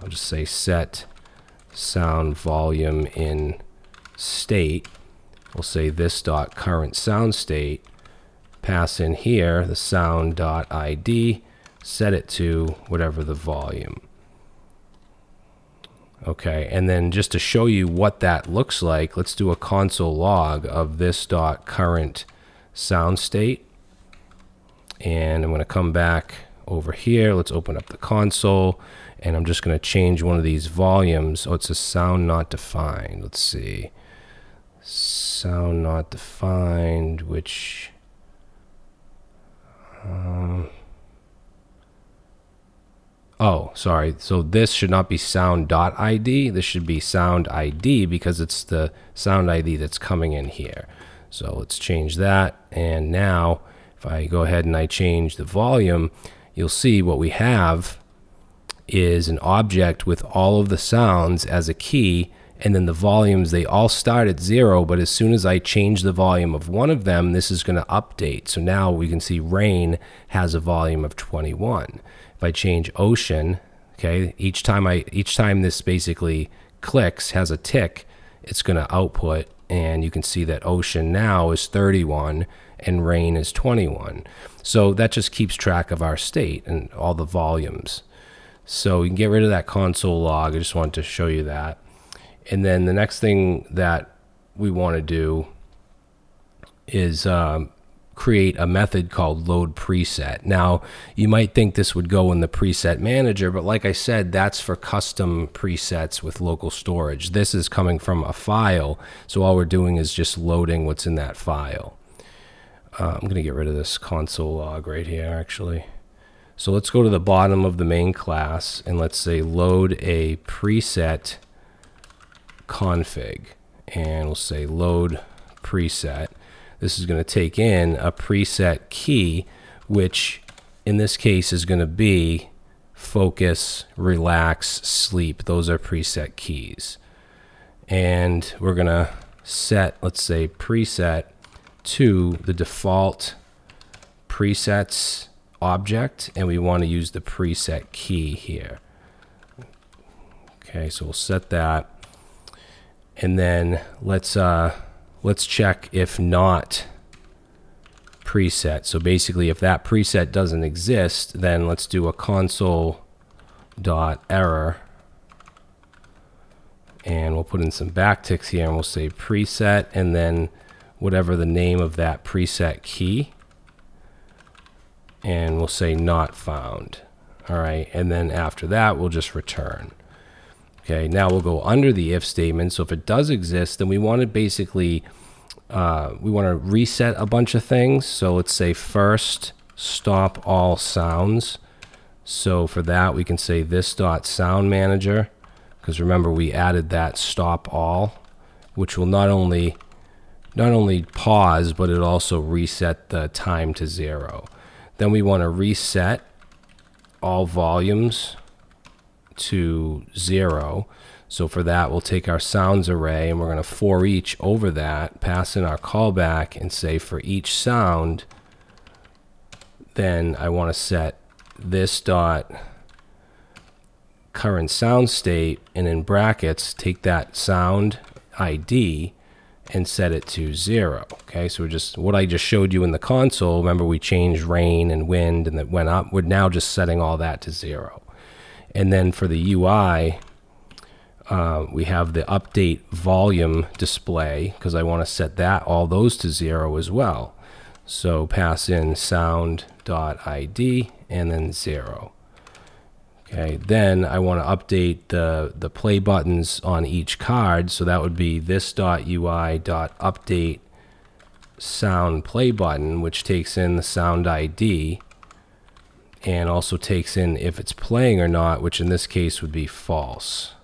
I'll just say set sound volume in state. We'll say this dot current sound state. Pass in here the sound.id, set it to whatever the volume. Okay, and then just to show you what that looks like, let's do a console log of this dot current sound state. And I'm going to come back over here. Let's open up the console, and I'm just going to change one of these volumes. Oh, it's a sound not defined. Let's see. Sound not defined, which oh, sorry. So this should not be sound.id. This should be sound ID because it's the sound ID that's coming in here. So let's change that. And now if I go ahead and I change the volume, you'll see what we have is an object with all of the sounds as a key. And then the volumes, they all start at 0, but as soon as I change the volume of one of them, this is going to update. So now we can see rain has a volume of 21. If I change ocean, okay, each time this basically clicks, has a tick, it's going to output, and you can see that ocean now is 31 and rain is 21. So that just keeps track of our state and all the volumes. So you can get rid of that console log. I just wanted to show you that. And then the next thing that we want to do is create a method called load preset. Now, you might think this would go in the preset manager, but like I said, that's for custom presets with local storage. This is coming from a file, so all we're doing is just loading what's in that file. I'm going to get rid of this console log right here, actually. So let's go to the bottom of the main class, and let's say load a preset config, and we'll say load preset. This is going to take in a preset key, which in this case is going to be focus, relax, sleep. Those are preset keys. And we're going to set, let's say, preset to the default presets object, and we want to use the preset key here. Okay, so we'll set that. And then let's check if not preset. So basically, if that preset doesn't exist, then let's do a console.error, and we'll put in some backticks here, and we'll say preset, and then whatever the name of that preset key, and we'll say not found. All right, and then after that, we'll just return. Okay, now we'll go under the if statement. So if it does exist, then we want to basically, we want to reset a bunch of things. So let's say first stop all sounds. So for that, we can say this dot sound manager, because remember we added that stop all, which will not only pause, but it also reset the time to 0. Then we want to reset all volumes to 0. So for that, we'll take our sounds array, and we're going to for each over that, pass in our callback, and say for each sound, then I want to set this dot current sound state, and in brackets, take that sound ID and set it to 0. Okay, so we're just, what I just showed you in the console, remember we changed rain and wind, and that went up. We're now just setting all that to 0. And then for the UI, we have the update volume display, because I want to set that, all those to 0 as well. So pass in sound.id and then 0. Okay, then I want to update the play buttons on each card, so that would be this.ui.update sound play button, which takes in the sound ID and also takes in if it's playing or not, which in this case would be false.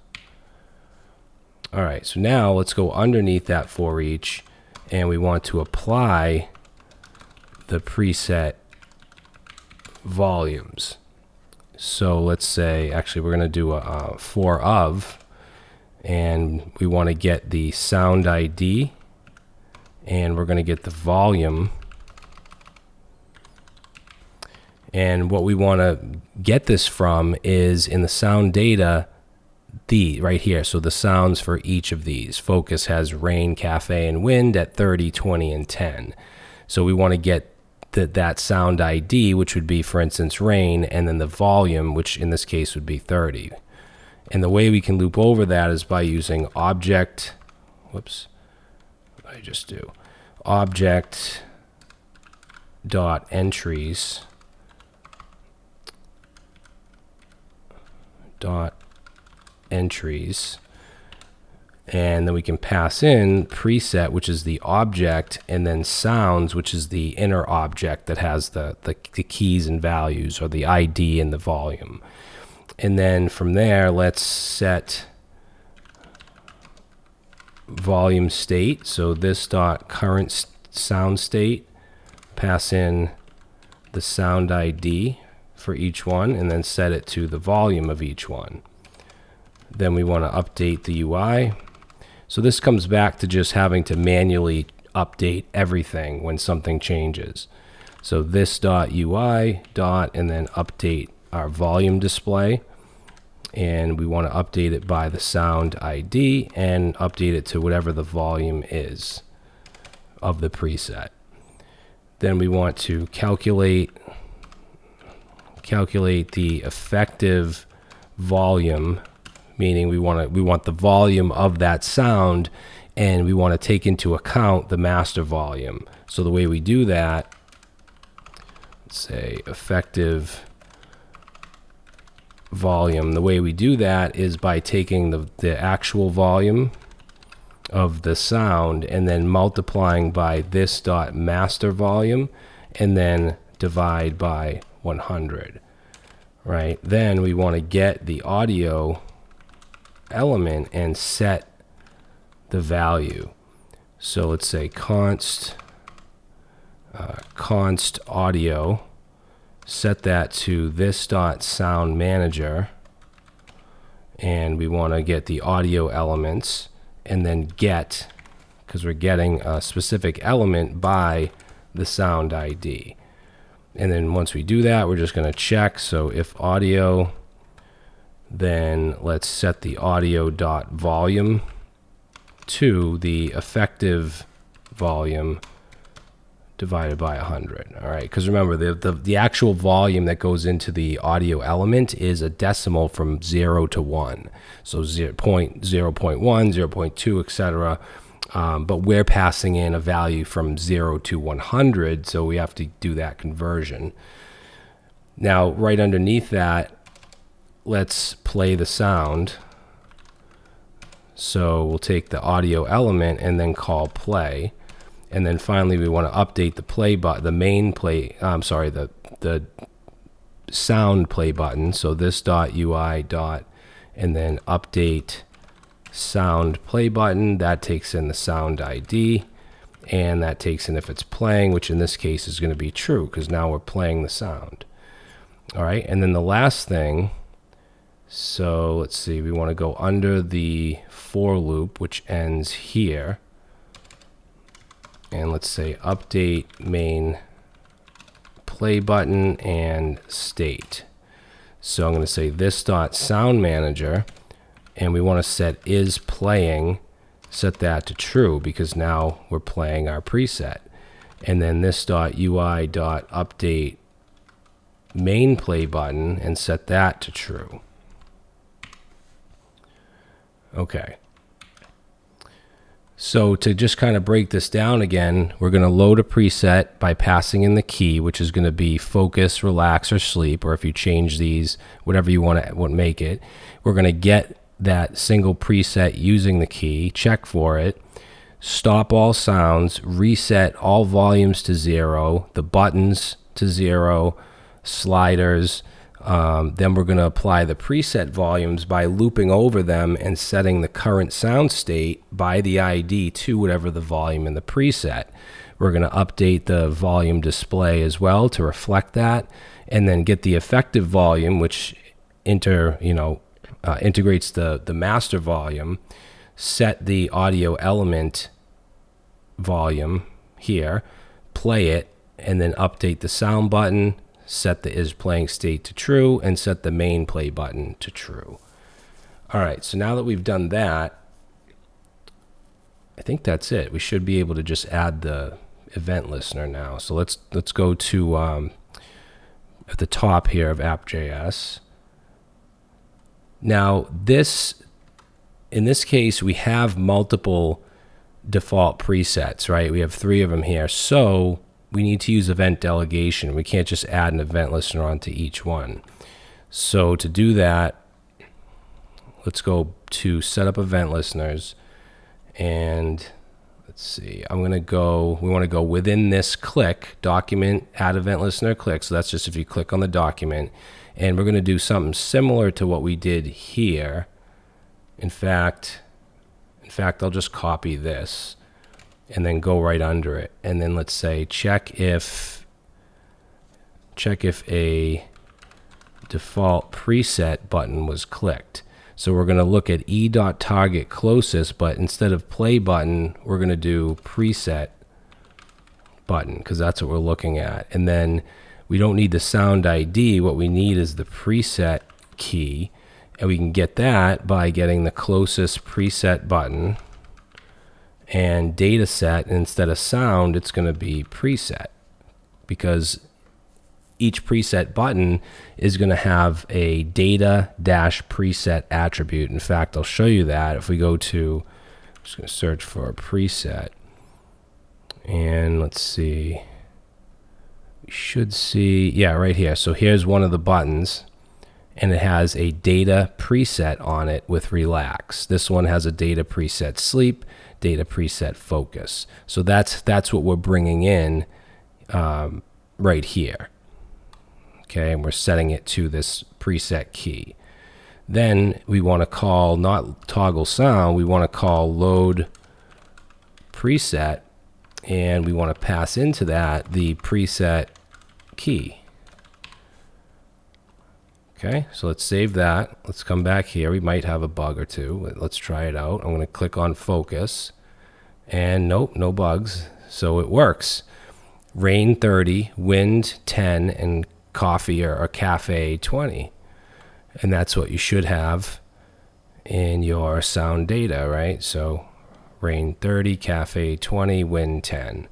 All right, so now let's go underneath that for each, and we want to apply the preset volumes. So let's say, actually we're going to do a for of, and we want to get the sound ID, and we're going to get the volume. And what we want to get this from is in the sound data, right here. So the sounds for each of these. Focus has rain, cafe, and wind at 30, 20, and 10. So we want to get that sound ID, which would be, for instance, rain, and then the volume, which in this case would be 30. And the way we can loop over that is by using object, object dot entries and then we can pass in preset, which is the object, and then sounds, which is the inner object that has the keys and values, or the ID and the volume. And then from there, let's set volume state. So this dot current sound state, pass in the sound ID for each one, and then set it to the volume of each one. Then we want to update the UI. So this comes back to just having to manually update everything when something changes. So this dot UI dot, and then update our volume display. And we want to update it by the sound ID and update it to whatever the volume is of the preset. Then we want to calculate the effective volume, meaning we want the volume of that sound, and we want to take into account the master volume. So the way we do that, let's say effective volume, the way we do that is by taking the actual volume of the sound and then multiplying by this dot master volume, and then divide by 100, right? Then we want to get the audio element and set the value. So let's say const audio, set that to this dot sound manager, and we want to get the audio elements, and then get, because we're getting a specific element by the sound ID. And then once we do that, we're just going to check. So if audio, then let's set the audio dot volume to the effective volume divided by 100. All right, because remember, the actual volume that goes into the audio element is a decimal from 0 to 1. So 0.1, 0.2, etc. But we're passing in a value from 0 to 100, so we have to do that conversion. Now, right underneath that, let's play the sound. So we'll take the audio element and then call play. And then finally, we want to update the play button, the sound play button. So this dot UI dot, and then update sound play button. That takes in the sound ID, and that takes in if it's playing, which in this case is going to be true because now we're playing the sound. All right, and then the last thing, so let's see, we want to go under the for loop, which ends here. And let's say update main play button and state. So I'm going to say this dot sound manager, and we want to set is playing, set that to true because now we're playing our preset. And then this dot UI dot update main play button and set that to true. Okay. So to just kind of break this down again, we're going to load a preset by passing in the key, which is going to be focus, relax, or sleep, or if you change these, whatever you want to make it. We're going to get that single preset using the key, check for it, stop all sounds, reset all volumes to 0, the buttons to 0, sliders, Then we're going to apply the preset volumes by looping over them and setting the current sound state by the ID to whatever the volume in the preset. We're going to update the volume display as well to reflect that, and then get the effective volume, which integrates the master volume, set the audio element volume here, play it, and then update the sound button, set the is playing state to true, and set the main play button to true. All right, so now that we've done that, I think that's it. We should be able to just add the event listener now. So let's go to at the top here of app.js. Now in this case, we have multiple default presets, right? We have 3 of them here. So we need to use event delegation. We can't just add an event listener onto each one. So to do that, let's go to set up event listeners, and let's see, we want to go within this click, document, add event listener click. So that's just if you click on the document, and we're going to do something similar to what we did here. In fact, I'll just copy this and then go right under it. And then let's say check if a default preset button was clicked. So we're going to look at e.target closest, but instead of play button, we're going to do preset button, because that's what we're looking at. And then we don't need the sound ID. What we need is the preset key, and we can get that by getting the closest preset button and data set. And instead of sound, it's going to be preset, because each preset button is going to have a data-preset attribute. In fact, I'll show you that. If we go to, I'm just going to search for a preset, and let's see, we should see, yeah, right here. So here's one of the buttons, and it has a data preset on it with relax. This one has a data preset sleep, data preset focus. So that's what we're bringing in right here. Okay, and we're setting it to this preset key. Then we want to call, not toggle sound, we want to call load preset, and we want to pass into that the preset key. Okay, so let's save that. Let's come back here. We might have a bug or two. Let's try it out. I'm going to click on focus, and nope, no bugs. So it works. Rain 30, wind 10, and coffee or cafe 20. And that's what you should have in your sound data, right? So rain 30, cafe 20, wind 10.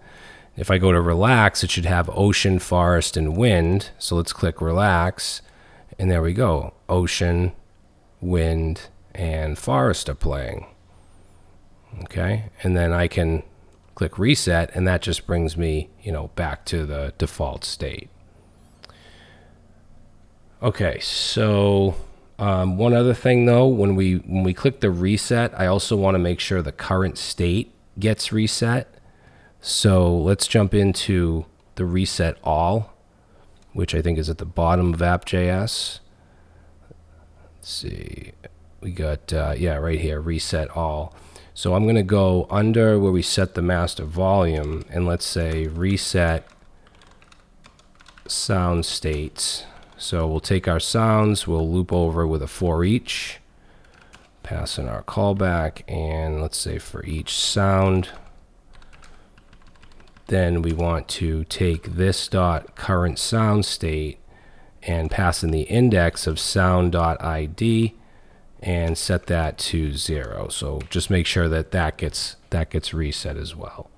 If I go to relax, it should have ocean, forest, and wind. So let's click relax, and there we go. Ocean, wind, and forest are playing. Okay, and then I can click reset, and that just brings me, back to the default state. Okay, so one other thing though, when we click the reset, I also want to make sure the current state gets reset. So let's jump into the reset all, which I think is at the bottom of app.js. Let's see, we got, right here, reset all. So I'm going to go under where we set the master volume, and let's say reset sound states. So we'll take our sounds, we'll loop over with a for each, pass in our callback, and let's say for each sound. Then we want to take this dot current sound state and pass in the index of sound.id and set that to 0. So just make sure that gets reset as well.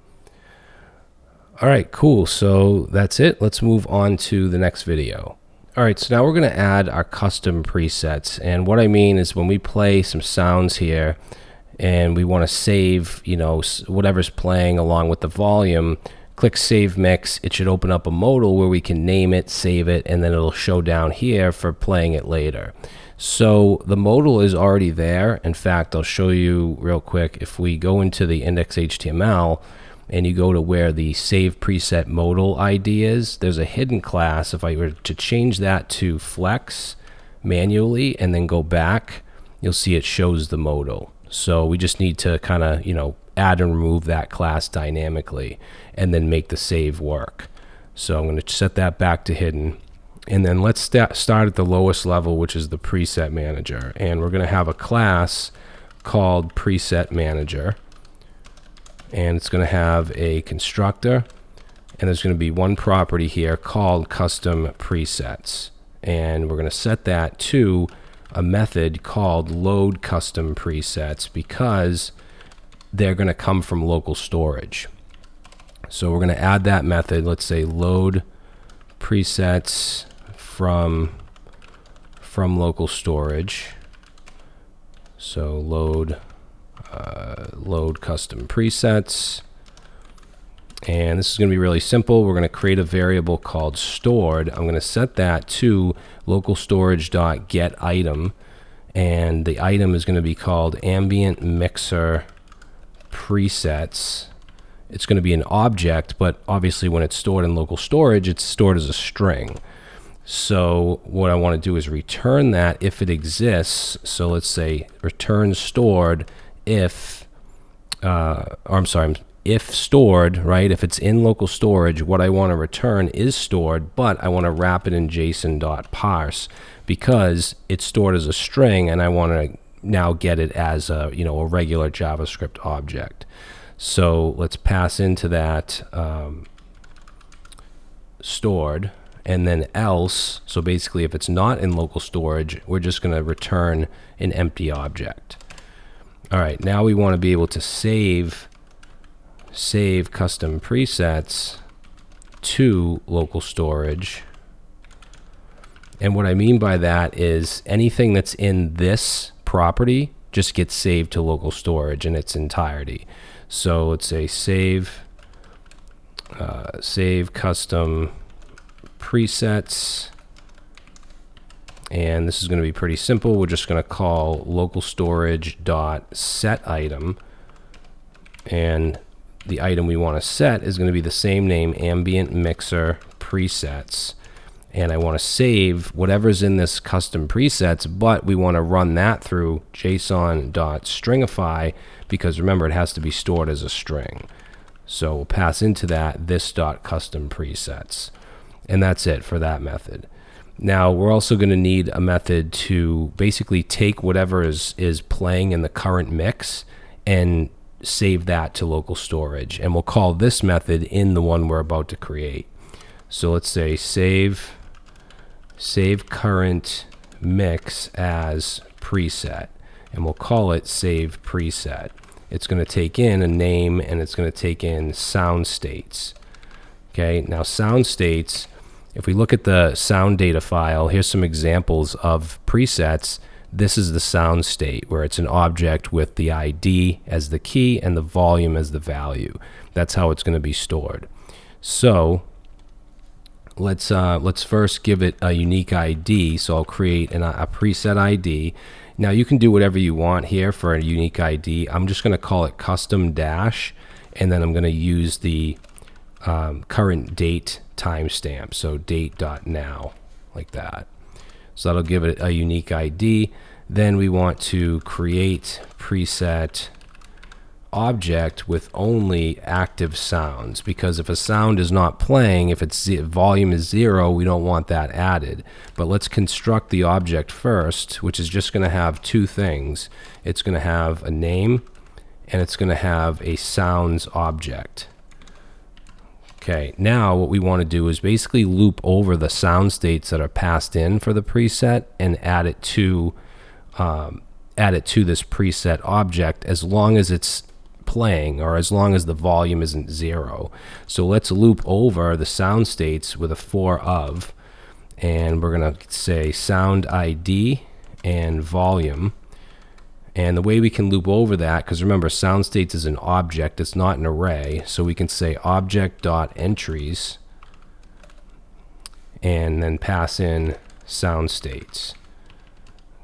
All right, cool. So that's it. Let's move on to the next video. All right, so now we're going to add our custom presets. And what I mean is when we play some sounds here and we want to save, whatever's playing along with the volume, click Save Mix. It should open up a modal where we can name it, save it, and then it'll show down here for playing it later. So the modal is already there. In fact, I'll show you real quick. If we go into the index.html, and you go to where the save preset modal ID is, there's a hidden class. If I were to change that to flex manually and then go back, you'll see it shows the modal. So we just need to kind of, add and remove that class dynamically and then make the save work. So I'm going to set that back to hidden. And then let's start at the lowest level, which is the preset manager. And we're going to have a class called preset manager. And it's going to have a constructor. And there's going to be one property here called custom presets. And we're going to set that to a method called load custom presets because they're going to come from local storage. So we're going to add that method. Let's say load presets from local storage. So load custom presets. And this is going to be really simple. We're going to create a variable called stored. I'm going to set that to local storage.get item, and the item is going to be called ambient mixer presets. It's going to be an object, but obviously when it's stored in local storage, it's stored as a string. So what I want to do is return that if it exists. So let's say return stored if, if stored, right? If it's in local storage, what I want to return is stored, but I want to wrap it in json.parse because it's stored as a string, and I want to now get it as a, a regular JavaScript object. So let's pass into that stored, and then else. So basically, if it's not in local storage, we're just going to return an empty object. All right, now we want to be able to save custom presets to local storage. And what I mean by that is anything that's in this property just gets saved to local storage in its entirety. So let's say save custom presets, and this is going to be pretty simple. We're just going to call local storage dot set item, and the item we want to set is going to be the same name, ambient mixer presets. And I want to save whatever's in this custom presets, but we want to run that through json.stringify because remember, it has to be stored as a string. So we'll pass into that this.custom presets. And that's it for that method. Now we're also going to need a method to basically take whatever is playing in the current mix and save that to local storage. And we'll call this method in the one we're about to create. So let's say save current mix as preset, and we'll call it save preset. It's going to take in a name, and it's going to take in sound states. Okay, now sound states, if we look at the sound data file, here's some examples of presets. This is the sound state where it's an object with the ID as the key and the volume as the value. That's how it's going to be stored. So let's first give it a unique ID. So I'll create a preset ID. Now you can do whatever you want here for a unique ID. I'm just going to call it custom dash, and then I'm going to use the current date timestamp. So date.now, like that. So that'll give it a unique ID. Then we want to create preset object with only active sounds, because if a sound is not playing, if its volume is 0, we don't want that added. But let's construct the object first, which is just going to have two things. It's going to have a name, and it's going to have a sounds object. Okay, now what we want to do is basically loop over the sound states that are passed in for the preset and add it to this preset object as long as it's playing, or as long as the volume isn't 0. So let's loop over the sound states with a for of, and we're going to say sound ID and volume. And the way we can loop over that, because remember, sound states is an object, it's not an array, so we can say object.entries and then pass in sound states.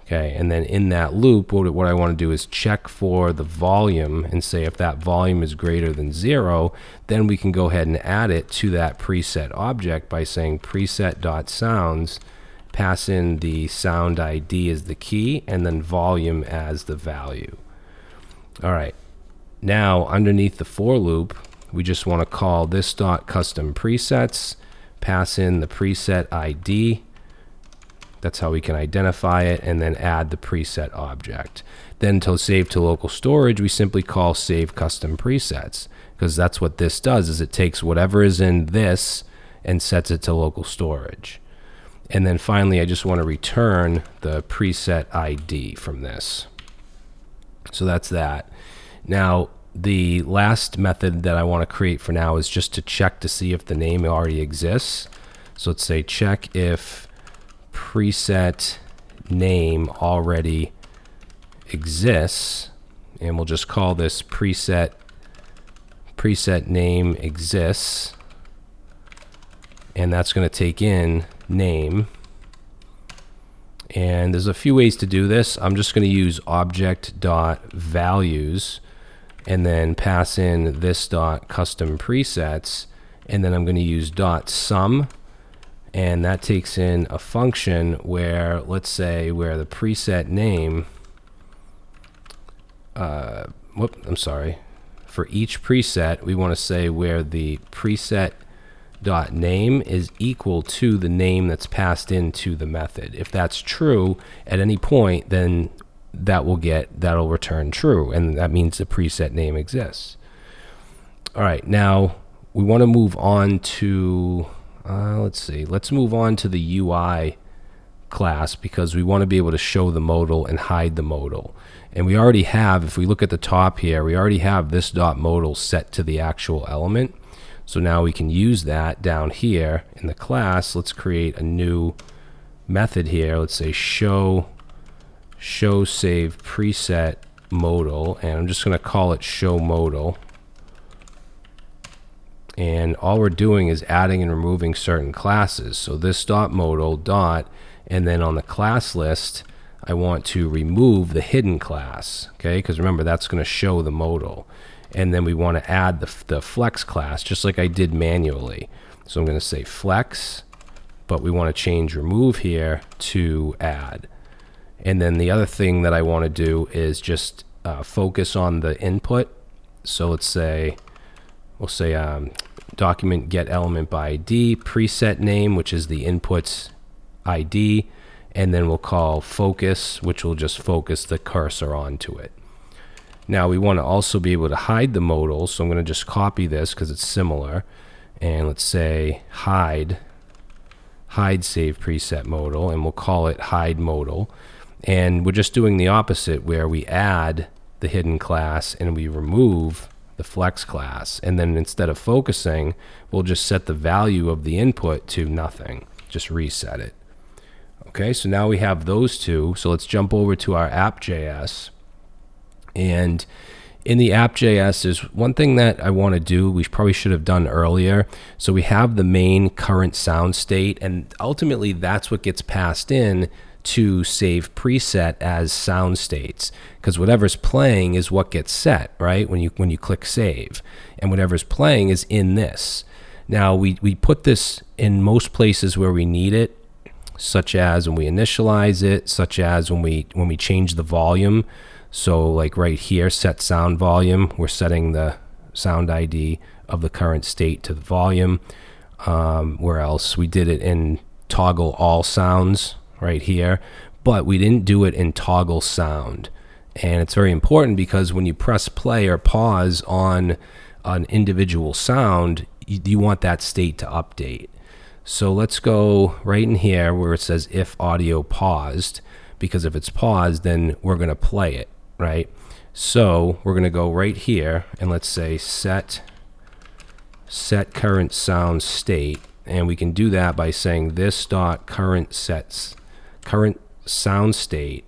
Okay, and then in that loop, what I want to do is check for the volume and say if that volume is greater than 0, then we can go ahead and add it to that preset object by saying preset.sounds, pass in the sound ID as the key, and then volume as the value. All right, now underneath the for loop, we just want to call this custom presets, pass in the preset ID. That's how we can identify it, and then add the preset object. Then to save to local storage, we simply call save custom presets, because that's what this does, is it takes whatever is in this and sets it to local storage. And then finally, I just want to return the preset ID from this. So that's that. Now, the last method that I want to create for now is just to check to see if the name already exists. So let's say check if preset name already exists, and we'll just call this preset name exists, and that's going to take in name. And there's a few ways to do this. I'm just going to use object.values and then pass in this custom presets, and then I'm going to use .sum. And that takes in a function where, let's say, where the preset name, for each preset, we want to say where the preset dot name is equal to the name that's passed into the method. If that's true at any point, then that'll return true, and that means the preset name exists. All right, now we want to move on to let's move on to the UI class, because we want to be able to show the modal and hide the modal. And we already have, if we look at the top here, we already have this .modal set to the actual element. So now we can use that down here in the class. Let's create a new method here. Let's say show save preset modal, and I'm just going to call it show modal. And all we're doing is adding and removing certain classes. So this .modal and then on the class list, I want to remove the hidden class, okay? Because remember, that's going to show the modal. And then we want to add the flex class, just like I did manually. So I'm going to say flex, but we want to change remove here to add. And then the other thing that I want to do is just focus on the input. So let's say, we'll say document get element by ID, preset name, which is the input's ID, and then we'll call focus, which will just focus the cursor onto it. Now we want to also be able to hide the modal, so I'm going to just copy this because it's similar, and let's say hide save preset modal, and we'll call it hide modal. And we're just doing the opposite, where we add the hidden class and we remove the flex class, and then instead of focusing, we'll just set the value of the input to nothing, just reset it. Okay, so now we have those two. So let's jump over to our app.js. And in the app.js, there's one thing that I want to do, we probably should have done earlier. So we have the main current sound state, and ultimately that's what gets passed in to save preset as sound states, because whatever's playing is what gets set, right, when you click save, and whatever's playing is in this. Now we put this in most places where we need it, such as when we initialize it, such as when we change the volume. So like right here, set sound volume, we're setting the sound ID of the current state to the volume. Where else? We did it in toggle all sounds right here, but we didn't do it in toggle sound. And it's very important, because when you press play or pause on an individual sound, you want that state to update. So let's go right in here where it says if audio paused, because if it's paused, then we're going to play it, right? So we're going to go right here and let's say set current sound state, and we can do that by saying this current sound state,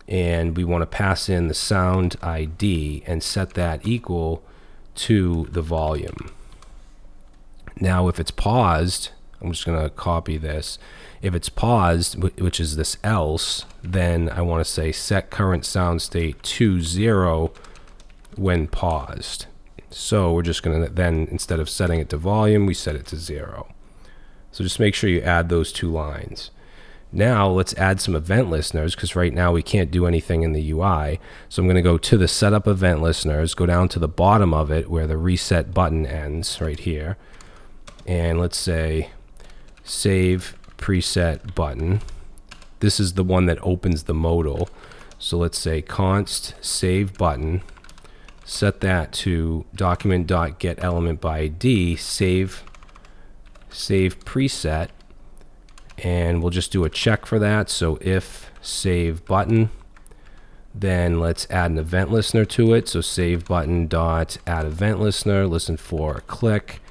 and we want to pass in the sound ID and set that equal to the volume. Now if it's paused I'm just going to copy this. If it's paused, which is this else, then I want to say set current sound state to 0 when paused. So we're just going to then, instead of setting it to volume, we set it to 0. So just make sure you add those 2 lines. Now let's add some event listeners, because right now we can't do anything in the UI. So I'm going to go to the setup event listeners, go down to the bottom of it where the reset button ends right here. And let's say save preset button. This is the one that opens the modal. So let's say const save button, set that to document.getElementById, save preset, and we'll just do a check for that. So if save button, then let's add an event listener to it. So save button dot add event listener, listen for a click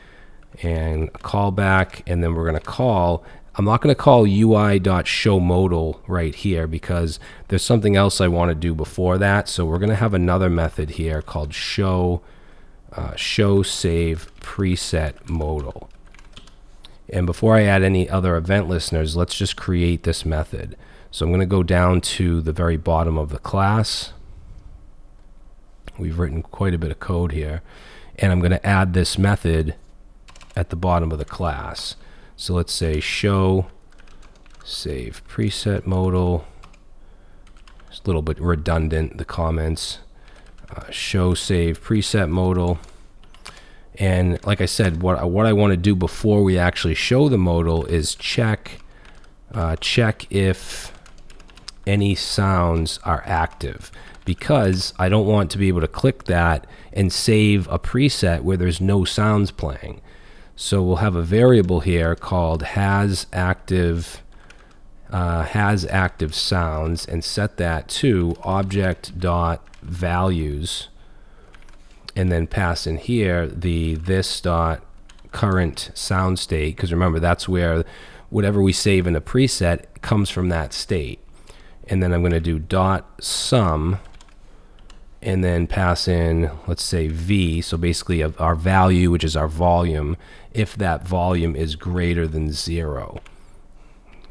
and a callback, and then we're going to call, I'm not going to call UI.showModal right here because there's something else I want to do before that. So we're going to have another method here called show save preset modal. And before I add any other event listeners, let's just create this method. So I'm going to go down to the very bottom of the class. We've written quite a bit of code here. And I'm going to add this method at the bottom of the class. So let's say show save preset modal. It's a little bit redundant, the comments. Show save preset modal. And like I said, what I want to do before we actually show the modal is check if any sounds are active, because I don't want to be able to click that and save a preset where there's no sounds playing. So we'll have a variable here called has active sounds, and set that to object.values, and then pass in here the this dot current sound state, because remember that's where whatever we save in a preset comes from that state. And then I'm going to do dot sum, and then pass in, let's say v, so basically our value, which is our volume, if that volume is greater than 0.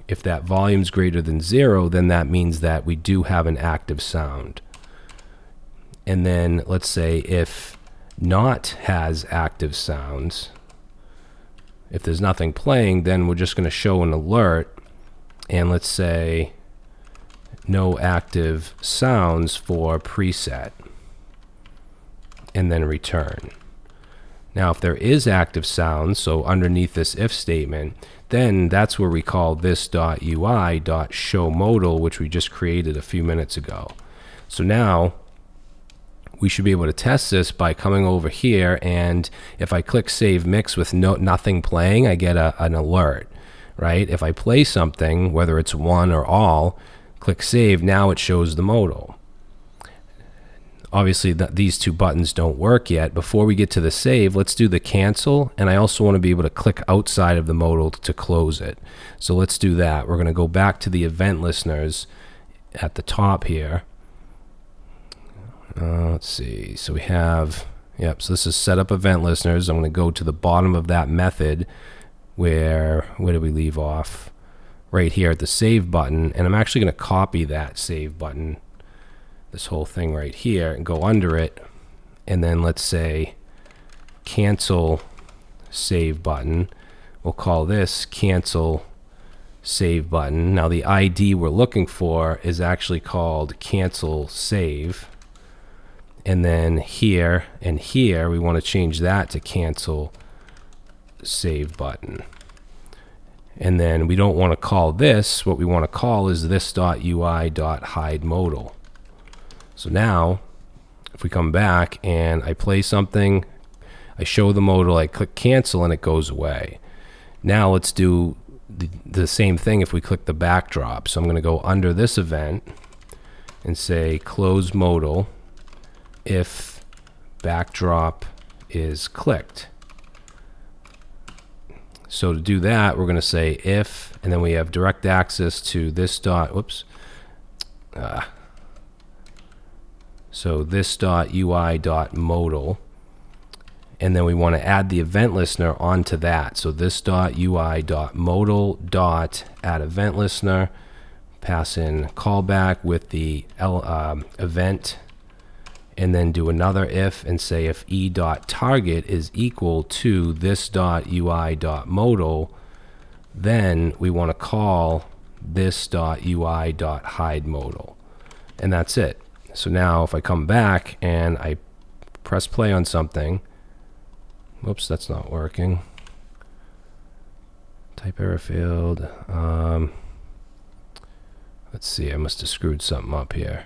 If that volume is greater than 0, then that means that we do have an active sound. And then let's say if not has active sounds, if there's nothing playing, then we're just going to show an alert, and let's say no active sounds for preset, and then return. Now if there is active sounds, so underneath this if statement, then that's where we call this.ui.showModal, which we just created a few minutes ago. So now we should be able to test this by coming over here, and if I click save mix with nothing playing, I get an alert, right? If I play something, whether it's one or all, click save, now it shows the modal. Obviously these 2 buttons don't work yet. Before we get to the save, let's do the cancel, and I also want to be able to click outside of the modal to close it. So let's do that. We're going to go back to the event listeners at the top here. Let's see, so we have, so this is setup event listeners. I'm going to go to the bottom of that method where did we leave off? Right here at the save button, and I'm actually going to copy that save button, this whole thing right here, and go under it, and then let's say cancel save button. We'll call this cancel save button. Now the ID we're looking for is actually called cancel save. And then here and here, we want to change that to cancel save button. And then we don't want to call this. What we want to call is this.ui.hideModal. So now, if we come back and I play something, I show the modal, I click cancel, and it goes away. Now let's do the same thing if we click the backdrop. So I'm going to go under this event and say close modal if backdrop is clicked. So to do that, we're going to say if, and then we have direct access to this dot, so this.ui.modal, and then we want to add the event listener onto that. So this.ui.modal.add event listener, pass in callback with the event, and then do another if and say if e.target is equal to this.ui.modal, then we want to call this.ui.hideModal, and that's it. So now if I come back and I press play on something, whoops, that's not working. Type error field. Let's see, I must have screwed something up here.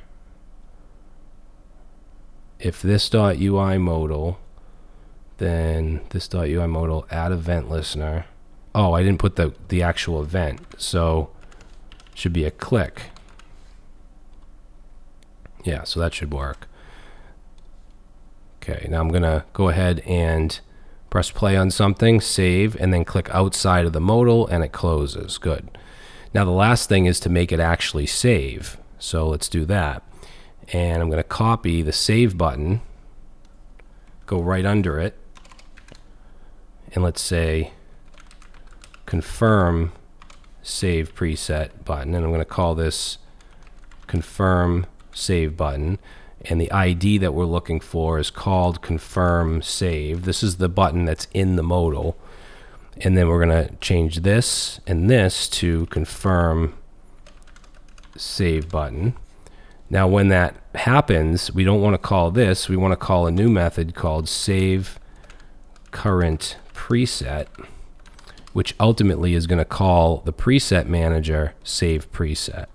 If this.ui modal, then this.ui modal add event listener. Oh, I didn't put the actual event, so it should be a click. Yeah, so that should work. Okay, now I'm gonna go ahead and press play on something, save, and then click outside of the modal, and it closes. Good. Now the last thing is to make it actually save. So let's do that. And I'm going to copy the save button, go right under it, and let's say confirm save preset button, and I'm going to call this confirm save button, and the ID that we're looking for is called confirm save. This is the button that's in the modal, and then we're going to change this and this to confirm save button. Now when that happens, we don't want to call this, we want to call a new method called save current preset, which ultimately is going to call the preset manager save preset.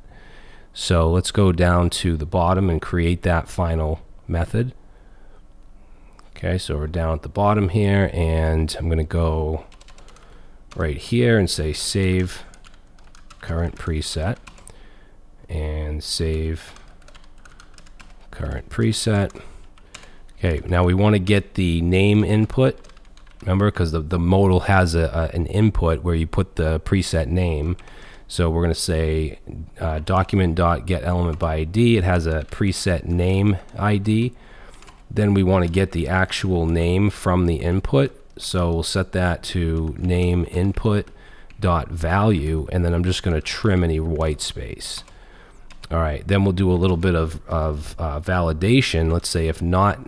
So let's go down to the bottom and create that final method. Okay, so we're down at the bottom here, and I'm going to go right here and say save current preset and save current preset. Okay, now we want to get the name input. Remember, because the modal has an input where you put the preset name. So we're going to say document.getElementById. It has a preset name ID. Then we want to get the actual name from the input. So we'll set that to name input dot value, and then I'm just going to trim any white space. All right, then we'll do a little bit of validation. Let's say if not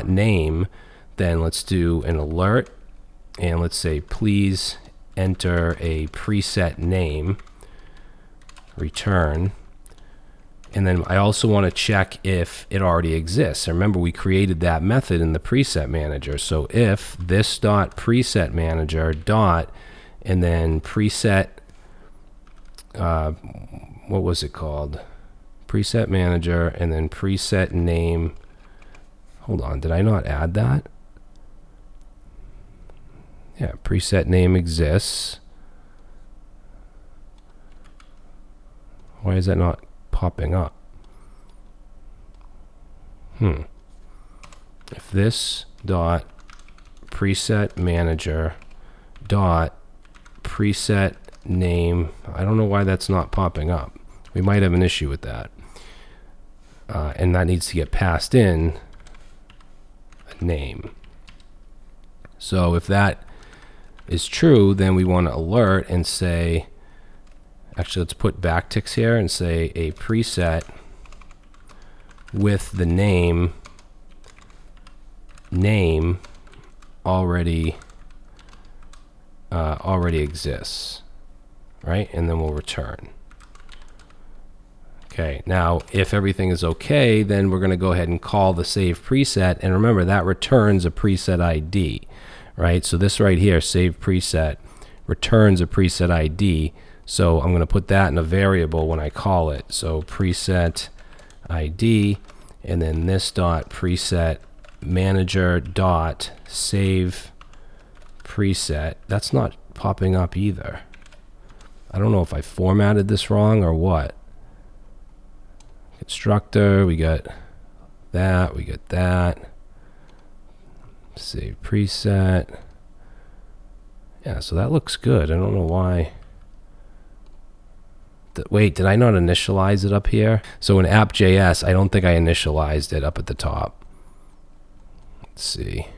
name, then let's do an alert, and let's say please enter a preset name, return. And then I also want to check if it already exists. Remember, we created that method in the preset manager. So if this dot preset manager dot, and then preset, what was it called? Preset manager, and then preset name. Hold on, did I not add that? Yeah, preset name exists. Why is that not popping up? If this dot preset manager dot preset name, I don't know why that's not popping up. We might have an issue with that, and that needs to get passed in a name. So if that is true, then we want to alert and say, actually let's put backticks here and say a preset with the name already exists, right? And then we'll return. Okay, now if everything is okay, then we're going to go ahead and call the save preset, and remember that returns a preset ID, right? So this right here, save preset, returns a preset ID. So I'm going to put that in a variable when I call it. So preset ID, and then this dot preset manager dot save preset. That's not popping up either. I don't know if I formatted this wrong or what. Constructor, we got that, we got that. Save preset. Yeah, so that looks good. I don't know why. Wait, did I not initialize it up here? So in app.js, I don't think I initialized it up at the top. Let's see.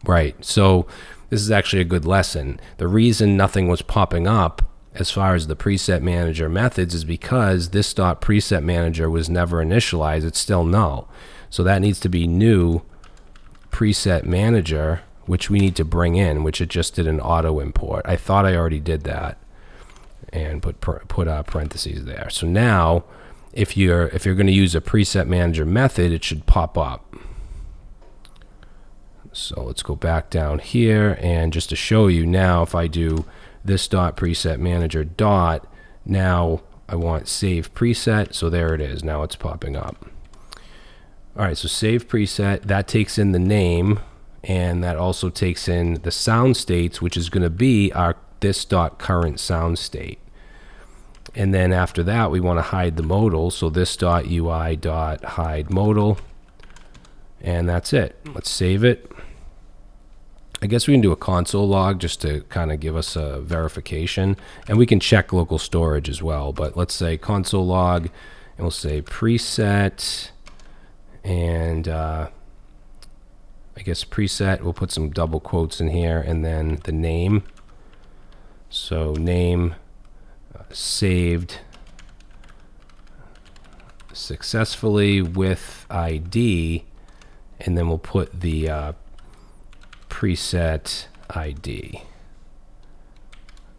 Right. So this is actually a good lesson. The reason nothing was popping up as far as the preset manager methods is because this dot preset manager was never initialized. It's still null. So that needs to be new preset manager, which we need to bring in, which it just did an auto import. I thought I already did that and put parentheses there. So now if you're going to use a preset manager method, it should pop up. So let's go back down here, and just to show you now, if I do this dot preset manager dot, now I want save preset. So there it is. Now it's popping up. All right, so save preset, that takes in the name, and that also takes in the sound states, which is going to be our this dot current sound state. And then after that, we want to hide the modal. So this dot UI dot hide modal, and that's it. Let's save it. I guess we can do a console log just to kind of give us a verification, and we can check local storage as well. But let's say console log, and we'll say preset, and I guess preset, we'll put some double quotes in here, and then the name. So name saved successfully with ID, and then we'll put the preset ID.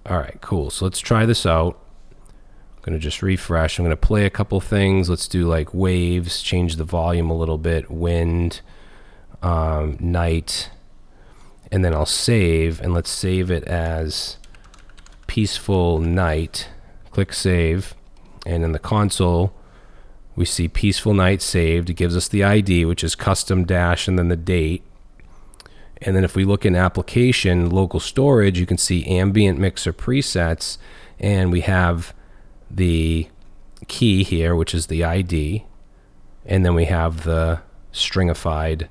All right, cool. So let's try this out. I'm going to just refresh. I'm going to play a couple things. Let's do like waves, change the volume a little bit, wind, night, and then I'll save, and let's save it as peaceful night. Click save, and in the console we see peaceful night saved. It gives us the ID, which is custom dash and then the date. And then if we look in application local storage, you can see ambient mixer presets, and we have the key here, which is the ID, and then we have the stringified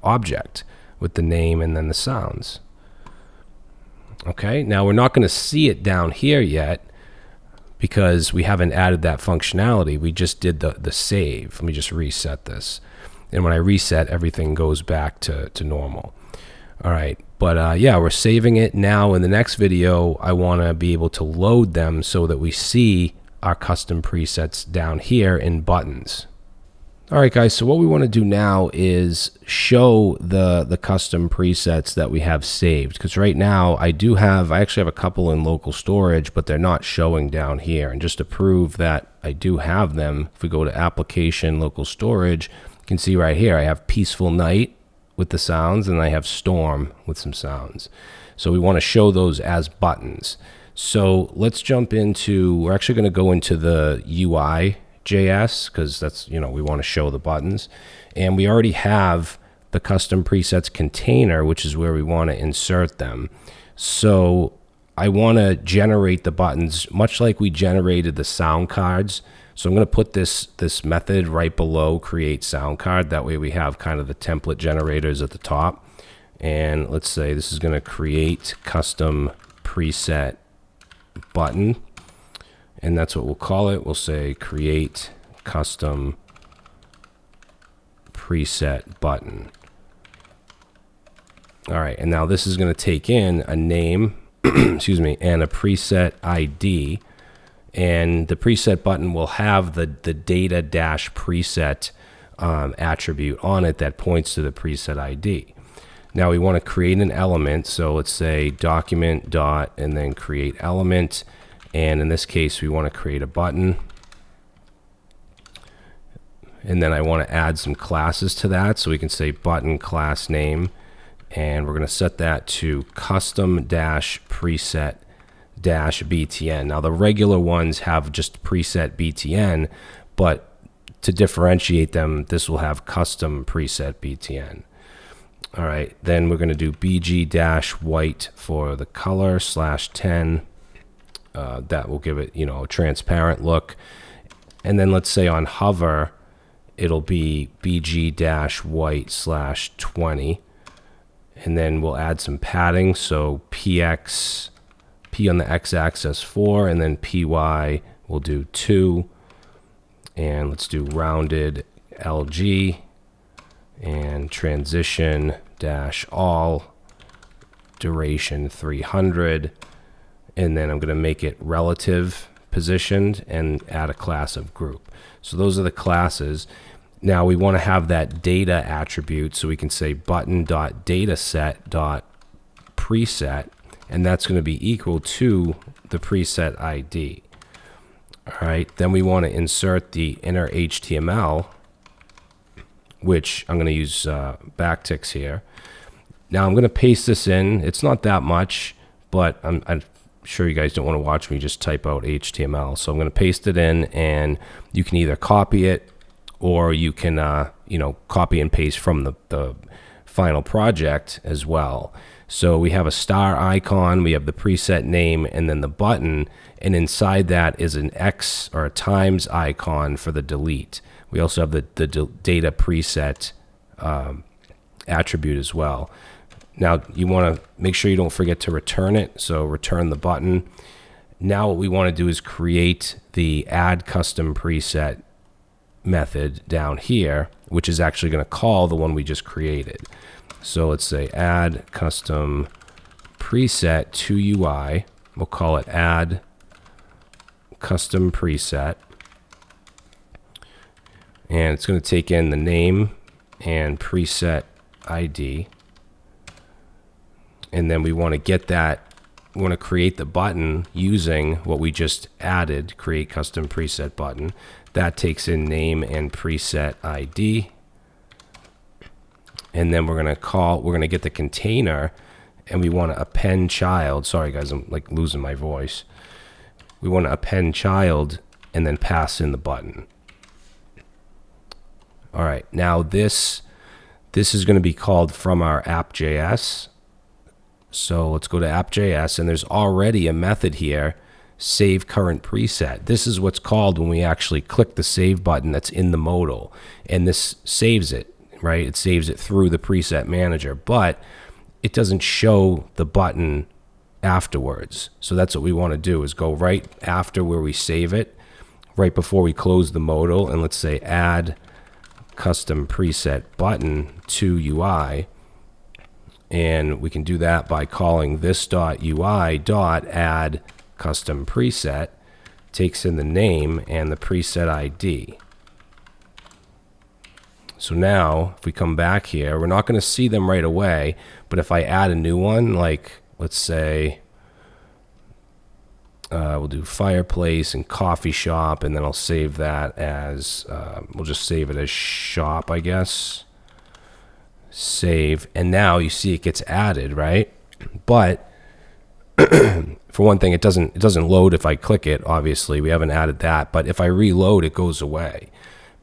object with the name and then the sounds. Okay, now we're not going to see it down here yet because we haven't added that functionality. We just did the save. Let me just reset this. And when I reset, everything goes back to normal. All right, but yeah, we're saving it. Now in the next video, I want to be able to load them so that we see our custom presets down here in buttons. All right, guys, so what we want to do now is show the custom presets that we have saved, because right now I actually have a couple in local storage, but they're not showing down here. And just to prove that I do have them, if we go to application local storage, you can see right here I have peaceful night with the sounds, and I have storm with some sounds. So we want to show those as buttons. So let's jump into, we're actually going to go into the UI JS, because that's, we want to show the buttons, and we already have the custom presets container, which is where we want to insert them. So I want to generate the buttons much like we generated the sound cards. So I'm going to put this method right below create sound card. That way we have kind of the template generators at the top. And let's say this is going to create custom preset button, and that's what we'll call it. We'll say create custom preset button. All right, and now this is going to take in a name, excuse me, and a preset ID, and the preset button will have the data dash preset attribute on it that points to the preset ID. Now we want to create an element, so let's say document dot and then create element. And in this case, we want to create a button. And then I want to add some classes to that. So we can say button class name. And we're going to set that to custom dash preset dash BTN. Now the regular ones have just preset BTN, but to differentiate them, this will have custom preset BTN. All right, then we're going to do BG dash white for the color /10. That will give it, a transparent look. And then let's say on hover, it'll be BG dash white /20. And then we'll add some padding. So P on the x-axis 4, and then PY we'll do 2. And let's do rounded LG and transition dash all duration 300, and then I'm going to make it relative positioned and add a class of group. So those are the classes. Now we want to have that data attribute, so we can say button.dataset.preset, and that's going to be equal to the preset ID. All right, then we want to insert the inner HTML, which I'm going to use backticks here. Now I'm going to paste this in. It's not that much, but I'm sure you guys don't want to watch me just type out HTML. So I'm going to paste it in, and you can either copy it or you can copy and paste from the final project as well. So we have a star icon, we have the preset name, and then the button, and inside that is an X or a times icon for the delete. We also have the data preset attribute as well. Now you want to make sure you don't forget to return it, so return the button. Now what we want to do is create the add custom preset method down here, which is actually going to call the one we just created. So let's say add custom preset to UI. We'll call it add custom preset. And it's going to take in the name and preset ID. And then we want to get that, we want to create the button using what we just added, create custom preset button. That takes in name and preset ID. And then we're going to get the container, and we want to append child. Sorry guys, I'm like losing my voice. We want to append child and then pass in the button. All right, now this is going to be called from our app.js. So let's go to app.js, and there's already a method here, save current preset. This is what's called when we actually click the save button that's in the modal, and this saves it, right? It saves it through the preset manager, but it doesn't show the button afterwards. So that's what we want to do, is go right after where we save it, right before we close the modal, and let's say add custom preset button to UI. And we can do that by calling this.ui.add custom preset, takes in the name and the preset ID. So now if we come back here, we're not going to see them right away, but if I add a new one, like let's say we'll do fireplace and coffee shop, and then I'll save that as we'll just save it as shop, I guess. Save, and now you see it gets added, right? But for one thing, it doesn't load if I click it. Obviously we haven't added that, but if I reload, it goes away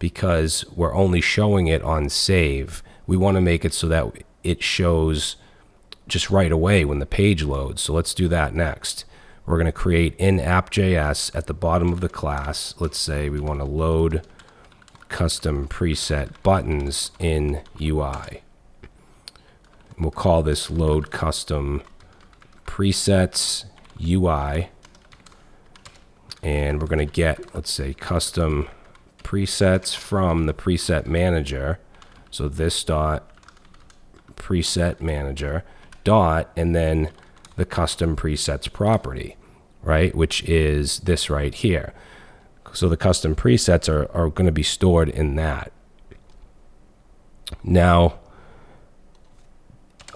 because we're only showing it on save. We want to make it so that it shows just right away when the page loads. So let's do that next. We're going to create in app.js at the bottom of the class. Let's say we want to load custom preset buttons in UI. We'll call this load custom presets UI, and we're going to get, let's say, custom presets from the preset manager. So this dot preset manager dot, and then the custom presets property, right, which is this right here. So the custom presets are going to be stored in that. Now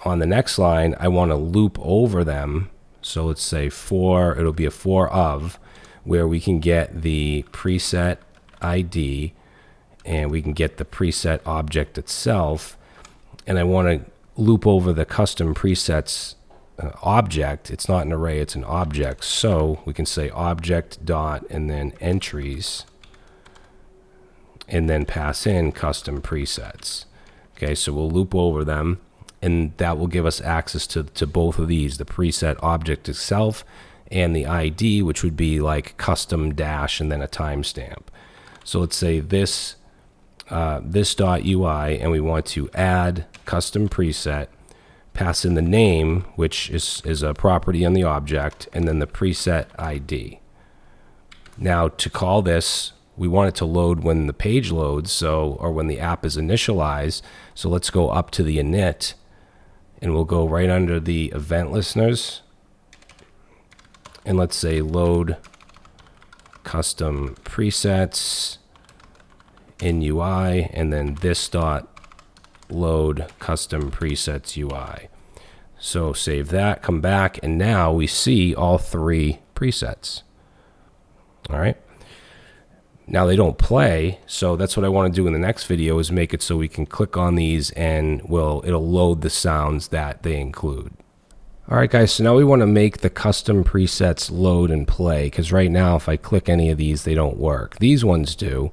on the next line, I want to loop over them. So let's say for, it'll be a for of, where we can get the preset ID and we can get the preset object itself. And I want to loop over the custom presets object. It's not an array, it's an object. So we can say object dot and then entries, and then pass in custom presets. Okay, so we'll loop over them, and that will give us access to both of these, the preset object itself and the ID, which would be like custom dash and then a timestamp. So let's say this this.ui, and we want to add custom preset, pass in the name, which is a property on the object, and then the preset ID. Now to call this, we want it to load when the page loads, or when the app is initialized. So let's go up to the init, and we'll go right under the event listeners, and let's say load custom presets in UI, and then this dot load custom presets UI. So save that, come back, and now we see all 3 presets. All right. Now they don't play, so that's what I want to do in the next video, is make it so we can click on these and it'll load the sounds that they include. All right, guys, so now we want to make the custom presets load and play, because right now if I click any of these, they don't work. These ones do,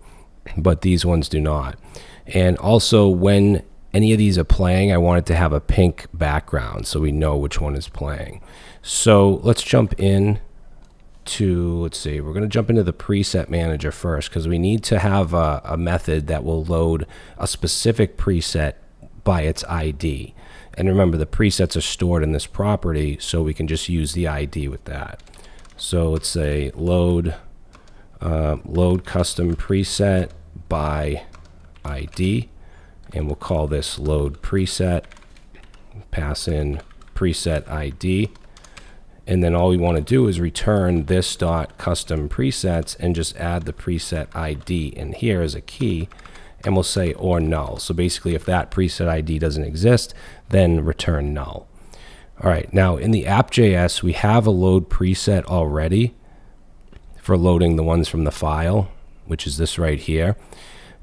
but these ones do not. And also, when any of these are playing, I want it to have a pink background so we know which one is playing. So let's jump in to, let's see, we're going to jump into the preset manager first, because we need to have a method that will load a specific preset by its ID. And remember, the presets are stored in this property, so we can just use the ID with that. So let's say load custom preset by ID, and we'll call this load preset, pass in preset ID. And then all we want to do is return this dot custom presets and just add the preset ID in here as a key, and we'll say or null. So basically, if that preset ID doesn't exist, then return null. All right, now in the app.js, we have a load preset already for loading the ones from the file, which is this right here.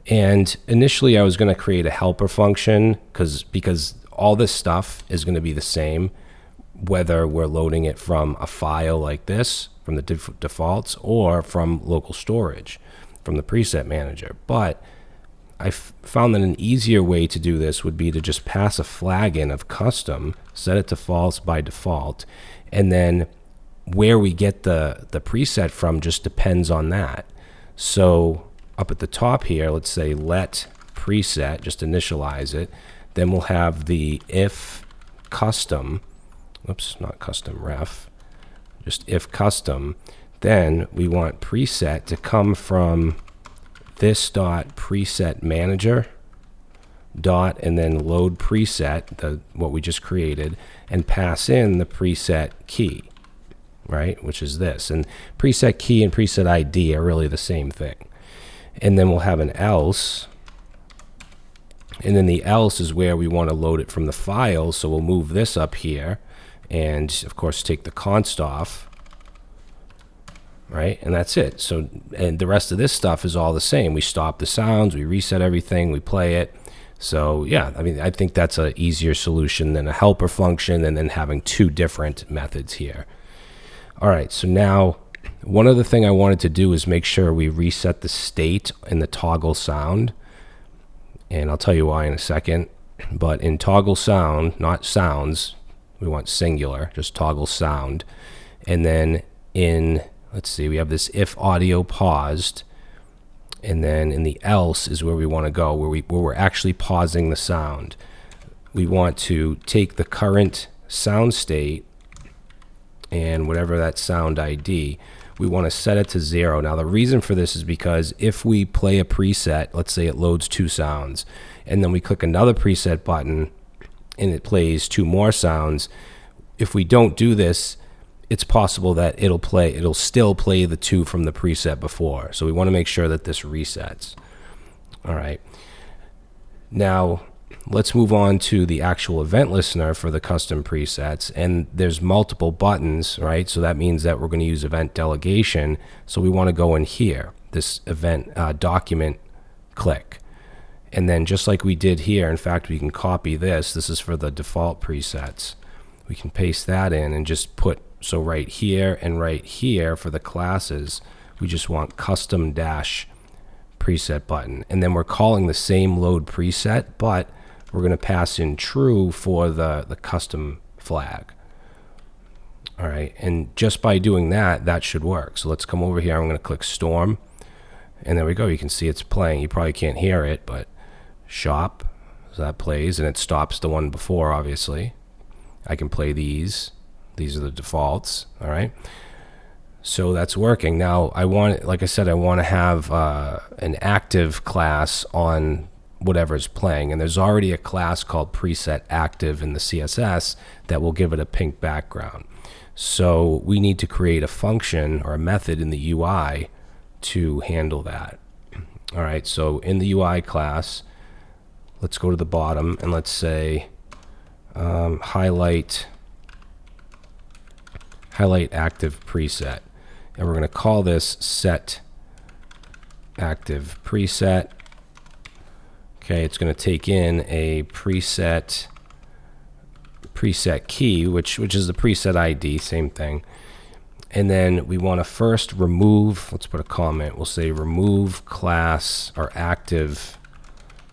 And initially I was going to create a helper function because all this stuff is going to be the same, whether we're loading it from a file like this, from the defaults, or from local storage, from the preset manager. But I found that an easier way to do this would be to just pass a flag in of custom, set it to false by default, and then where we get the preset from just depends on that. So up at the top here, let's say let preset, just initialize it. Then we'll have the if custom, oops, not custom ref, just if custom. Then we want preset to come from this dot preset manager dot, and then load preset, what we just created, and pass in the preset key, right, which is this. And preset key and preset ID are really the same thing. And then we'll have an else, and then the else is where we want to load it from the file. So we'll move this up here, and of course take the const off, right? And that's it. So, and the rest of this stuff is all the same. We stop the sounds, we reset everything, we play it. So yeah, I mean, I think that's an easier solution than a helper function and then having 2 different methods here. All right, so now one other thing I wanted to do is make sure we reset the state in the toggle sound. And I'll tell you why in a second. But in toggle sound, not sounds, we want singular, just toggle sound. And then in, let's see, we have this if audio paused. And then in the else is where we want to go, where we're actually pausing the sound. We want to take the current sound state and whatever that sound ID, we want to set it to 0. Now the reason for this is because if we play a preset, let's say it loads 2 sounds, and then we click another preset button and it plays 2 more sounds, if we don't do this, it's possible that it'll still play the 2 from the preset before. So we want to make sure that this resets. All right. Now let's move on to the actual event listener for the custom presets, and there's multiple buttons, right? So that means that we're going to use event delegation. So we want to go in here, this event document click, and then just like we did here, in fact, we can copy this. This is for the default presets. We can paste that in and just put, so right here and right here for the classes, we just want custom dash preset button, and then we're calling the same load preset, but we're going to pass in true for the custom flag. All right, and just by doing that, that should work. So let's come over here. I'm going to click Storm, and there we go. You can see it's playing. You probably can't hear it, but shop, so that plays, and it stops the one before, obviously. I can play these. These are the defaults. All right, so that's working. Now I want, like I said, I want to have an active class on whatever's playing. And there's already a class called preset active in the CSS that will give it a pink background. So we need to create a function or a method in the UI to handle that. All right, so in the UI class, let's go to the bottom and let's say highlight active preset. And we're going to call this set active preset. Okay, it's going to take in a preset key, which is the preset ID, same thing. And then we want to first remove, let's put a comment, we'll say remove class or active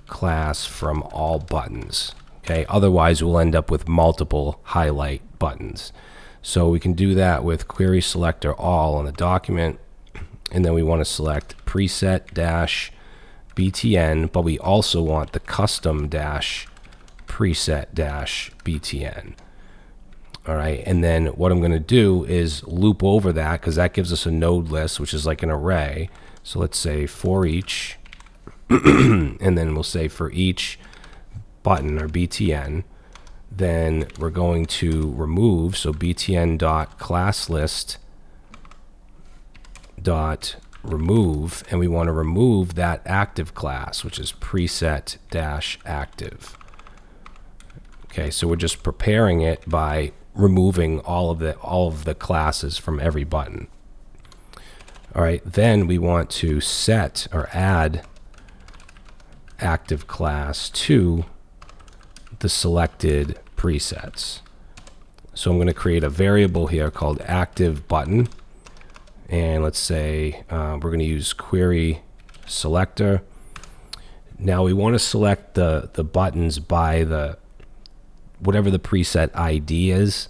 class from all buttons. Okay, otherwise we'll end up with multiple highlight buttons. So we can do that with query selector all on the document, and then we want to select preset dash btn, but we also want the custom dash preset dash btn. All right, and then what I'm going to do is loop over that because that gives us a node list, which is like an array. So let's say for each, and then we'll say for each button or btn, then we're going to remove, so btn.classList dot remove, and we want to remove that active class, which is preset dash active. Okay, so we're just preparing it by removing all of the classes from every button. All right, then we want to set or add active class to the selected presets. So I'm going to create a variable here called active button, and let's say we're going to use query selector. Now we want to select the buttons by the whatever the preset ID is,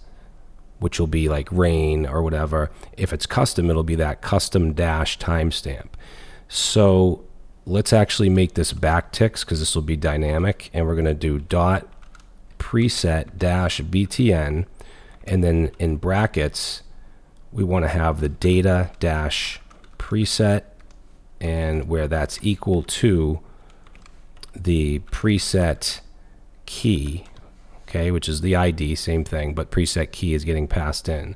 which will be like rain or whatever. If it's custom, it'll be that custom dash timestamp. So let's actually make this backticks because this will be dynamic, and we're going to do dot preset dash btn, and then in brackets we want to have the data dash preset, and where that's equal to the preset key, okay, which is the ID, same thing, but preset key is getting passed in.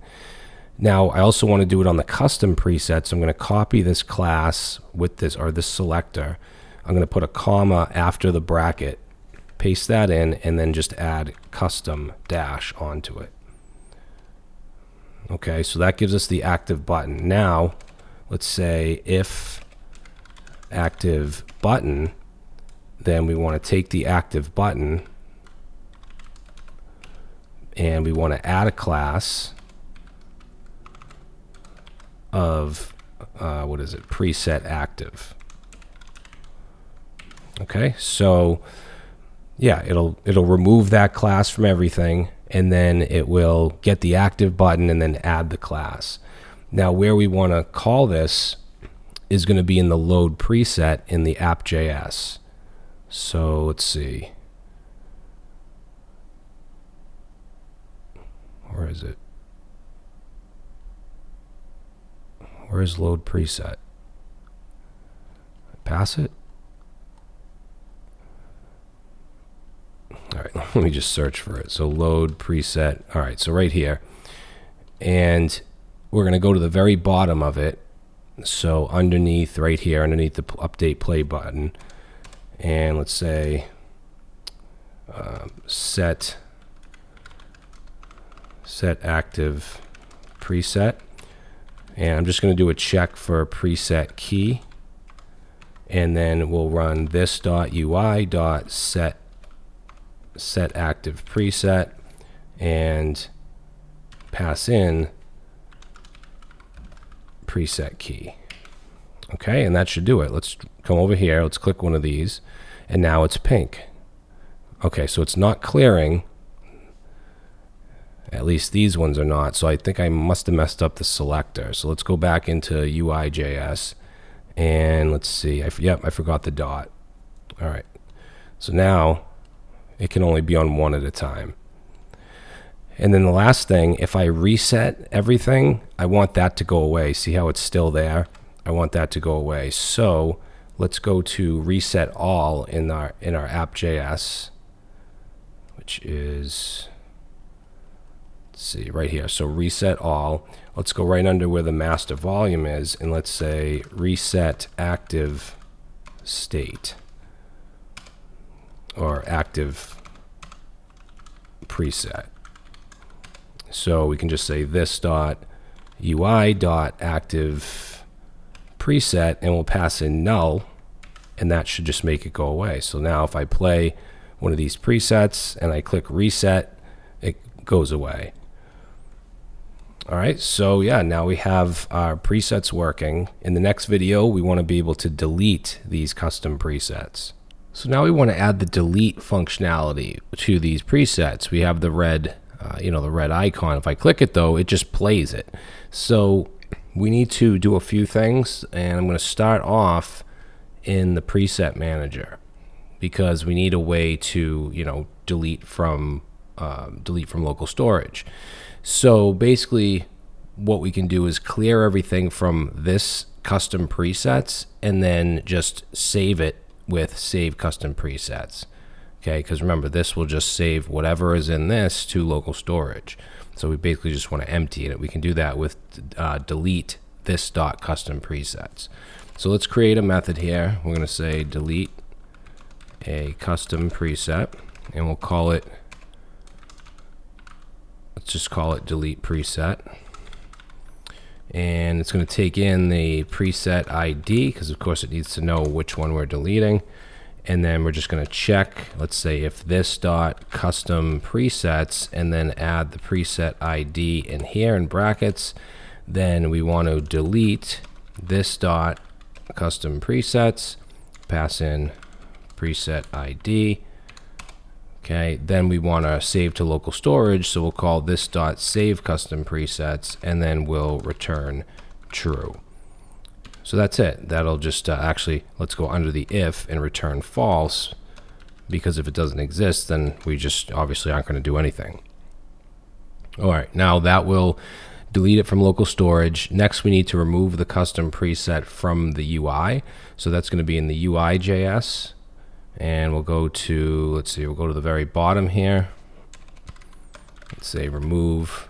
Now I also want to do it on the custom preset, so I'm going to copy this class with this, or this selector. I'm going to put a comma after the bracket, paste that in, and then just add custom dash onto it. Okay, so that gives us the active button. Now let's say if active button, then we want to take the active button and we want to add a class of what is it, preset active. Okay, so yeah, it'll remove that class from everything, and then it will get the active button and then add the class. Now where we want to call this is going to be in the load preset in the app.js. So let's see, where is it? Where is load preset? Pass it? All right, let me just search for it. So load preset. All right, so right here. And we're going to go to the very bottom of it. So underneath, right here, underneath the update play button. And let's say set active preset. And I'm just going to do a check for preset key. And then we'll run this.ui.set active preset and pass in preset key. Okay, and that should do it. Let's come over here, let's click one of these, and now it's pink. Okay, so it's not clearing. At least these ones are not, so I think I must have messed up the selector. So let's go back into UI.js and let's see. I forgot the dot. All right, so now it can only be on one at a time. And then the last thing, if I reset everything, I want that to go away. See how it's still there? I want that to go away. So let's go to reset all in our app.js, which is, let's see, right here. So reset all. Let's go right under where the master volume is, and let's say reset active state or active preset. So we can just say this dot UI dot active preset, and we'll pass in null, and that should just make it go away. So now if I play one of these presets and I click reset, it goes away. All right, so yeah, now we have our presets working. In the next video, we want to be able to delete these custom presets. So now we want to add the delete functionality to these presets. We have the red, the red icon. If I click it though, it just plays it. So we need to do a few things, and I'm going to start off in the preset manager because we need a way to, delete from local storage. So basically what we can do is clear everything from this custom presets and then just save it with save custom presets. Okay, because remember, this will just save whatever is in this to local storage. So we basically just want to empty it. We can do that with delete this dot custom presets. So let's create a method here. We're going to say delete a custom preset, and we'll call it, let's just call it delete preset. And it's going to take in the preset ID because of course it needs to know which one we're deleting. And then we're just going to check, let's say if this dot custom presets, and then add the preset ID in here in brackets. Then we want to delete this dot custom presets, pass in preset ID. Okay, then we want to save to local storage, so we'll call this dot save custom presets, and then we'll return true. So that's it. That'll just actually, let's go under the if and return false, because if it doesn't exist, then we just obviously aren't going to do anything. All right, now that will delete it from local storage. Next, we need to remove the custom preset from the UI. So that's going to be in the UI.js. And we'll go to, let's see, we'll go to the very bottom here. Let's say remove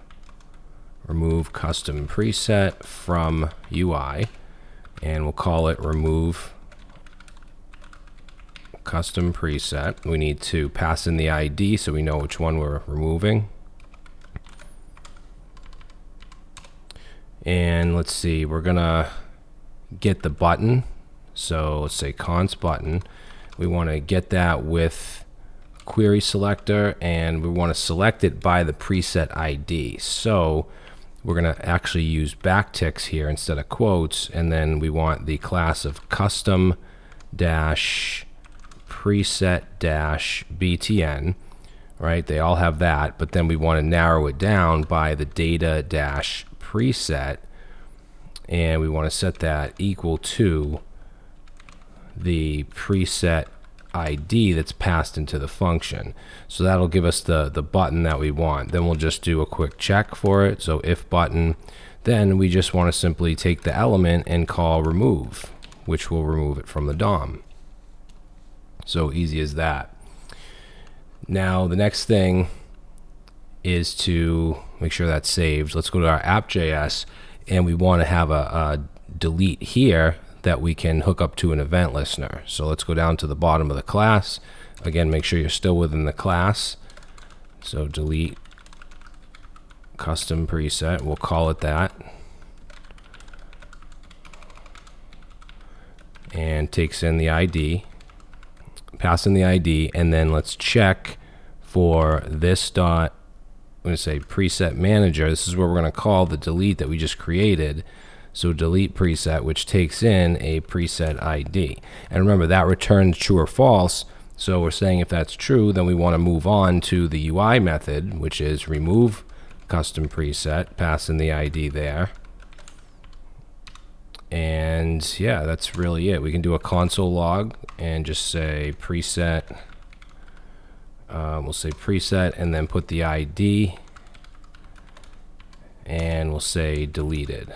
custom preset from UI. And we'll call it remove custom preset. We need to pass in the ID so we know which one we're removing. And let's see, we're gonna get the button. So let's say const button. We want to get that with query selector, and we want to select it by the preset ID. So we're going to actually use backticks here instead of quotes, and then we want the class of custom dash preset dash btn, right? They all have that, but then we want to narrow it down by the data dash preset, and we want to set that equal to the preset ID that's passed into the function. So that'll give us the button that we want. Then we'll just do a quick check for it. So if button, then we just want to simply take the element and call remove, which will remove it from the DOM. So easy as that. Now the next thing is to make sure that's saved. Let's go to our app.js, and we want to have a delete here that we can hook up to an event listener. So let's go down to the bottom of the class. Again, make sure you're still within the class. So delete custom preset, we'll call it that. And takes in the ID, pass in the ID, and then let's check for this dot, I'm going to say preset manager. This is where we're going to call the delete that we just created. So delete preset, which takes in a preset ID. And remember, that returns true or false. So we're saying if that's true, then we want to move on to the UI method, which is remove custom preset, pass in the ID there. And yeah, that's really it. We can do a console log and just say preset. We'll say preset and then put the ID, and we'll say deleted.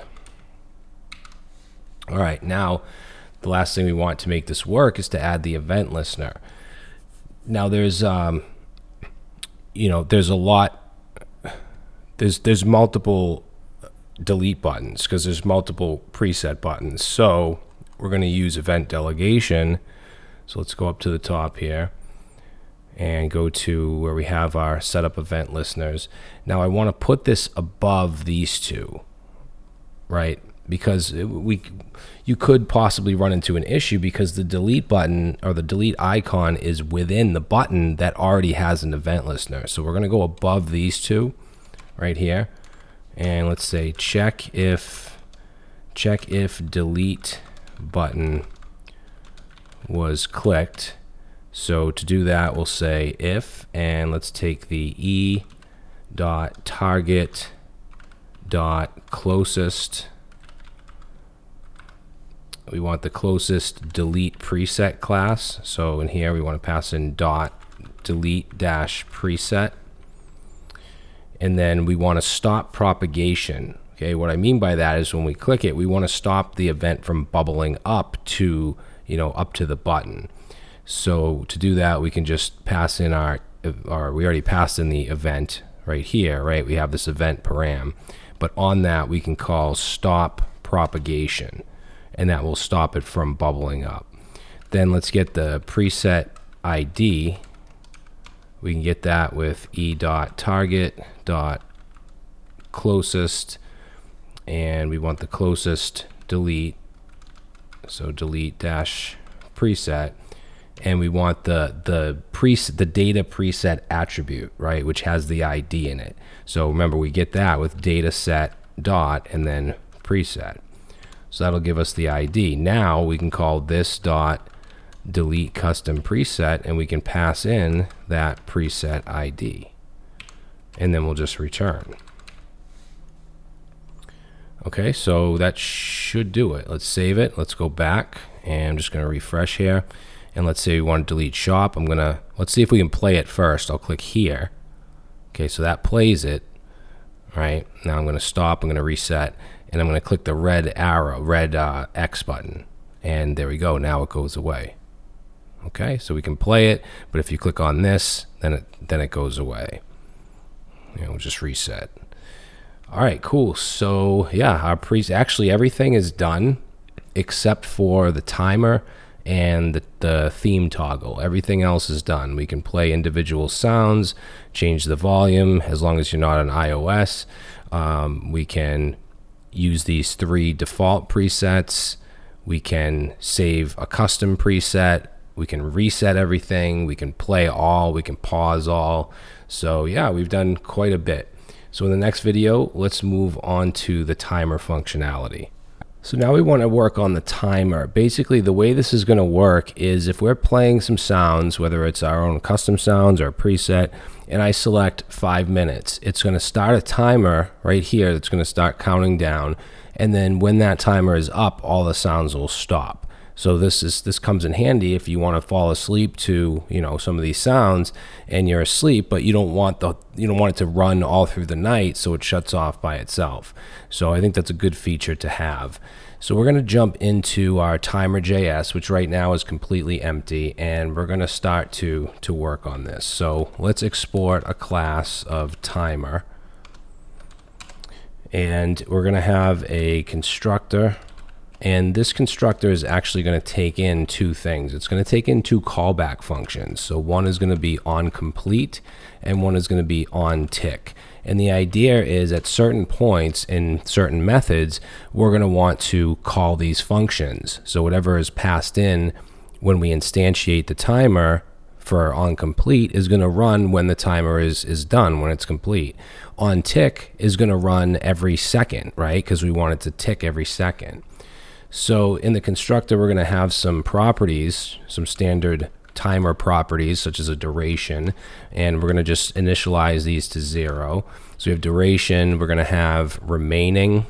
All right, now the last thing we want to make this work is to add the event listener. Now there's there's a lot, there's multiple delete buttons because there's multiple preset buttons. So we're going to use event delegation. So let's go up to the top here and go to where we have our setup event listeners. Now I want to put this above these two, right? Because you could possibly run into an issue because the delete button or the delete icon is within the button that already has an event listener. So we're going to go above these two right here, and let's say check if delete button was clicked. So to do that, we'll say if, and let's take the e.target.closest. We want the closest delete preset class. So in here, we want to pass in .delete-preset. And then we want to stop propagation. Okay, what I mean by that is when we click it, we want to stop the event from bubbling up to, up to the button. So to do that, we can just pass in we already passed in the event right here, right? We have this event param, but on that we can call stop propagation, and that will stop it from bubbling up. Then let's get the preset ID. We can get that with e.target.closest, and we want the closest delete, so delete-preset, and we want the data preset attribute, right, which has the ID in it. So remember, we get that with dataset dot and then preset. So that'll give us the ID. Now we can call this dot delete custom preset, and we can pass in that preset ID, and then we'll just return. Okay, so that should do it. Let's save it. Let's go back, and I'm just going to refresh here. And let's say we want to delete shop. Let's see if we can play it first. I'll click here. Okay, so that plays it. Right, now I'm going to stop. I'm going to reset, and I'm going to click the red arrow, X button, and there we go. Now it goes away. Okay, so we can play it, but if you click on this, then it goes away. We'll just reset. All right, cool. So yeah, actually everything is done except for the timer and the theme toggle. Everything else is done. We can play individual sounds, change the volume as long as you're not on iOS. We can use these 3 default presets. We can save a custom preset. We can reset everything. We can play all. We can pause all. So yeah, we've done quite a bit. So in the next video, let's move on to the timer functionality. So now we want to work on the timer. Basically, the way this is going to work is if we're playing some sounds, whether it's our own custom sounds or a preset, and I select 5 minutes, it's going to start a timer right here that's going to start counting down. And then when that timer is up, all the sounds will stop. So this comes in handy if you want to fall asleep to some of these sounds and you're asleep, but you don't want it to run all through the night, so it shuts off by itself. So I think that's a good feature to have. So we're going to jump into our timer.js, which right now is completely empty, and we're going to start to work on this. So let's export a class of timer, and we're going to have a constructor. And this constructor is actually going to take in 2 things. It's going to take in 2 callback functions. So one is going to be on complete and one is going to be on tick. And the idea is at certain points in certain methods, we're going to want to call these functions. So whatever is passed in when we instantiate the timer for on complete is going to run when the timer is done, when it's complete. On tick is going to run every second, right? Because we want it to tick every second. So in the constructor, we're going to have some properties, some standard timer properties, such as a duration, and we're going to just initialize these to 0. So we have duration. We're going to have remaining,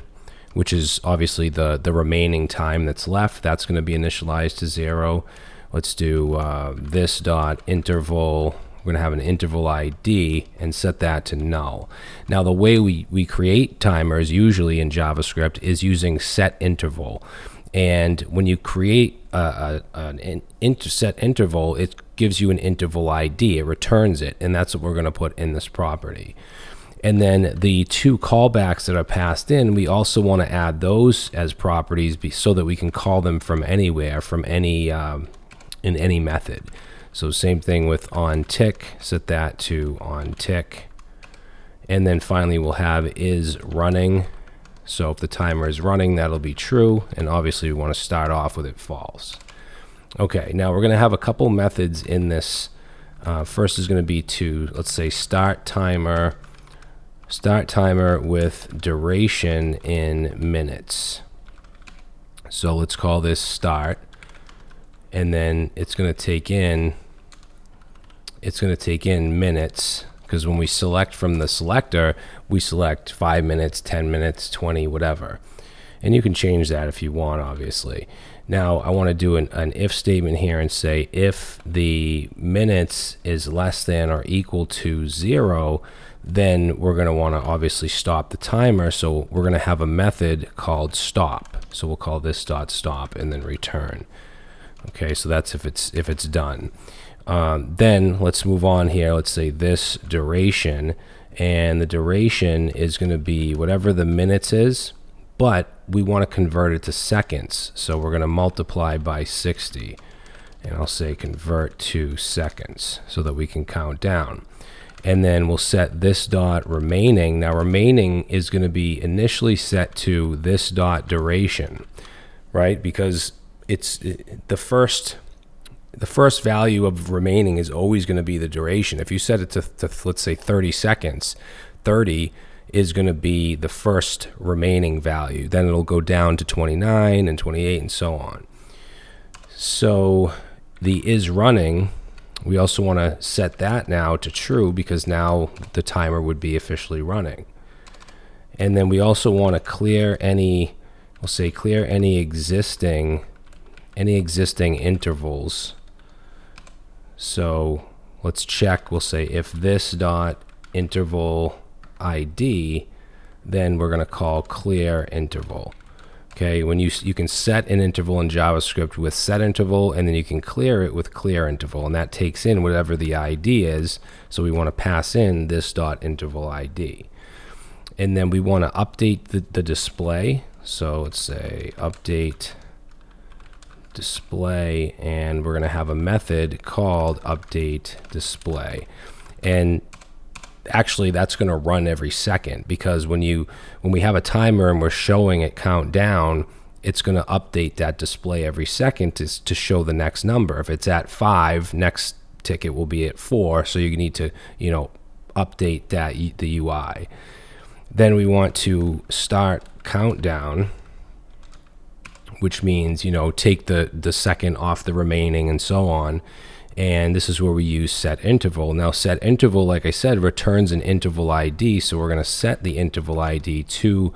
which is obviously the remaining time that's left. That's going to be initialized to 0. Let's do this dot interval. We're going to have an interval ID and set that to null. Now, the way we create timers usually in JavaScript is using set interval. And when you create an set interval, it gives you an interval ID. It returns it, and that's what we're going to put in this property. And then the two callbacks that are passed in, we also want to add those as properties so that we can call them from anywhere, from any in any method. So same thing with onTick, set that to onTick. And then finally we'll have is running. So if the timer is running, that'll be true. And obviously we want to start off with it false. Okay, now we're going to have a couple methods in this. First is going to be to, let's say, start timer with duration in minutes. So let's call this start. And then it's going to take in minutes, because when we select from the selector, we select 5 minutes, 10 minutes, 20, whatever. And you can change that if you want, obviously. Now I want to do an if statement here and say if the minutes is less than or equal to 0, then we're going to want to obviously stop the timer. So we're going to have a method called stop. So we'll call this .stop and then return. Okay, so that's if it's done. Then let's move on here. Let's say this duration, and the duration is going to be whatever the minutes is, but we want to convert it to seconds. So we're going to multiply by 60, and I'll say convert to seconds so that we can count down. And then we'll set this dot remaining. Now remaining is going to be initially set to this dot duration, right? Because it's the first value of remaining is always going to be the duration. If you set it to let's say 30 seconds, 30 is going to be the first remaining value. Then it'll go down to 29 and 28 and so on. So the is running, we also want to set that now to true, because now the timer would be officially running. And then we also want to clear any, we'll say clear any existing intervals. So let's check, we'll say if this dot interval ID, then we're going to call clear interval. Okay, when you can set an interval in JavaScript with set interval, and then you can clear it with clear interval, and that takes in whatever the ID is. So we want to pass in this dot interval ID. And then we want to update the display. So let's say update display, and we're going to have a method called update display. And actually that's going to run every second, because when we have a timer and we're showing it count down, it's going to update that display every second to show the next number. If it's at 5, next ticket will be at 4, so you need to update that the UI. Then we want to start countdown, which means take the second off the remaining and so on. And this is where we use set interval. Now set interval, like I said, returns an interval ID, so we're going to set the interval ID to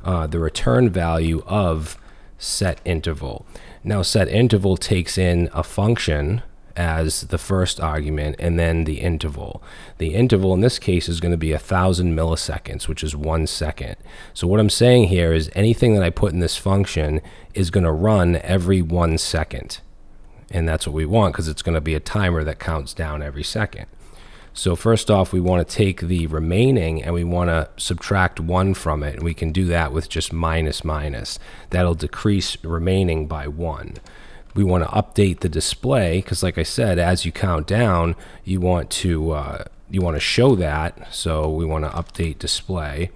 the return value of set interval. Now set interval takes in a function as the first argument, and then the interval. The interval in this case is going to be 1,000 milliseconds, which is 1 second. So what I'm saying here is anything that I put in this function is going to run every 1 second. And that's what we want, because it's going to be a timer that counts down every second. So first off, we want to take the remaining and we want to subtract 1 from it. And we can do that with just minus minus. That'll decrease remaining by 1. We want to update the display, because like I said, as you count down, you want to show that. So we want to update display.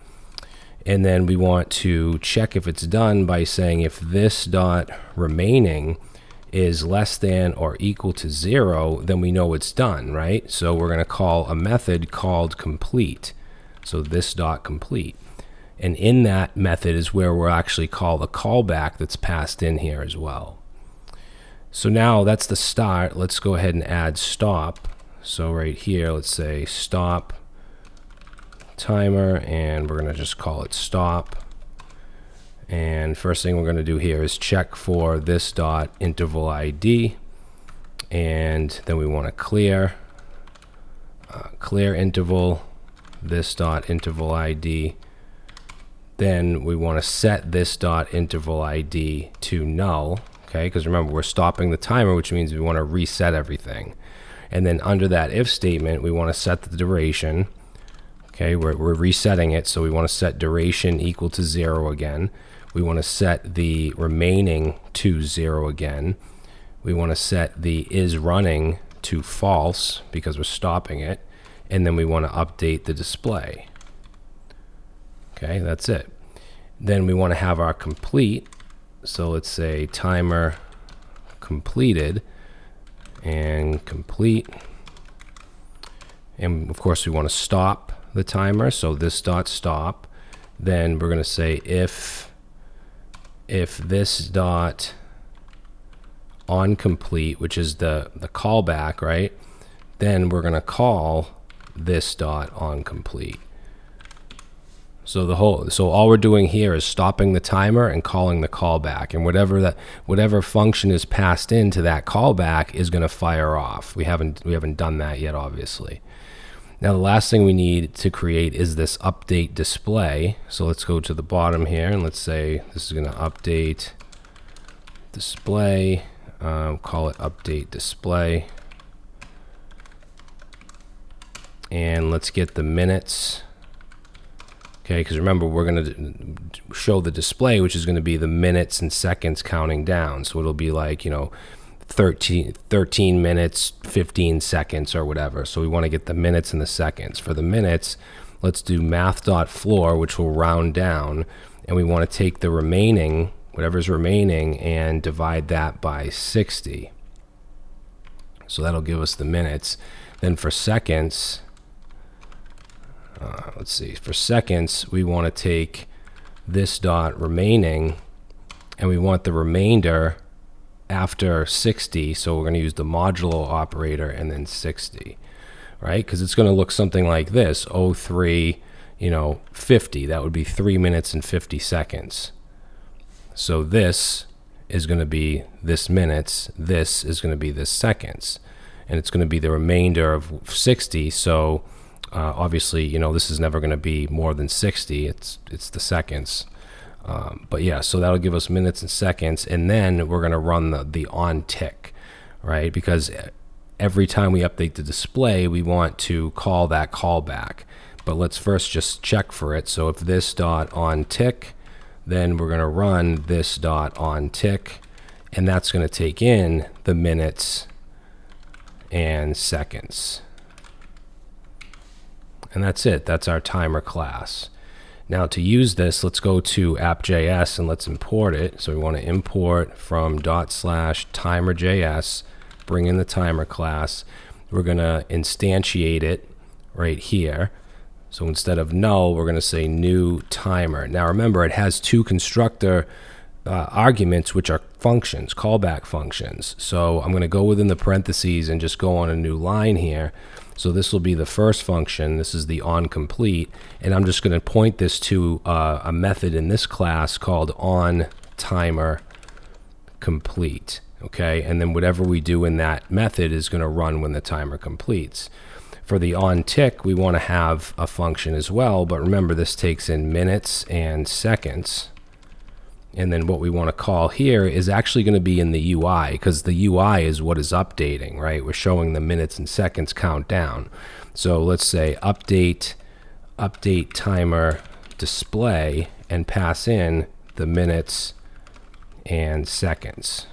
And then we want to check if it's done by saying if this dot remaining is less than or equal to 0, then we know it's done, right? So we're going to call a method called complete. So this dot complete. And in that method is where we'll actually call the callback that's passed in here as well. So now that's the start. Let's go ahead and add stop. So right here, let's say stop timer, and we're going to just call it stop. And first thing we're going to do here is check for this dot interval ID, and then we want to clear interval, this dot interval ID, Then we want to set this dot interval ID to null, okay? Because remember, we're stopping the timer, which means we want to reset everything. And then under that if statement, we want to set the duration. Okay, we're resetting it, so we want to set duration equal to 0 again. We want to set the remaining to 0 again. We want to set the is running to false because we're stopping it. And then we want to update the display. Okay, that's it. Then we want to have our complete. So let's say timer completed and complete. And of course we want to stop the timer, so this dot stop. Then we're going to say if this dot on complete, which is the callback, right? Then we're going to call this dot on complete. So all we're doing here is stopping the timer and calling the callback, and whatever function is passed into that callback is going to fire off. We haven't done that yet, obviously. Now the last thing we need to create is this update display. So let's go to the bottom here and let's say this is going to update display. Call it update display. And let's get the minutes. Okay, because remember, we're going to show the display, which is going to be the minutes and seconds counting down. So it'll be like, 13 minutes, 15 seconds, or whatever. So we want to get the minutes and the seconds. For the minutes, let's do math.floor, which will round down. And we want to take the remaining, whatever's remaining, and divide that by 60. So that'll give us the minutes. Then for seconds, let's see, for seconds, we want to take this dot remaining, and we want the remainder after 60. So we're going to use the modulo operator and then 60, right? Because it's going to look something like this, 03, 50. That would be 3 minutes and 50 seconds. So this is going to be this minutes, this is going to be this seconds, and it's going to be the remainder of 60. So obviously, this is never going to be more than 60. It's the seconds. But yeah, so that'll give us minutes and seconds, and then we're going to run the on tick, right? Because every time we update the display, we want to call that callback. But let's first just check for it. So if this dot on tick, then we're going to run this dot on tick, and that's going to take in the minutes and seconds. And that's it. That's our timer class. Now to use this, let's go to app.js and let's import it. So we want to import from ./timer.js, bring in the timer class. We're going to instantiate it right here. So instead of null, we're going to say new timer. Now remember, it has two constructor arguments, which are functions, callback functions. So I'm going to go within the parentheses and just go on a new line here. So this will be the first function. This is the onComplete, and I'm just going to point this to a method in this class called onTimerComplete. Okay, and then whatever we do in that method is going to run when the timer completes. For the onTick, we want to have a function as well, but remember this takes in minutes and seconds. And then what we want to call here is actually going to be in the UI, because the UI is what is updating, right? We're showing the minutes and seconds count down. So let's say update timer display and pass in the minutes and seconds.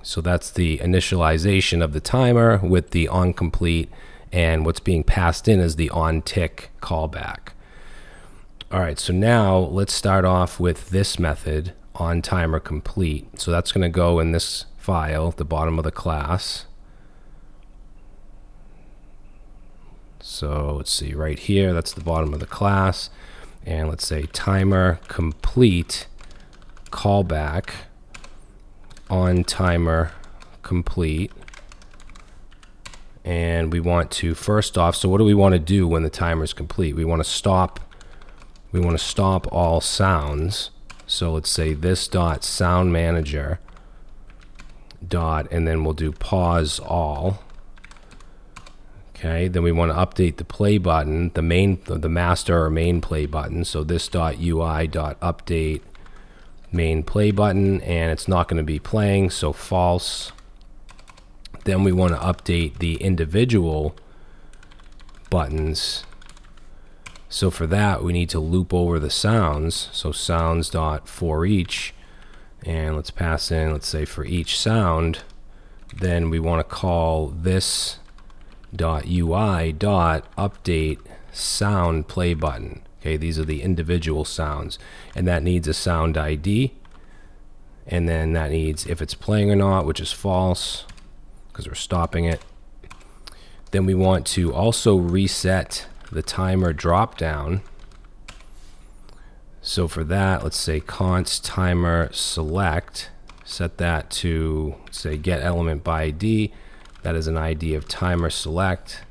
So that's the initialization of the timer with the onComplete, and what's being passed in is the onTick callback. All right, so now let's start off with this method, onTimerComplete. So that's going to go in this file at the bottom of the class. So let's see, right here, that's the bottom of the class. And let's say timerComplete callback onTimerComplete. And we want to, first off, so what do we want to do when the timer is complete? We want to stop all sounds. So let's say this dot sound manager dot, and then we'll do pause all. Okay, then we want to update the play button, the master or main play button. So this .ui.update main play button, and it's not going to be playing, so false. Then we want to update the individual buttons. So for that, we need to loop over the sounds. So sounds.forEach, and let's pass in, let's say for each sound. Then we want to call this .ui.update sound play button. Okay, these are the individual sounds, and that needs a sound ID, and then that needs if it's playing or not, which is false because we're stopping it. Then we want to also reset the timer drop down. So for that, let's say const timer select, set that to say get element by ID. That is an ID of timer select,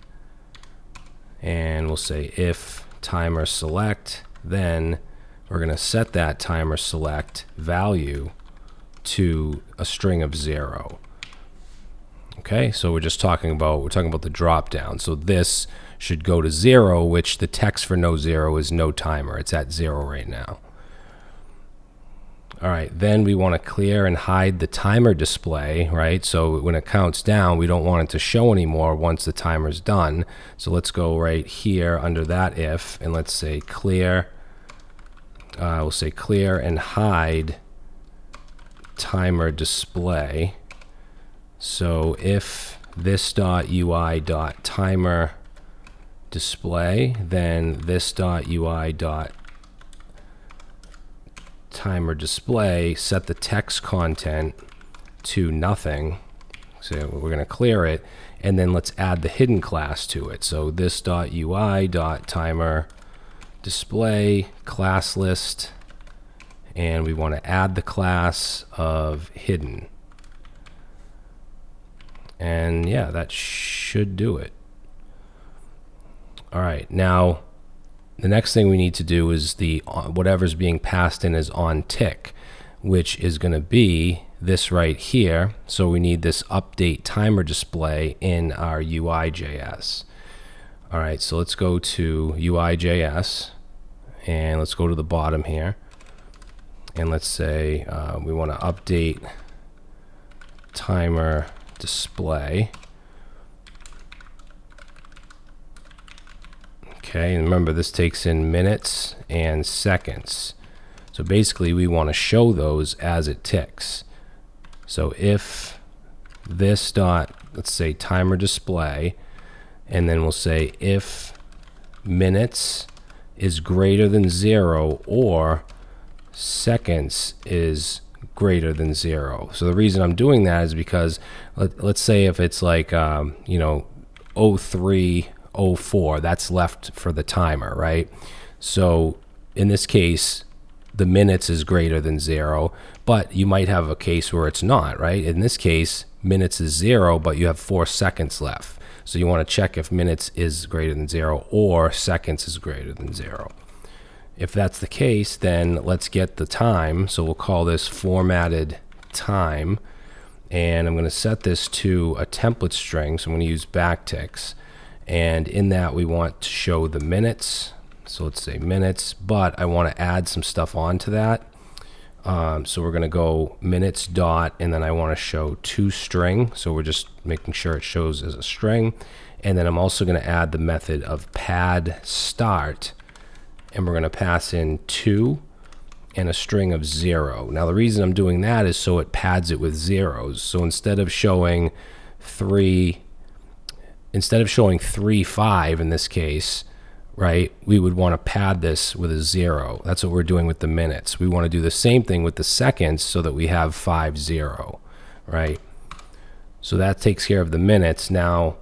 and we'll say if timer select, then we're going to set that timer select value to a string of 0. Okay, so we're talking about the drop down. So this should go to 0, which the text for no 0 is no timer. It's at 0 right now. All right, then we want to clear and hide the timer display, right? So when it counts down, we don't want it to show anymore once the timer's done. So let's go right here under that if, and let's say clear. We'll say clear and hide timer display. So if this.ui.timer display, then this.ui.timer display, set the text content to nothing. So we're going to clear it, and then let's add the hidden class to it. So this.ui.timer display class list, and we want to add the class of hidden. And yeah, that should do it. All right, now the next thing we need to do is whatever's being passed in is on tick, which is going to be this right here. So we need this update timer display in our UI.js. All right, so let's go to UI.js, and let's go to the bottom here, and let's say we want to update timer display. Okay, and remember this takes in minutes and seconds. So basically we want to show those as it ticks. So if this let's say timer display, and then we'll say if minutes is greater than 0 or seconds is greater than 0. So the reason I'm doing that is because let's say if it's like 0304, that's left for the timer, right? So in this case, the minutes is greater than 0, but you might have a case where it's not, right? In this case, minutes is 0, but you have 4 seconds left. So you want to check if minutes is greater than 0 or seconds is greater than 0. If that's the case, then let's get the time. So we'll call this formatted time, and I'm going to set this to a template string. So I'm going to use backticks, and in that we want to show the minutes. So let's say minutes, but I want to add some stuff onto that. So we're going to go minutes dot, and then I want to show toString. So we're just making sure it shows as a string. And then I'm also going to add the method of pad start, and we're going to pass in 2 and a string of 0. Now the reason I'm doing that is so it pads it with zeros. So instead of showing 3, 5 in this case, right, we would want to pad this with a 0. That's what we're doing with the minutes. We want to do the same thing with the seconds so that we have 5, 0, right? So that takes care of the minutes. Now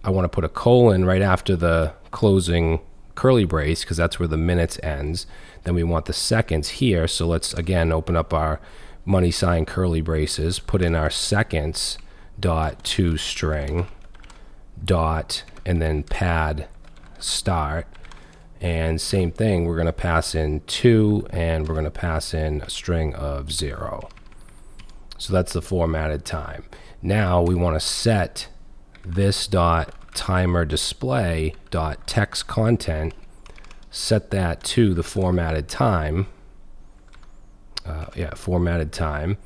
I want to put a colon right after the closing curly brace because that's where the minutes ends. Then we want the seconds here. So let's again open up our money sign curly braces, put in our seconds dot toString dot, and then pad start, and same thing, we're going to pass in 2 and we're going to pass in a string of 0. So that's the formatted time. Now we want to set this dot timer display dot text content, set that to the formatted time. Formatted time.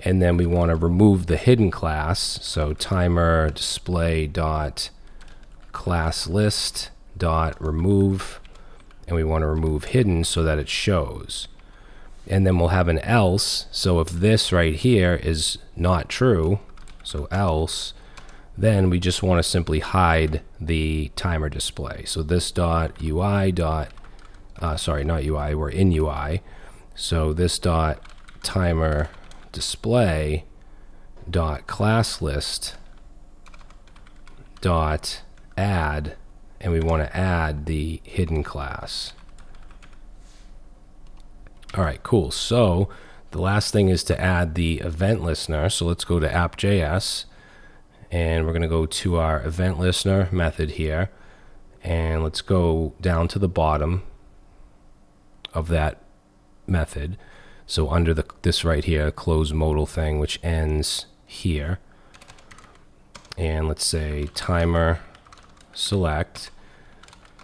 And then we want to remove the hidden class. So timer display dot class list dot remove, and we want to remove hidden so that it shows. And then we'll have an else. So if this right here is not true, so else, then we just want to simply hide the timer display. So this dot UI dot, sorry, not UI, we're in UI. So this dot timer display dot class list dot add, and we want to add the hidden class. All right, cool. So the last thing is to add the event listener. So let's go to app.js, and we're going to go to our event listener method here, and let's go down to the bottom of that method. So under this right here, close modal thing, which ends here, and let's say timer select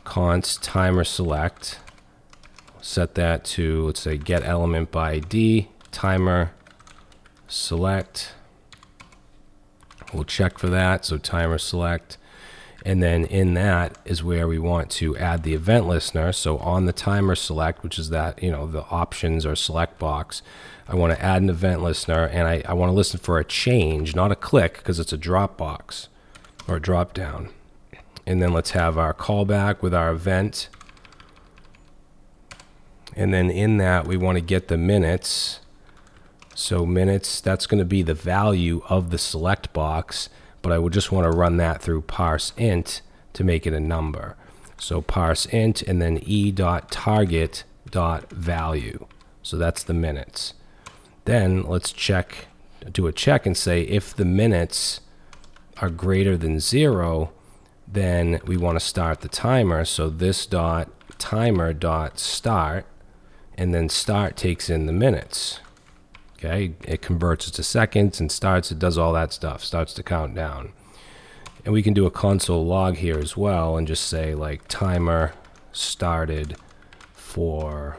const timer select, set that to, let's say, get element by ID timer select. We'll check for that, so timer select, and then in that is where we want to add the event listener. So on the timer select, which is that, the options or select box, I want to add an event listener, and I want to listen for a change, not a click, because it's a drop box or a drop down. And then let's have our callback with our event. And then in that, we want to get the minutes. So minutes, that's going to be the value of the select box, but I would just want to run that through parse int to make it a number. So parse int and then e.target.value. So that's the minutes. Then let's do a check and say if the minutes are greater than 0, then we want to start the timer. So this dot timer dot start, and then start takes in the minutes. Okay, it converts it to seconds and starts, it does all that stuff, starts to count down. And we can do a console log here as well and just say like timer started for,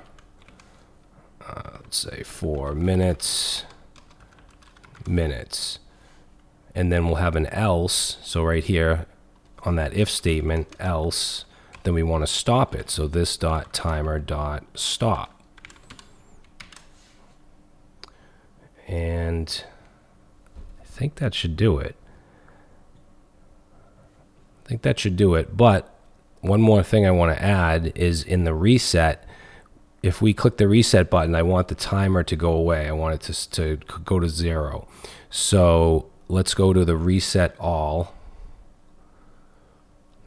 let's say 4 minutes, and then we'll have an else. So right here on that if statement, else, then we want to stop it. So this dot timer dot stop. And I think that should do it. But one more thing I want to add is in the reset. If we click the reset button, I want the timer to go away. I want it to go to 0. So let's go to the reset all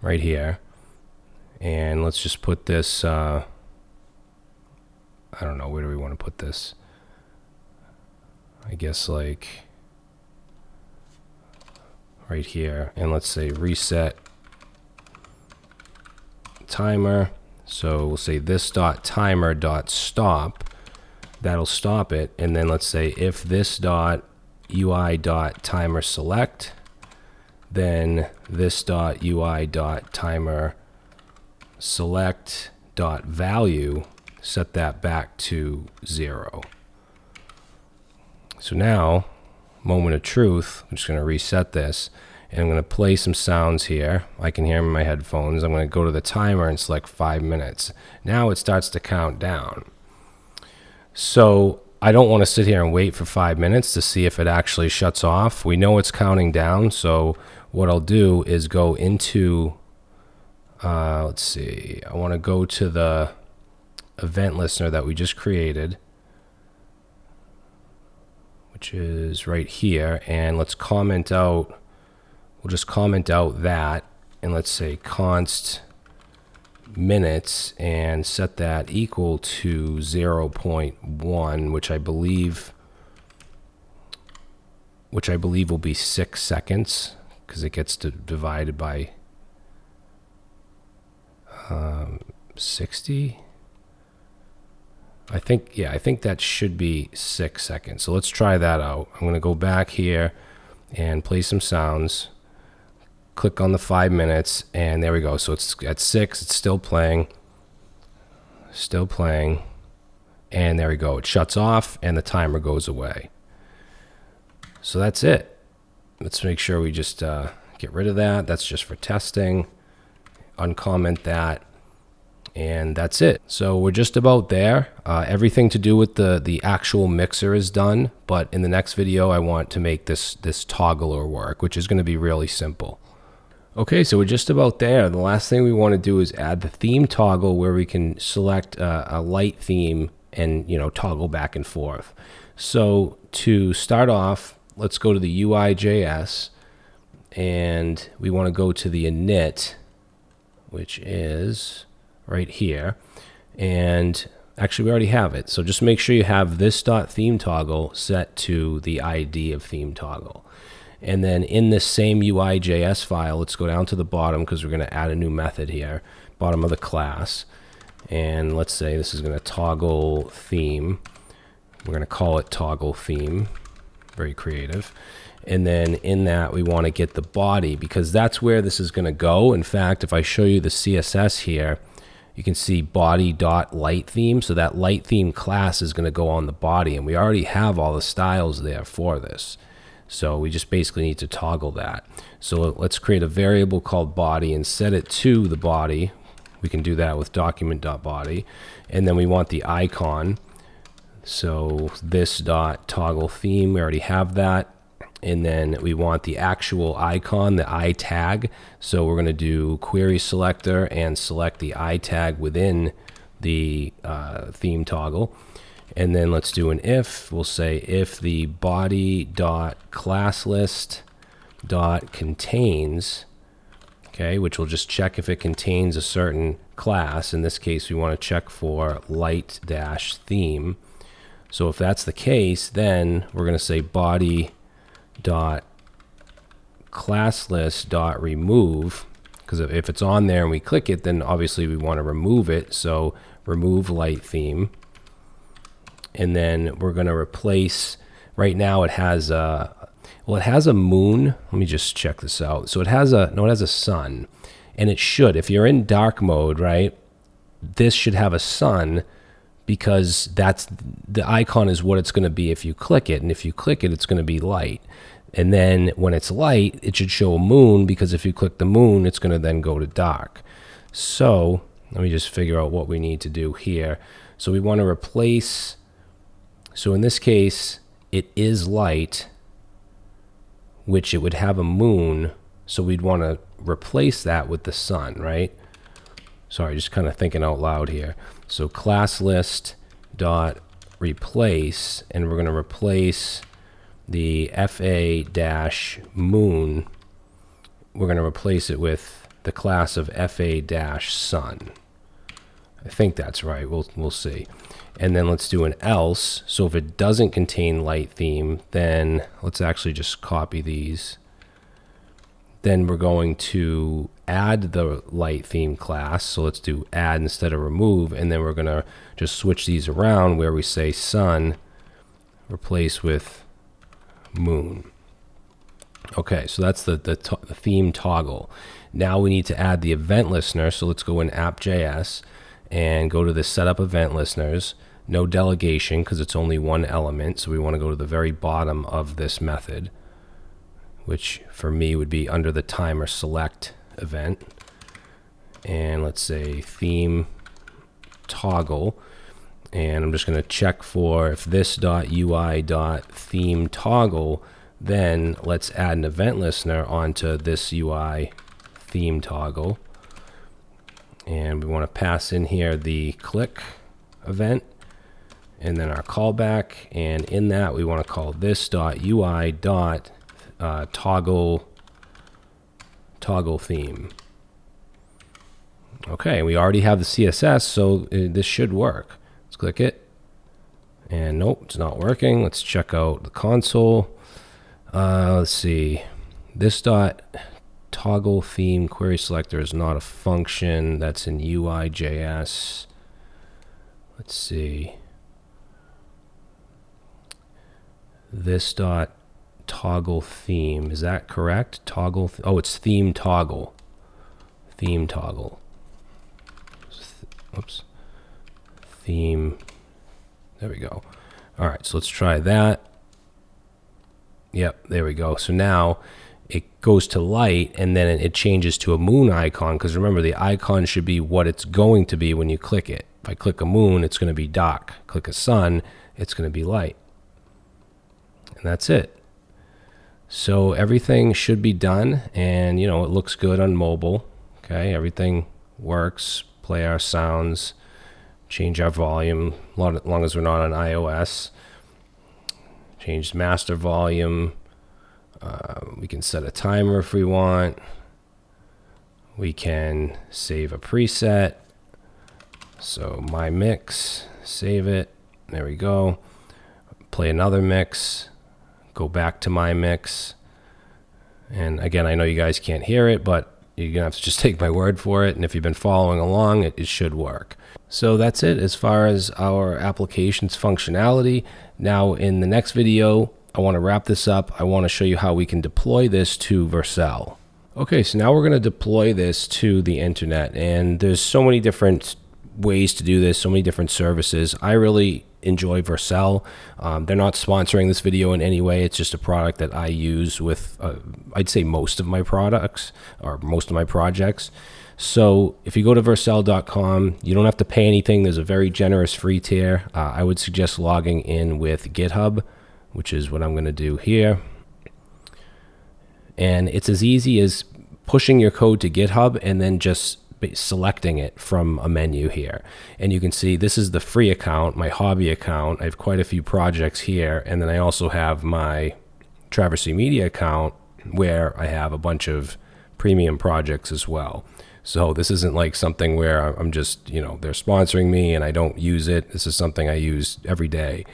right here. And let's just put this, I don't know, where do we want to put this? I guess like right here, and let's say reset timer. So we'll say this dot timer dot stop, that'll stop it. And then let's say if this dot UI dot timer select, then this dot UI dot timer select dot value, set that back to 0. So now, moment of truth, I'm just going to reset this, and I'm going to play some sounds here. I can hear them in my headphones. I'm going to go to the timer and select 5 minutes. Now it starts to count down. So I don't want to sit here and wait for 5 minutes to see if it actually shuts off. We know it's counting down, so what I'll do is go into, let's see, I want to go to the event listener that we just created, which is right here, and let's comment out, we'll just comment out that, and let's say const minutes and set that equal to 0.1, which I believe will be 6 seconds, because it gets divided by 60. I think that should be 6 seconds. So let's try that out. I'm going to go back here and play some sounds. click on the 5 minutes, and there we go. So it's at 6, it's still playing, and there we go. It shuts off and the timer goes away. So that's it. Let's make sure we just get rid of that. That's just for testing. Uncomment that. And that's it. So we're just about there. Everything to do with the actual mixer is done, but in the next video I want to make this toggler work, which is going to be really simple. Okay, so we're just about there. The last thing we want to do is add the theme toggle, where we can select a light theme and toggle back and forth. So to start off, let's go to the UI.js, and we want to go to the init, which is right here. And actually we already have it, so just make sure you have this .theme toggle set to the ID of theme toggle. And then in this same UI.js file, let's go down to the bottom, because we're going to add a new method here, bottom of the class. And let's say this is going to toggle theme. We're going to call it toggle theme. Very creative. And then in that, we want to get the body, because that's where this is going to go. In fact, if I show you the CSS here, you can see body.light theme. So that light theme class is going to go on the body, and we already have all the styles there for this. So we just basically need to toggle that. So let's create a variable called body and set it to the body. We can do that with document.body. And then we want the icon. So this .toggle theme, we already have that. And then we want the actual icon, the I tag. So we're going to do query selector and select the I tag within the theme toggle. And then let's do an if. We'll say if the body.classlist.contains, okay, which will just check if it contains a certain class. In this case, we want to check for light-theme. So if that's the case, then we're going to say body.classlist.remove, because if it's on there and we click it, then obviously we want to remove it. So remove light theme. And then we're going to replace, right now it has a moon. Let me just check this out. So it has a sun, and it should, if you're in dark mode, right, this should have a sun, because that's the icon is what it's going to be if you click it. And if you click it, it's going to be light. And then when it's light, it should show a moon, because if you click the moon, it's going to then go to dark. So let me just figure out what we need to do here. So we want to replace, so in this case, it is light, which it would have a moon. So we'd want to replace that with the sun, right? Sorry, just kind of thinking out loud here. So class list dot replace, and we're going to replace the fa dash moon. We're going to replace it with the class of fa dash sun. I think that's right. We'll see. And then let's do an else. So if it doesn't contain light theme, then let's actually just copy these. Then we're going to add the light theme class. So let's do add instead of remove. And then we're going to just switch these around, where we say sun, replace with moon. Okay, so that's the theme toggle. Now we need to add the event listener. So let's go in app.js and go to the setup event listeners. No delegation, because it's only one element. So we want to go to the very bottom of this method, which for me would be under the timer select event. And let's say theme toggle. And I'm just going to check for if this.ui.theme toggle, then let's add an event listener onto this UI theme toggle. And we want to pass in here the click event, and then our callback. And in that, we want to call this.ui.toggle theme. Okay, we already have the CSS, so this should work. Let's click it. And nope, it's not working. Let's check out the console. Let's see. This.toggle theme query selector is not a function. That's in UI.js. Let's see. This.toggle toggle theme. Is that correct? Toggle. Oh, it's theme toggle. Theme toggle. Oops. Theme. There we go. All right, so let's try that. Yep, there we go. So now it goes to light, and then it changes to a moon icon, because remember, the icon should be what it's going to be when you click it. If I click a moon, it's going to be dark. Click a sun, it's going to be light. And that's it. So everything should be done, and it looks good on mobile. Okay, everything works. Play our sounds, change our volume, as long as we're not on iOS. Change master volume. We can set a timer if we want. We can save a preset. So my mix, save it. There we go. Play another mix. Go back to my mix. And again, I know you guys can't hear it, but you're going to have to just take my word for it. And if you've been following along, it should work. So that's it as far as our application's functionality. Now in the next video, I want to wrap this up. I want to show you how we can deploy this to Vercel. Okay, so now we're going to deploy this to the internet. And there's so many different ways to do this, so many different services. I really enjoy Vercel. They're not sponsoring this video in any way. It's just a product that I use with, I'd say, most of my products or most of my projects. So if you go to vercel.com, you don't have to pay anything. There's a very generous free tier. I would suggest logging in with GitHub, which is what I'm going to do here. And it's as easy as pushing your code to GitHub and then just selecting it from a menu here. And you can see this is the free account, my hobby account. I have quite a few projects here. And then I also have my Traversy Media account where I have a bunch of premium projects as well. So this isn't like something where I'm just, they're sponsoring me and I don't use it. This is something I use every day.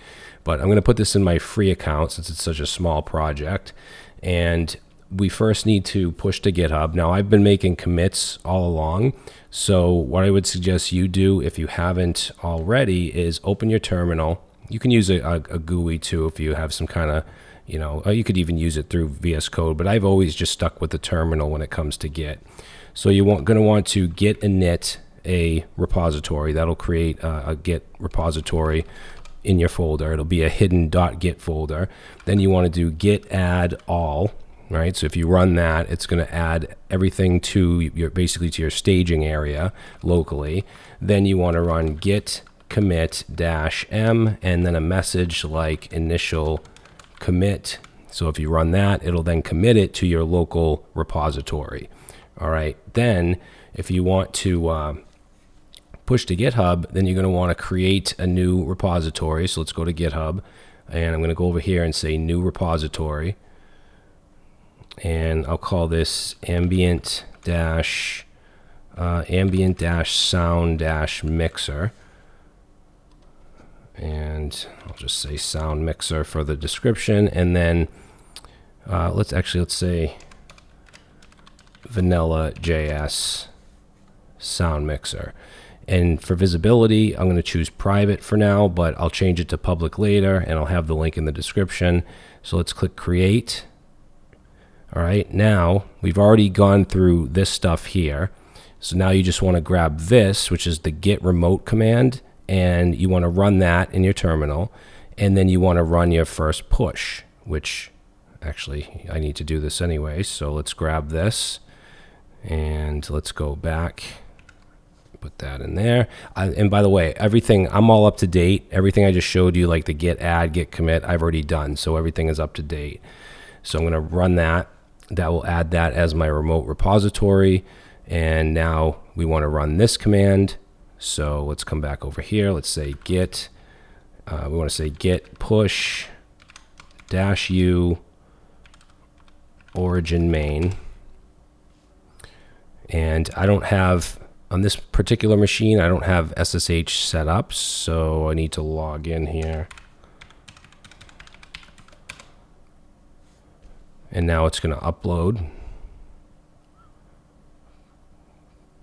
But I'm going to put this in my free account since it's such a small project. And we first need to push to GitHub. Now, I've been making commits all along. So what I would suggest you do, if you haven't already, is open your terminal. You can use a GUI too if you have some kind of, you could even use it through VS Code. But I've always just stuck with the terminal when it comes to Git. So you're going to want to git init a repository. That'll create a Git repository in your folder. It'll be a hidden .git folder. Then you want to do git add all, right? So if you run that, it's going to add everything to basically to your staging area locally. Then you want to run git commit -m and then a message like initial commit. So if you run that, it'll then commit it to your local repository. All right. Then if you want to push to GitHub, then you're going to want to create a new repository. So let's go to GitHub, and I'm going to go over here and say new repository, and I'll call this ambient-sound-mixer, and I'll just say sound mixer for the description. And then let's say vanilla JS sound mixer. And for visibility, I'm going to choose private for now, but I'll change it to public later, and I'll have the link in the description. So let's click create. All right, now we've already gone through this stuff here. So now you just want to grab this, which is the git remote command, and you want to run that in your terminal. And then you want to run your first push, which actually I need to do this anyway. So let's grab this and let's go back. Put that in there. And by the way, everything, I'm all up to date. Everything I just showed you, like the git add, git commit, I've already done. So everything is up to date. So I'm going to run that. That will add that as my remote repository. And now we want to run this command. So let's come back over here. Let's say git. We want to say git push -u origin main. And I don't have, on this particular machine, I don't have SSH set up, so I need to log in here. And now it's going to upload.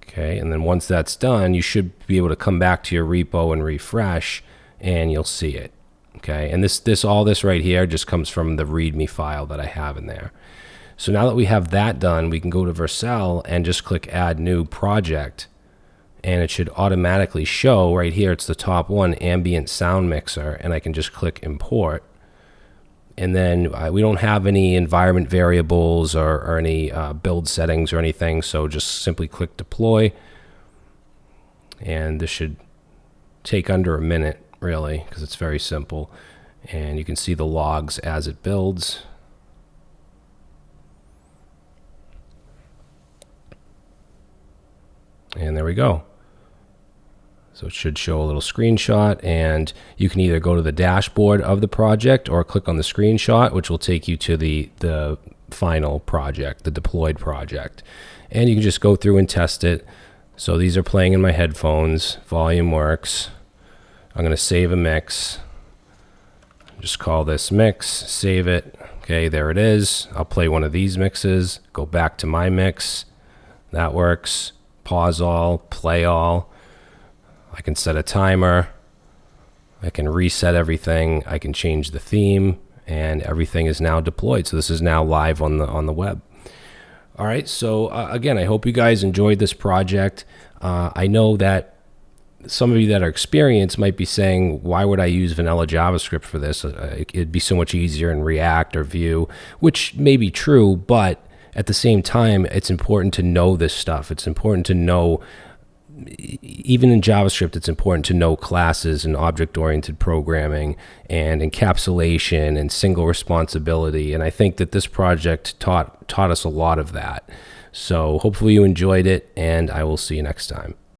Okay, and then once that's done, you should be able to come back to your repo and refresh, and you'll see it. Okay, and all this right here just comes from the README file that I have in there. So now that we have that done, we can go to Vercel and just click Add New Project, and it should automatically show right here. It's the top one, Ambient Sound Mixer, and I can just click Import. And then we don't have any environment variables or any build settings or anything, so just simply click Deploy, and this should take under a minute, really, because it's very simple. And you can see the logs as it builds. And there we go. So it should show a little screenshot, and you can either go to the dashboard of the project or click on the screenshot, which will take you to the final project, the deployed project. And you can just go through and test it. So these are playing in my headphones, volume works. I'm going to save a mix. Just call this mix, save it. Okay, there it is. I'll play one of these mixes, go back to my mix. That works. Pause all, play all. I can set a timer. I can reset everything. I can change the theme, and everything is now deployed. So this is now live on the web. All right. So again, I hope you guys enjoyed this project. I know that some of you that are experienced might be saying, why would I use vanilla JavaScript for this? It'd be so much easier in React or Vue, which may be true, but at the same time, it's important to know this stuff. It's important to know, even in JavaScript, it's important to know classes and object-oriented programming and encapsulation and single responsibility. And I think that this project taught us a lot of that. So hopefully you enjoyed it, and I will see you next time.